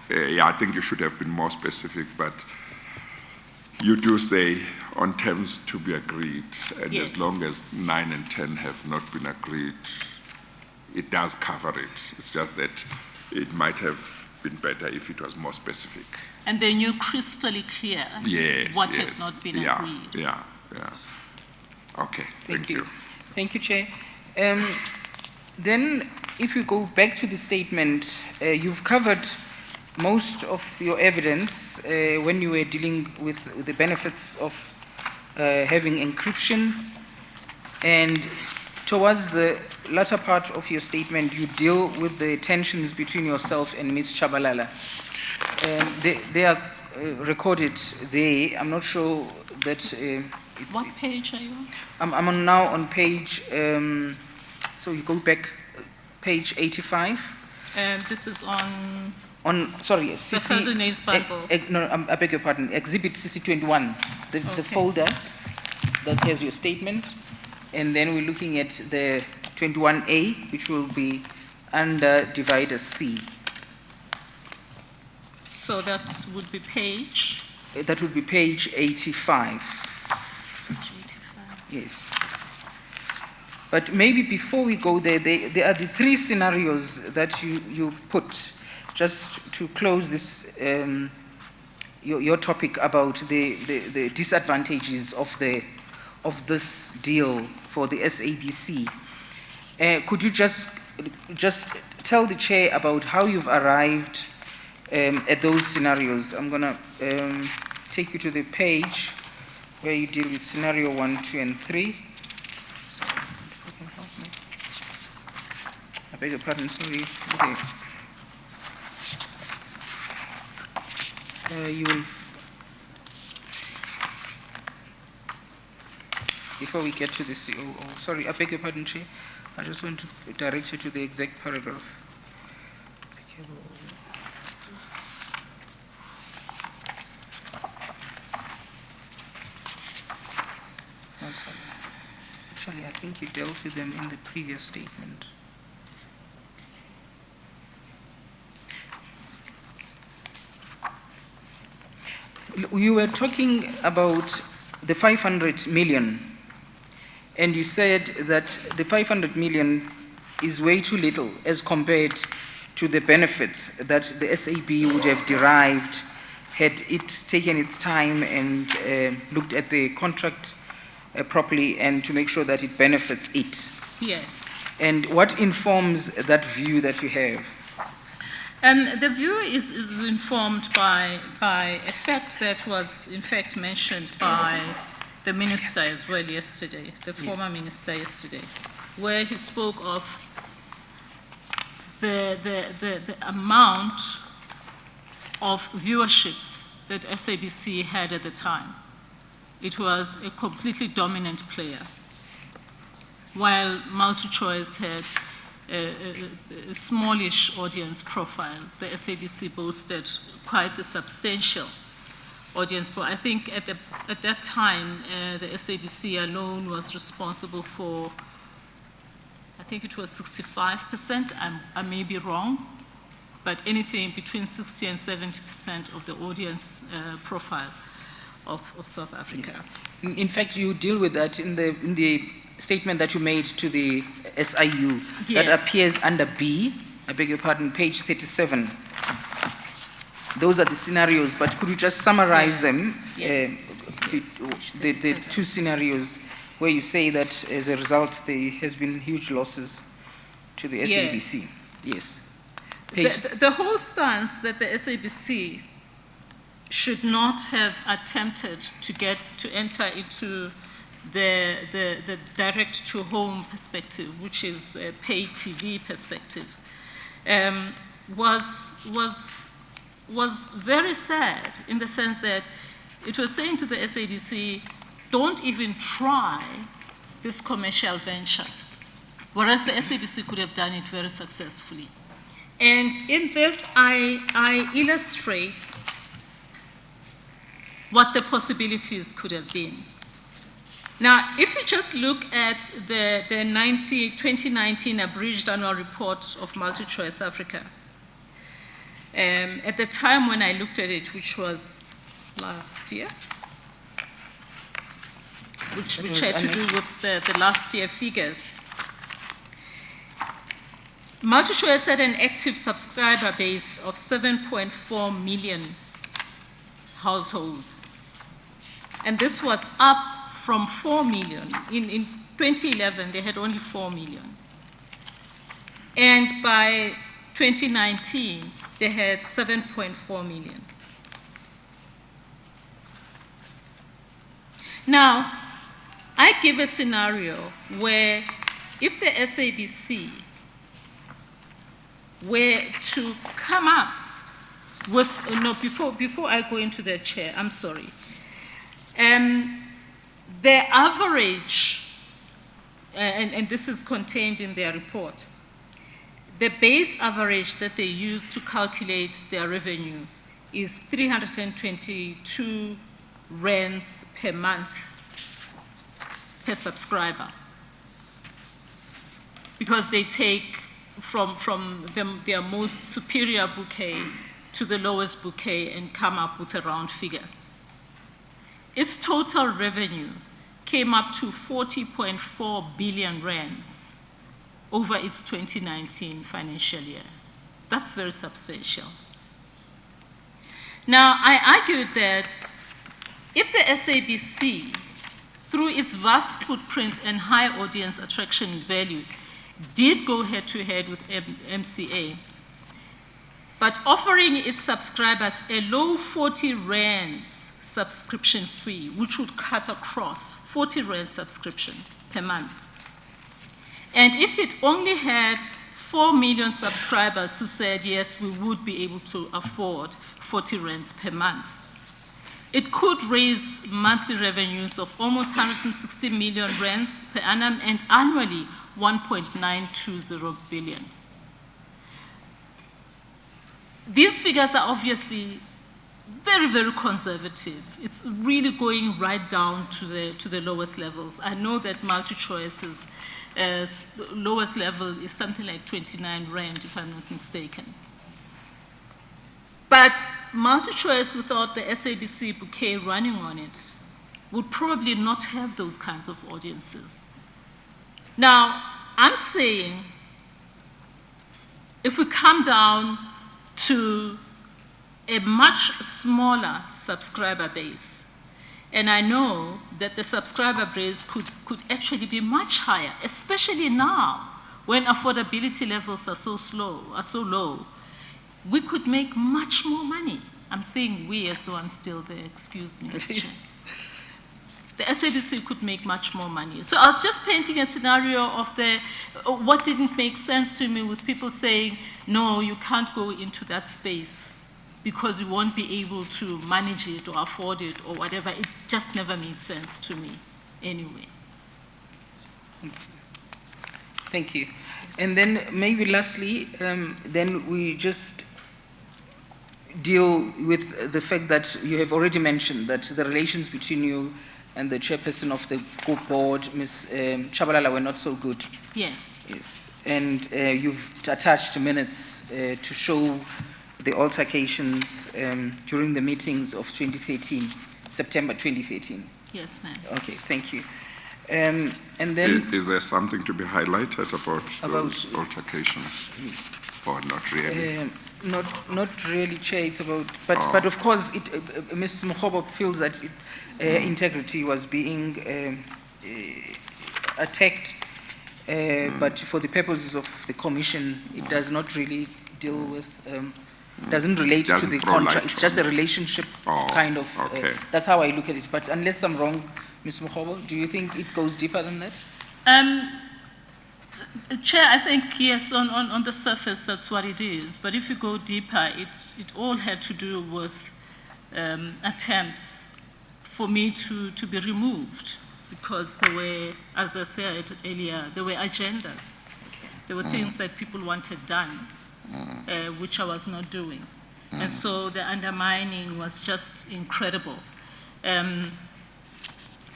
Yeah, I think you should have been more specific, but you do say on terms to be agreed, and Yes. as long as 9 and 10 have not been agreed, it does cover it. It's just that it might have been better if it was more specific. And they knew crystal clear Yes, what yes. had not been Yeah, agreed. yeah, yeah. Okay, thank you. Thank you, Chair. Then, if you go back to the statement, you've covered most of your evidence when you were dealing with the benefits of having encryption, and towards the latter part of your statement, you deal with the tensions between yourself and Ms. Chabalala. They are recorded there. I'm not sure that it's... What page are you on? I'm now on page, so you go back, page 85. This is on Sorry, the CC... Heldon Hayes bundle. No, I beg your pardon, Exhibit CC21, the Okay. folder that has your statement, and then we're looking at the 21A, which will be under divider C. So that would be page That would be page 85. 85. Yes. But maybe before we go there, there are the three scenarios that you put, just to close this, your topic about the disadvantages of this deal for the SABC. Could you just tell the Chair about how you've arrived at those scenarios? I'm going to take you to the page where you deal with scenario 1, 2, and 3. I beg your pardon, sorry. Okay. You will, before we get to the COO, sorry, I beg your pardon, Chair. I just want to direct you to the exact paragraph. Oh, sorry. Actually, I think you dealt with them in the previous statement. You were talking about the 500 million, and you said that the 500 million is way too little as compared to the benefits that the SAB would have derived had it taken its time and looked at the contract properly and to make sure that it benefits it. Yes. And what informs that view that you have? The view is informed by a fact that was in fact mentioned by the minister as well yesterday, the former minister yesterday, where he spoke of the amount of viewership that SABC had at the time. It was a completely dominant player, while MultiChoice had a smallish audience profile. The SABC boasted quite a substantial audience, but I think at that time, the SABC alone was responsible for, I think it was 65%, I may be wrong, but anything between 60 and 70% of the audience profile of South Africa. Yes. In fact, you deal with that in the statement that you made to the SIU that Yes. appears under B, I beg your pardon, page 37. Those are the scenarios, but could you just summarize them? Yes. The two scenarios where you say that as a result there has been huge losses to the SABC. Yes. Page The whole stance that the SABC should not have attempted to enter into the direct-to-home perspective, which is a pay TV perspective, was very sad in the sense that it was saying to the SABC, don't even try this commercial venture, whereas the SABC could have done it very successfully. And in this, I illustrate what the possibilities could have been. Now, if you just look at the 2019 abridged annual report of MultiChoice Africa, at the time when I looked at it, which was last year, which had to do with the last year figures, MultiChoice had an active subscriber base of 7.4 million households. And this was up from 4 million. In 2011, they had only 4 million. And by 2019, they had 7.4 million. Now, I give a scenario where if the SABC were to come up with, no, before I go into the chair, I'm sorry. The average, and this is contained in their report, the base average that they use to calculate their revenue is 322 rands per month per subscriber, because they take from their most superior bouquet to the lowest bouquet and come up with a round figure. Its total revenue came up to 40.4 billion rands over its 2019 financial year. That's very substantial. Now, I argued that if the SABC, through its vast footprint and high audience attraction value, did go head-to-head with MCA, but offering its subscribers a low 40 rands subscription fee, which would cut across 40 rand subscription per month. And if it only had 4 million subscribers who said, yes, we would be able to afford 40 rands per month, it could raise monthly revenues of almost 160 million rands per annum and annually 1.920 billion. These figures are obviously very, very conservative. It's really going right down to the lowest levels. I know that MultiChoice's lowest level is something like 29 rand, if I'm not mistaken. But MultiChoice, without the SABC bouquet running on it, would probably not have those kinds of audiences. Now, I'm saying if we come down to a much smaller subscriber base, and I know that the subscriber base could actually be much higher, especially now when affordability levels are so low, we could make much more money. I'm saying we as though I'm still there, excuse me. the SABC could make much more money. So I was just painting a scenario of what didn't make sense to me with people saying, no, you can't go into that space because you won't be able to manage it or afford it or whatever. It just never made sense to me anyway. Thank you. And then maybe lastly, then we just deal with the fact that you have already mentioned that the relations between you and the chairperson of the group board, Ms. Chabalala, were not so good. Yes. Yes. And you've attached minutes to show the altercations during the meetings of 2013, September 2013. Yes, ma'am. Okay, thank you. And then... Is there something to be highlighted about those altercations? Yes. Or not really? Not really, Chair. It's about, but of course, Ms. Mokhobo feels that integrity was being attacked, but for the purposes of the commission, it does not really deal with, doesn't relate to the contract. It's just a relationship kind of. Okay. That's how I look at it. But unless I'm wrong, Ms. Mokhobo, do you think it goes deeper than that? Chair, I think, yes, on the surface, that's what it is. But if you go deeper, it all had to do with attempts for me to be removed because there were, as I said earlier, there were agendas. There were things that people wanted done, which I was not doing. And so the undermining was just incredible.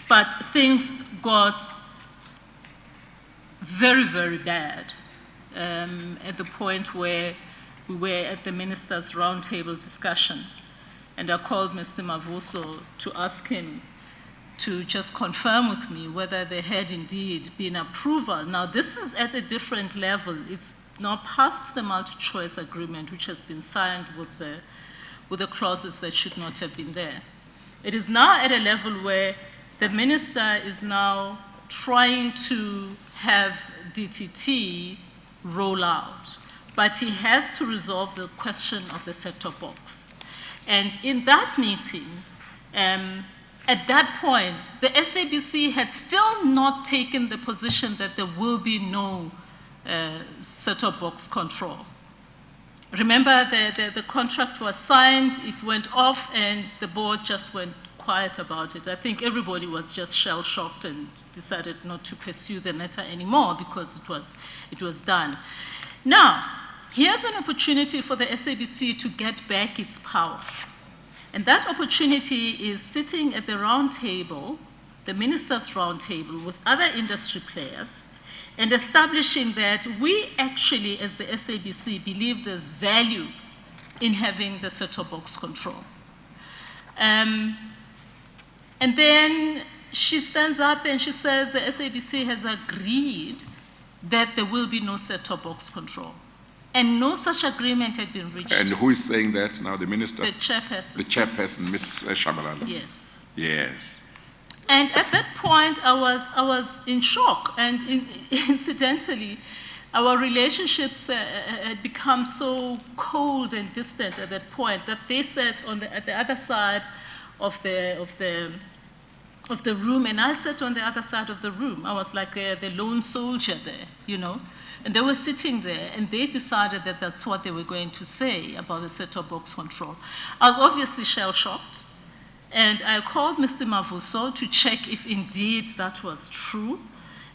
But things got very, very bad at the point where we were at the minister's roundtable discussion. And I called Mr. Mavuso to ask him to just confirm with me whether there had indeed been approval. Now, this is at a different level. It's now past the multi-choice agreement, which has been signed with the clauses that should not have been there. It is now at a level where the minister is now trying to have DTT roll out, but he has to resolve the question of the set-top box. And in that meeting, at that point, the SABC had still not taken the position that there will be no set-top box control. Remember, the contract was signed, it went off, and the board just went quiet about it. I think everybody was just shell-shocked and decided not to pursue the matter anymore because it was done. Now, here's an opportunity for the SABC to get back its power. And that opportunity is sitting at the round table, the minister's round table, with other industry players, and establishing that we actually, as the SABC, believe there's value in having the set-top box control. And then she stands up and she says the SABC has agreed that there will be no set-top box control. And no such agreement had been reached. And who is saying that now? The minister? The chairperson. The chairperson, Ms. Chabalala? Yes. Yes. And at that point, I was in shock. And incidentally, our relationships had become so cold and distant at that point that they sat at the other side of the room, and I sat on the other side of the room. I was like the lone soldier there, you know. And they were sitting there, and they decided that that's what they were going to say about the set-top box control. I was obviously shell-shocked, and I called Mr. Mavuso to check if indeed that was true.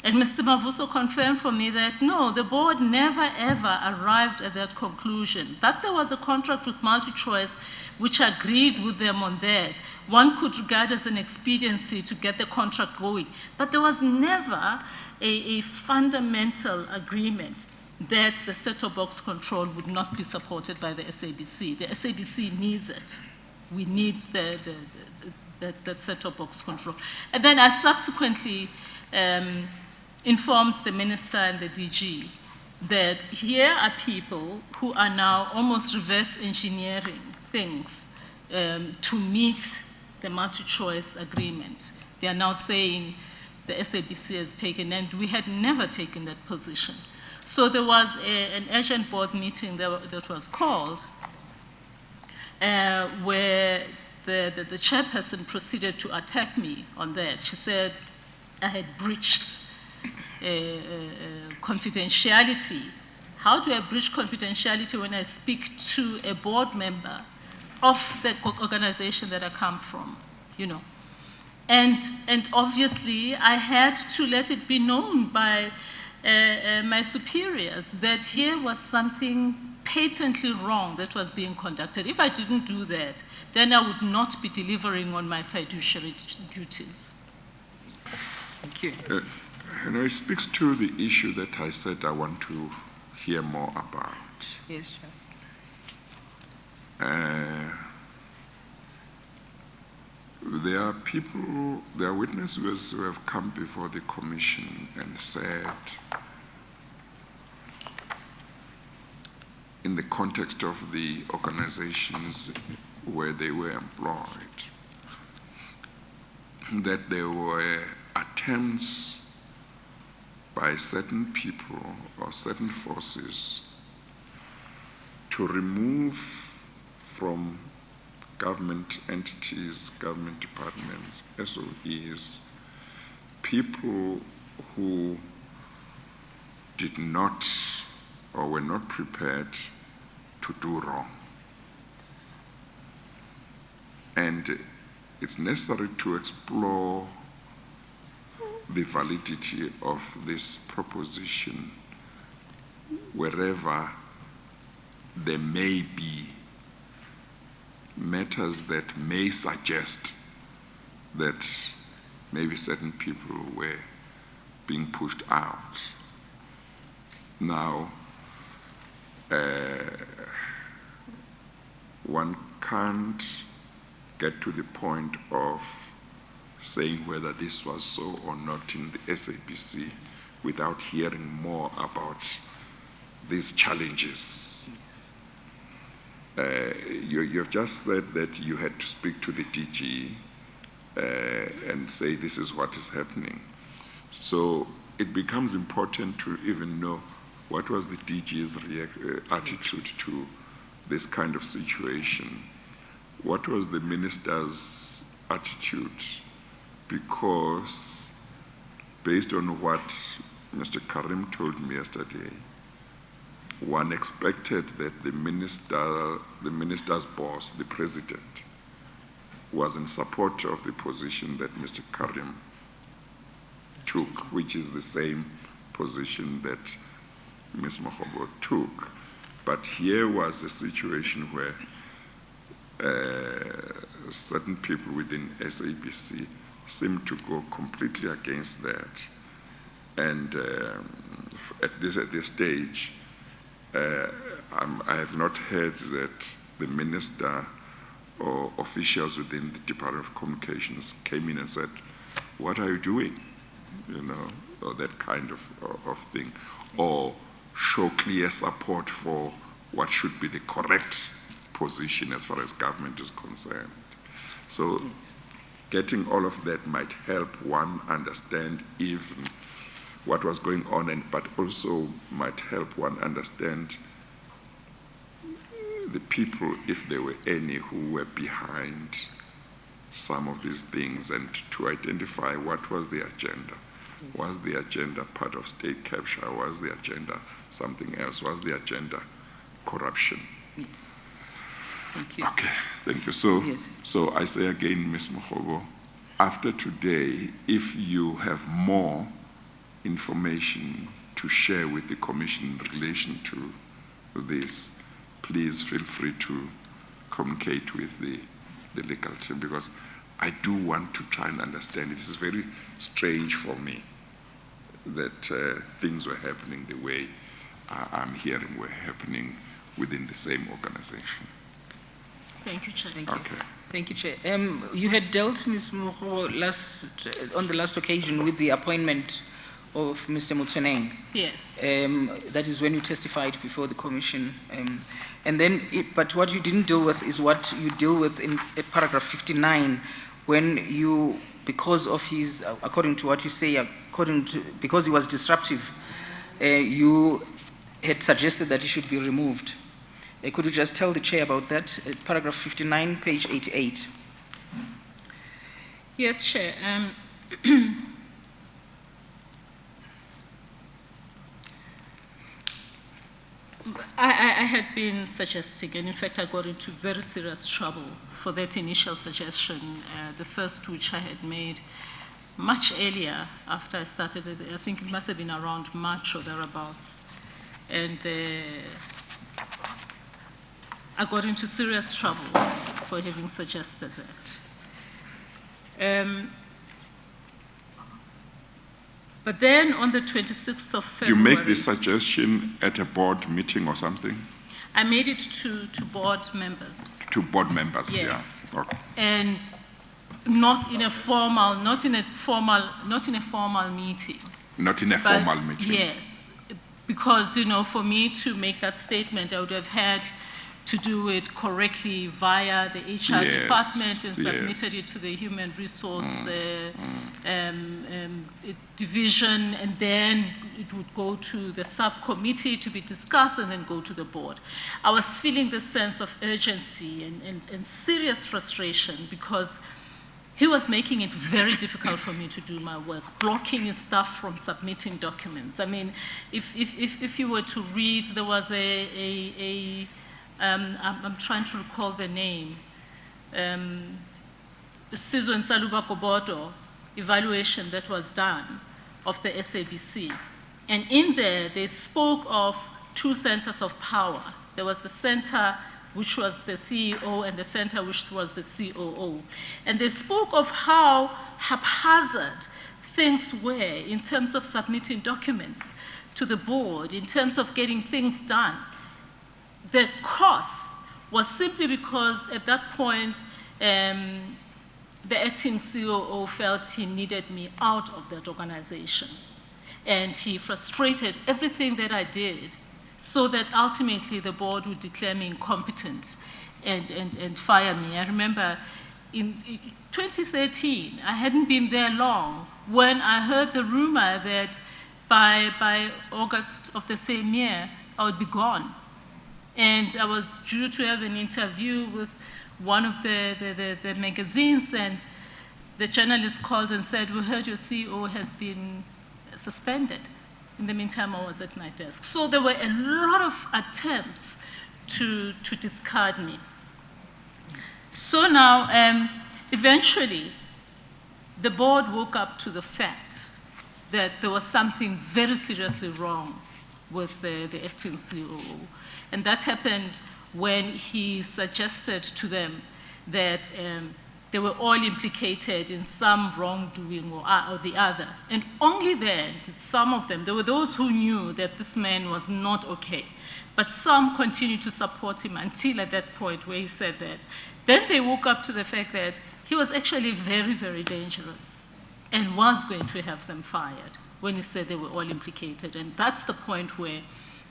And Mr. Mavuso confirmed for me that no, the board never ever arrived at that conclusion, that there was a contract with MultiChoice which agreed with them on that. One could regard as an expediency to get the contract going, but there was never a fundamental agreement that the set-top box control would not be supported by the SABC. The SABC needs it. We need that set-top box control. And then I subsequently informed the minister and the DG that here are people who are now almost reverse engineering things to meet the multi-choice agreement. They are now saying the SABC has taken, and we had never taken that position. So there was an urgent board meeting that was called where the chairperson proceeded to attack me on that. She said I had breached confidentiality. How do I breach confidentiality when I speak to a board member of the organization that I come from, you know? And obviously, I had to let it be known by my superiors that here was something patently wrong that was being conducted. If I didn't do that, then I would not be delivering on my fiduciary duties. Thank you. It speaks to the issue that I said I want to hear more about. Yes, Chair. There are people, there are witnesses who have come before the commission and said, in the context of the organizations where they were employed, that there were attempts by certain people or certain forces to remove from government entities, government departments, SOEs, people who did not or were not prepared to do wrong. And it's necessary to explore the validity of this proposition wherever there may be matters that may suggest that maybe certain people were being pushed out. Now, one can't get to the point of saying whether this was so or not in the SABC without hearing more about these challenges. You've just said that you had to speak to the DG and say this is what is happening. So it becomes important to even know what was the DG's attitude to this kind of situation. What was the minister's attitude? Because based on what Mr. Karim told me yesterday, one expected that the minister's boss, the president, was in support of the position that Mr. Karim took, which is the same position that Ms. Mokhobo took. But here was a situation where certain people within SABC seemed to go completely against that. And at this stage, I have not heard that the minister or officials within the Department of Communications came in and said, what are you doing? You know, or that kind of thing. Or show clear support for what should be the correct position as far as government is concerned. So getting all of that might help one understand even what was going on, but also might help one understand the people, if there were any, who were behind some of these things, and to identify what was the agenda. Was the agenda part of state capture? Was the agenda something else? Was the agenda corruption? Yes. Thank you. Okay, thank you. So, yes. So I say again, Ms. Mokhobo, after today, if you have more information to share with the Commission in relation to this, please feel free to communicate with the legal team, because I do want to try and understand. It is very strange for me that things were happening the way I'm hearing were happening within the same organization. Thank you, Chair. Thank you. Okay. Thank you, Chair. You had dealt, Ms. Mokhobo, on the last occasion with the appointment of Mr. Motsoeneng. Yes. That is when you testified before the Commission. And then, but what you didn't deal with is what you deal with in paragraph 59, when you, because of his, according to what you say, because he was disruptive, you had suggested that he should be removed. Could you just tell the Chair about that? Paragraph 59, page 88. Yes, Chair. I had been suggesting, and in fact I got into very serious trouble for that initial suggestion, the first which I had made much earlier after I started it. I think it must have been around March or thereabouts. And I got into serious trouble for having suggested that. But then on the 26th of You February... make this suggestion at a board meeting or something? I made it to board members. To board members, Yes. yeah. Okay. And not in a formal meeting. Not in a formal meeting. Yes, because, you know, for me to make that statement, I would have had to do it correctly via the HR department and submitted it to the human resource division, and then it would go to the subcommittee to be discussed and then go to the board. I was feeling this sense of urgency and serious frustration because he was making it very difficult for me to do my work, blocking his staff from submitting documents. I mean, if you were to read, there was I'm trying to recall the name, Citizenry evaluation that was done of the SABC. And in there, they spoke of two centers of power. There was the center which was the CEO and the center which was the COO. And they spoke of how haphazard things were in terms of submitting documents to the board, in terms of getting things done. The cause was simply because at that point, the acting COO felt he needed me out of that organization. And he frustrated everything that I did so that ultimately the board would declare me incompetent and fire me. I remember in 2013, I hadn't been there long when I heard the rumor that by August of the same year, I would be gone. And I was due to have an interview with one of the magazines, and the journalist called and said, "We heard your CEO has been suspended." In the meantime, I was at my desk. So there were a lot of attempts to discard me. So now, eventually, the board woke up to the fact that there was something very seriously wrong with the acting COO. And that happened when he suggested to them that they were all implicated in some wrongdoing or the other. And only then did some of them, there were those who knew that this man was not okay, but some continued to support him until at that point where he said that. Then they woke up to the fact that he was actually very, very dangerous and was going to have them fired when he said they were all implicated. And that's the point where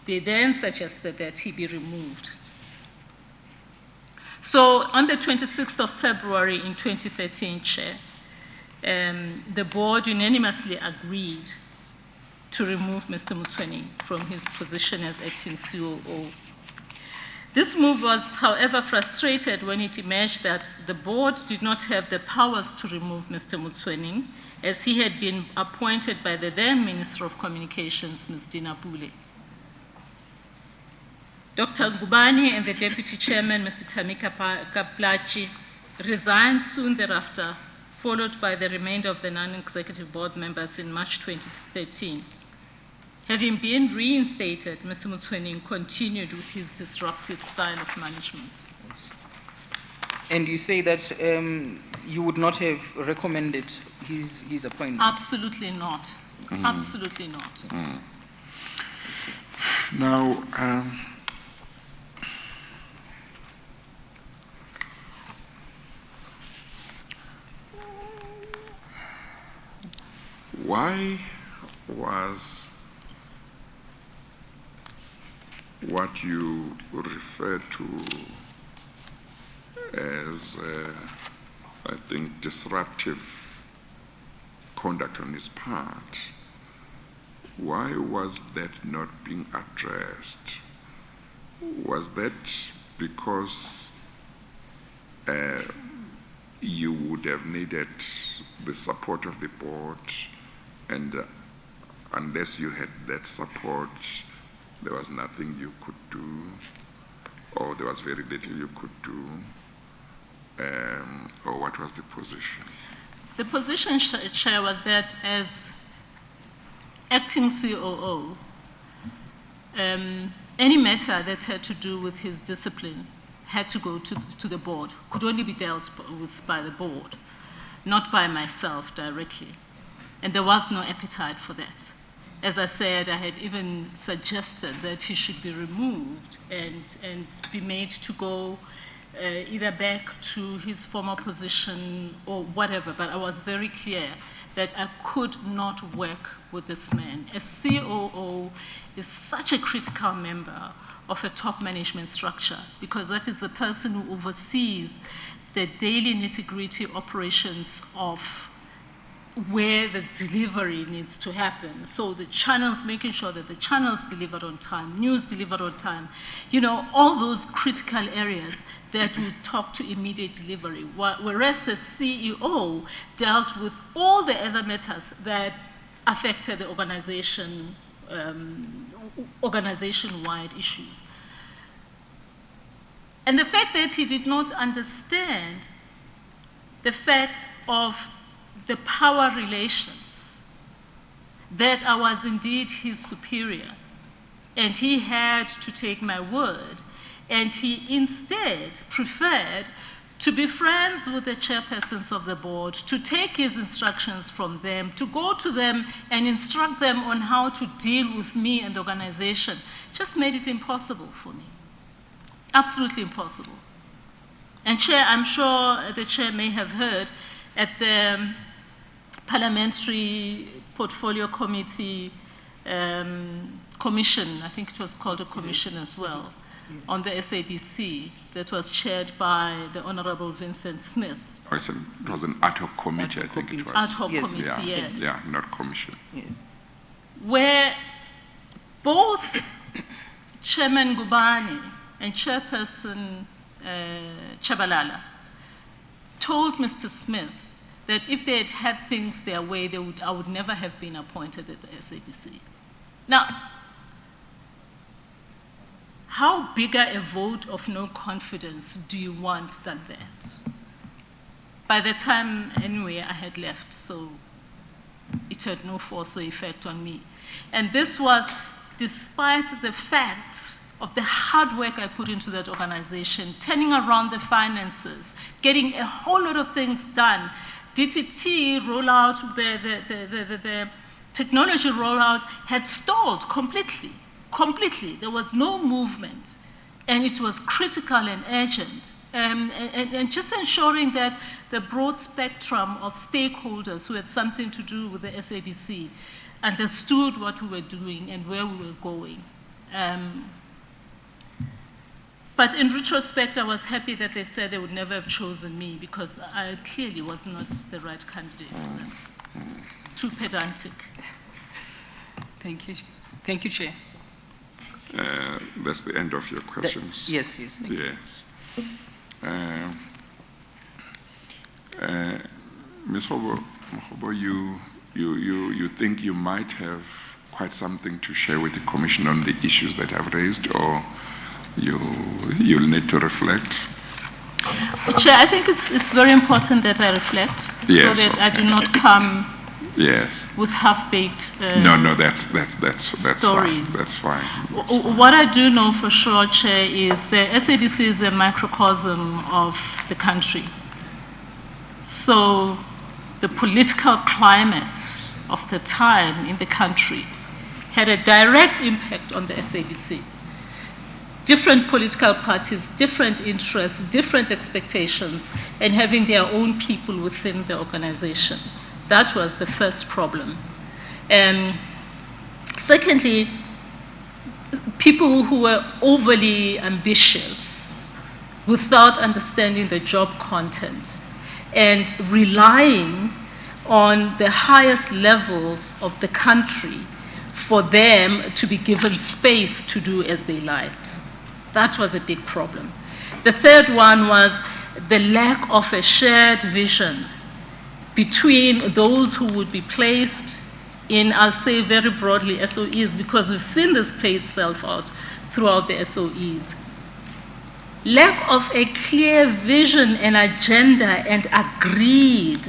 they then suggested that he be removed. So on the 26th of February in 2013, Chair, the board unanimously agreed to remove Mr. Motsweni from his position as acting COO. This move was, however, frustrated when it emerged that the board did not have the powers to remove Mr. Motsweni, as he had been appointed by the then Minister of Communications, Ms. Dina Pule. Dr. Ngubane and the Deputy Chairman, Mr. Tamika Kaplachi, resigned soon thereafter, followed by the remainder of the non-executive board members in March 2013. Having been reinstated, Mr. Motsweni continued with his disruptive style of management. And you say that you would not have recommended his appointment? Absolutely not. Absolutely not. Now, why was what you refer to as, I think, disruptive conduct on his part, why was that not being addressed? Was that because you would have needed the support of the board, and unless you had that support, there was nothing you could do, or there was very little you could do, or what was the position? The position, Chair, was that as acting COO, any matter that had to do with his discipline had to go to the board, could only be dealt with by the board, not by myself directly. And there was no appetite for that. As I said, I had even suggested that he should be removed and be made to go either back to his former position or whatever, but I was very clear that I could not work with this man. A COO is such a critical member of a top management structure because that is the person who oversees the daily nitty-gritty operations of where the delivery needs to happen. So the channels, making sure that the channels delivered on time, news delivered on time, you know, all those critical areas that would talk to immediate delivery. Whereas the CEO dealt with all the other matters that affected the organization, organization-wide issues. And the fact that he did not understand the fact of the power relations, that I was indeed his superior, and he had to take my word, and he instead preferred to be friends with the chairpersons of the board, to take his instructions from them, to go to them and instruct them on how to deal with me and the organization, just made it impossible for me. Absolutely impossible. And Chair, I'm sure the Chair may have heard at the Parliamentary Portfolio Committee Commission, I think it was called a commission as well, on the SABC that was chaired by the Honorable Vincent Smith. Oh, it was an ad hoc committee, I think it was. Ad hoc Yes. committee, yes. Yeah, not commission. Yes. Where both Chairman Gubani and Chairperson Chabalala told Mr. Smith that if they had had things their way, I would never have been appointed at the SABC. Now, how bigger a vote of no confidence do you want than that? By the time, anyway, I had left, so it had no force or effect on me. And this was despite the fact of the hard work I put into that organization, turning around the finances, getting a whole lot of things done. DTT rollout, the technology rollout had stalled completely. There was no movement, and it was critical and urgent. And just ensuring that the broad spectrum of stakeholders who had something to do with the SABC understood what we were doing and where we were going. But in retrospect, I was happy that they said they would never have chosen me because I clearly was not the right candidate for them. Too pedantic. Thank you. Thank you, Chair. That's the end of your questions. Yes. Thank you. Yes. Ms. Mokhobo, you think you might have quite something to share with the Commission on the issues that I've raised, or you'll need to reflect? Chair, I think it's very important that I reflect Yes, so that I okay. do not come Yes. with half-baked No, that's stories. fine. That's fine. What I do know for sure, Chair, is the SABC is a microcosm of the country. So the political climate of the time in the country had a direct impact on the SABC. Different political parties, different interests, different expectations, and having their own people within the organization. That was the first problem. And secondly, people who were overly ambitious without understanding the job content and relying on the highest levels of the country for them to be given space to do as they liked. That was a big problem. The third one was the lack of a shared vision between those who would be placed in, I'll say very broadly, SOEs, because we've seen this play itself out throughout the SOEs. Lack of a clear vision and agenda and agreed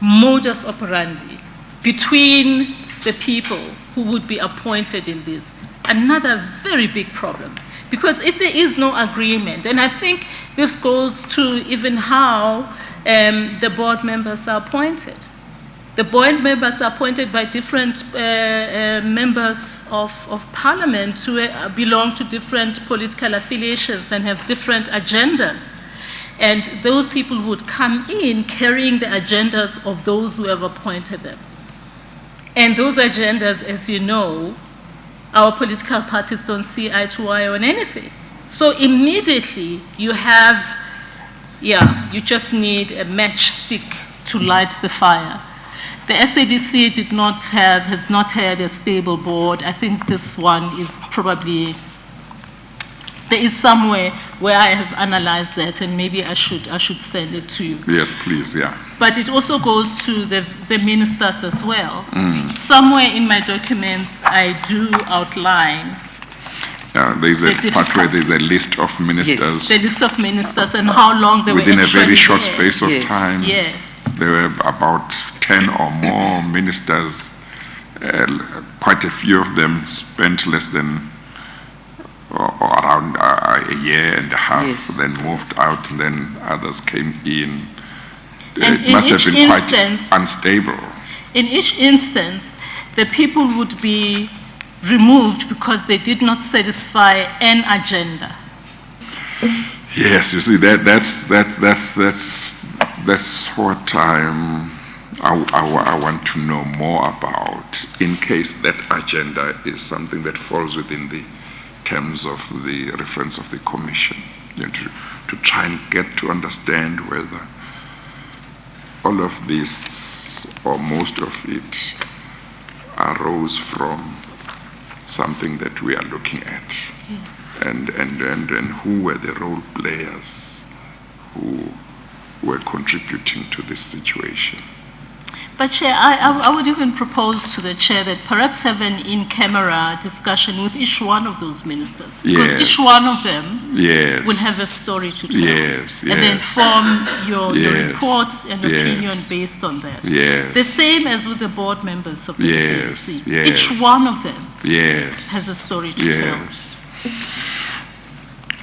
modus operandi between the people who would be appointed in this. Another very big problem. Because if there is no agreement, and I think this goes to even how the board members are appointed. The board members are appointed by different members of parliament who belong to different political affiliations and have different agendas. And those people would come in carrying the agendas of those who have appointed them. And those agendas, as you know, our political parties don't see eye to eye on anything. So immediately you have, you just need a matchstick to light the fire. The SABC has not had a stable board. I think this one is probably, there is somewhere where I have analyzed that, and maybe I should send it to you. Yes, please, yeah. But it also goes to the ministers as well. Somewhere in my documents, I do outline there's a part where there's a list of ministers. Yes, the list of ministers and how long they were within a very short there. space of time. Yes. There were about 10 or more ministers. Quite a few of them spent less than or around a year and a half, then moved out, and then others came in. And it must have been quite unstable. In each instance, the people would be removed because they did not satisfy an agenda. Yes, you see, that's what I want to know more about, in case that agenda is something that falls within the terms of the reference of the Commission, to try and get to understand whether all of this, or most of it, arose from something that we are looking at. Yes. And who were the role players who were contributing to this situation. But Chair, I would even propose to the Chair that perhaps have an in-camera discussion with each one of those ministers, because each one of them will have a story to tell. And then form your report and opinion based on that. The same as with the board members of the SABC. Each one of them has a story to tell.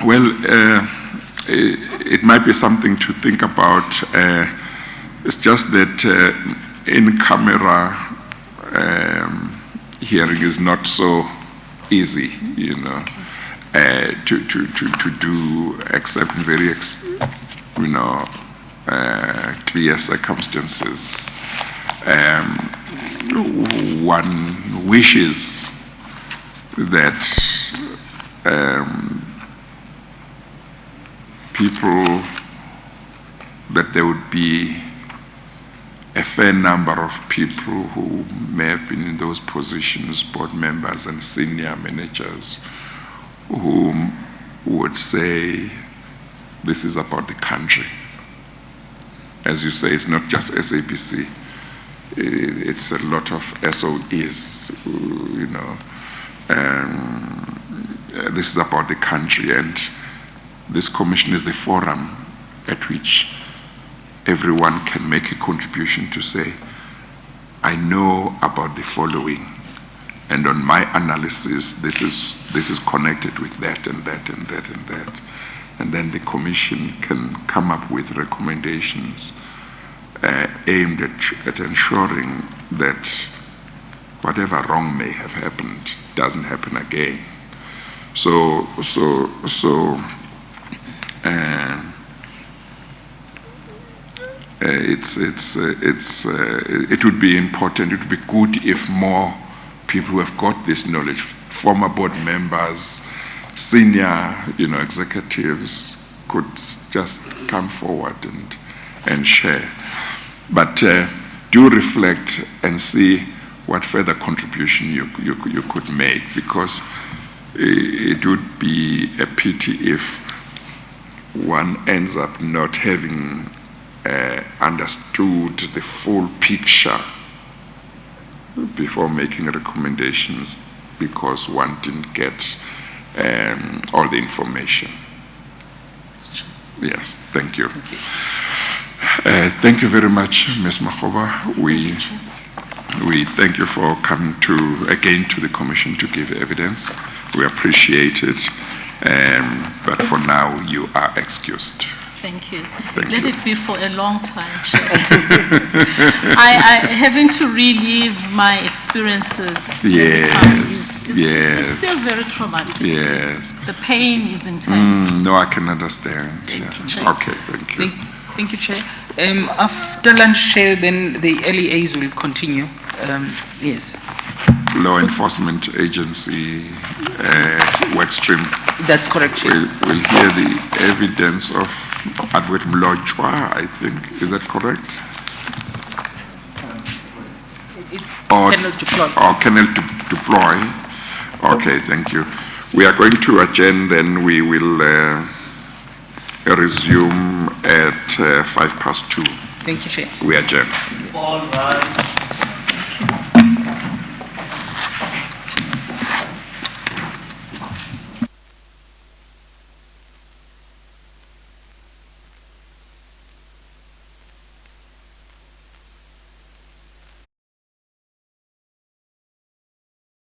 Well, it might be something to think about. It's just that in-camera hearing is not so easy, to do, except in very, clear circumstances. One wishes that people, that there would be a fair number of people who may have been in those positions, board members and senior managers, who would say, this is about the country. As you say, it's not just SABC. It's a lot of SOEs, this is about the country, and this commission is the forum at which everyone can make a contribution to say, I know about the following, and on my analysis, this is connected with that and that and that and that. And then the commission can come up with recommendations aimed at ensuring that whatever wrong may have happened doesn't happen again. It would be important, it would be good if more people who have got this knowledge, former board members, senior, executives, could just come forward and share. But do reflect and see what further contribution you could make, because it would be a pity if one ends up not having understood the full picture before making recommendations because one didn't get all the information. Yes, thank you. Thank you. Thank you very much, Ms. Mokhobo. We thank you for coming again to the Commission to give evidence. We appreciate it, but for now you are excused. Thank you. Thank Let you. it be for a long time, Chair. Having to relive my experiences every time it's still very traumatic. Yes. The pain is intense. No, I can understand. Thank you, Yeah. Chair. Okay, thank you. Thank you, Chair. After lunch, Chair, then the LEAs will continue. Yes, Law Enforcement Agency work stream. that's correct, Chair. We'll hear the evidence of Advocate Mlojwa, I think. Is that correct? Or Cannot deploy. cannot deploy. Okay, thank you. We are going to adjourn, then we will resume at 2:05. Thank you, Chair. We adjourn. All right.